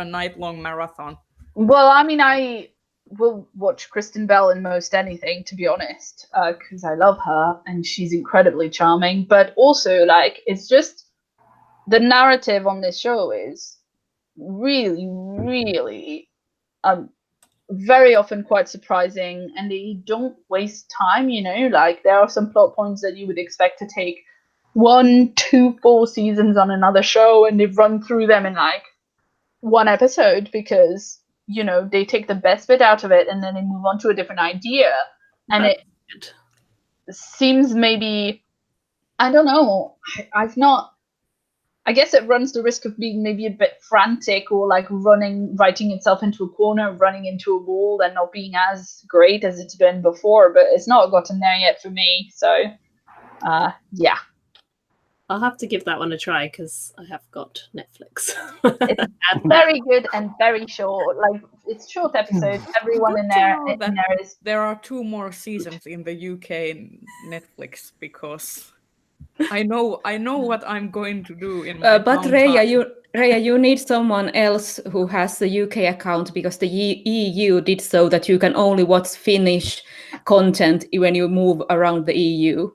night-long marathon. Well, I mean, I will watch Kristen Bell in most anything, to be honest, because I love her and she's incredibly charming. But also, it's just the narrative on this show is really, really very often quite surprising, and they don't waste time, there are some plot points that you would expect to take 1, 2, 4 seasons on another show, and they've run through them in one episode because they take the best bit out of it and then they move on to a different idea. And it seems maybe, I don't know, I've not I guess it runs the risk of being maybe a bit frantic or like writing itself into a corner, running into a wall, and not being as great as it's been before. But it's not gotten there yet for me. So, yeah. I'll have to give that one a try because I have got Netflix. It's very good and very short. Like it's short episodes. Everyone in there is. There are 2 more seasons in the UK Netflix because I know what I'm going to do in my but Reija, you need someone else who has the UK account because the EU did so that you can only watch Finnish content when you move around the EU.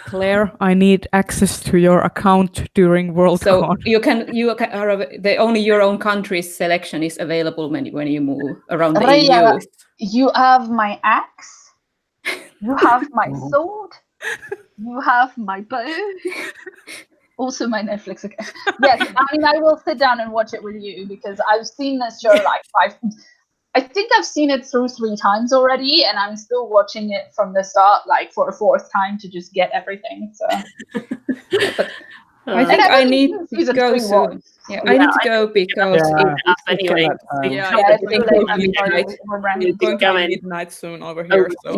Claire, I need access to your account during Worldcon. So you can only your own country's selection is available when you move around the EU. You have my axe. You have my sword. You have my bow. Also my Netflix account. Yes, I mean I will sit down and watch it with you because I've seen this show like I think I've seen it through 3 times already, and I'm still watching it from the start, like for a 4th time to just get everything. So I think I need to go soon. Yeah, I need to go because anyway. It's going to be midnight soon over here, so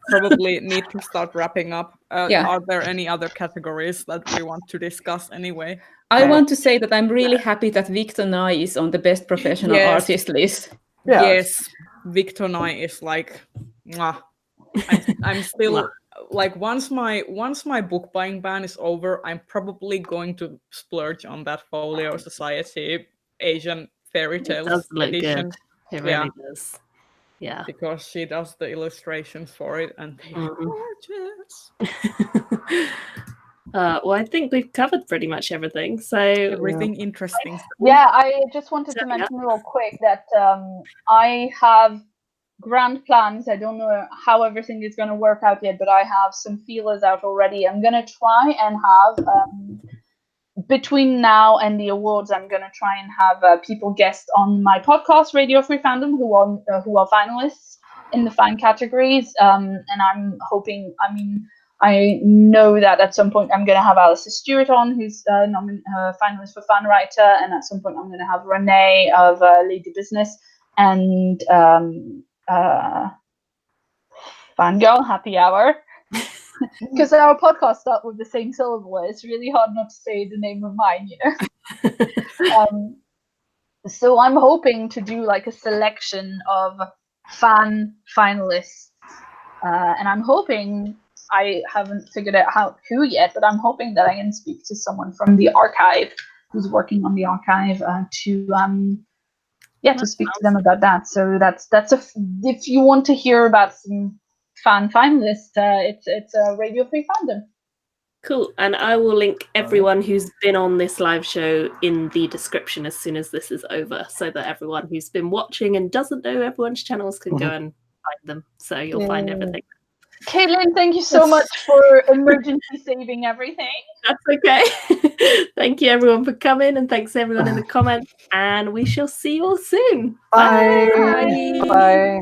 probably need to start wrapping up. Are there any other categories that we want to discuss anyway? I want to say that I'm really happy that Victor Nye is on the best professional artist list. Yes, Victor Nye is like, mwah. I'm still like once my book buying ban is over, I'm probably going to splurge on that Folio Society Asian Fairy Tales edition. Good. It really does. Yeah, because she does the illustrations for it, and they are gorgeous. Well, I think we've covered pretty much everything. So everything interesting. Yeah, I just wanted to mention real quick that I have grand plans. I don't know how everything is going to work out yet, but I have some feelers out already. I'm going to try and have between now and the awards, I'm going to try and have people guest on my podcast, Radio Free Fandom, who are finalists in the fan categories. And I'm hoping. I know that at some point I'm going to have Alistair Stewart on, who's finalist for Fan Writer, and at some point I'm going to have Renee of Lady Business and Fangirl Happy Hour. Because our podcasts start with the same syllable. It's really hard not to say the name of mine, you know. So I'm hoping to do like a selection of fan finalists, and I'm hoping. I haven't figured out who yet, but I'm hoping that I can speak to someone from the archive who's working on the archive to speak to them about that. So that's if you want to hear about some fan finalists, it's a Radio Free Fandom. Cool, and I will link everyone who's been on this live show in the description as soon as this is over, so that everyone who's been watching and doesn't know everyone's channels can go and find them. So you'll find everything. Caitlin, thank you so much for emergency saving everything. That's okay. Thank you everyone for coming, and thanks everyone in the comments, and we shall see you all soon. Bye. Bye.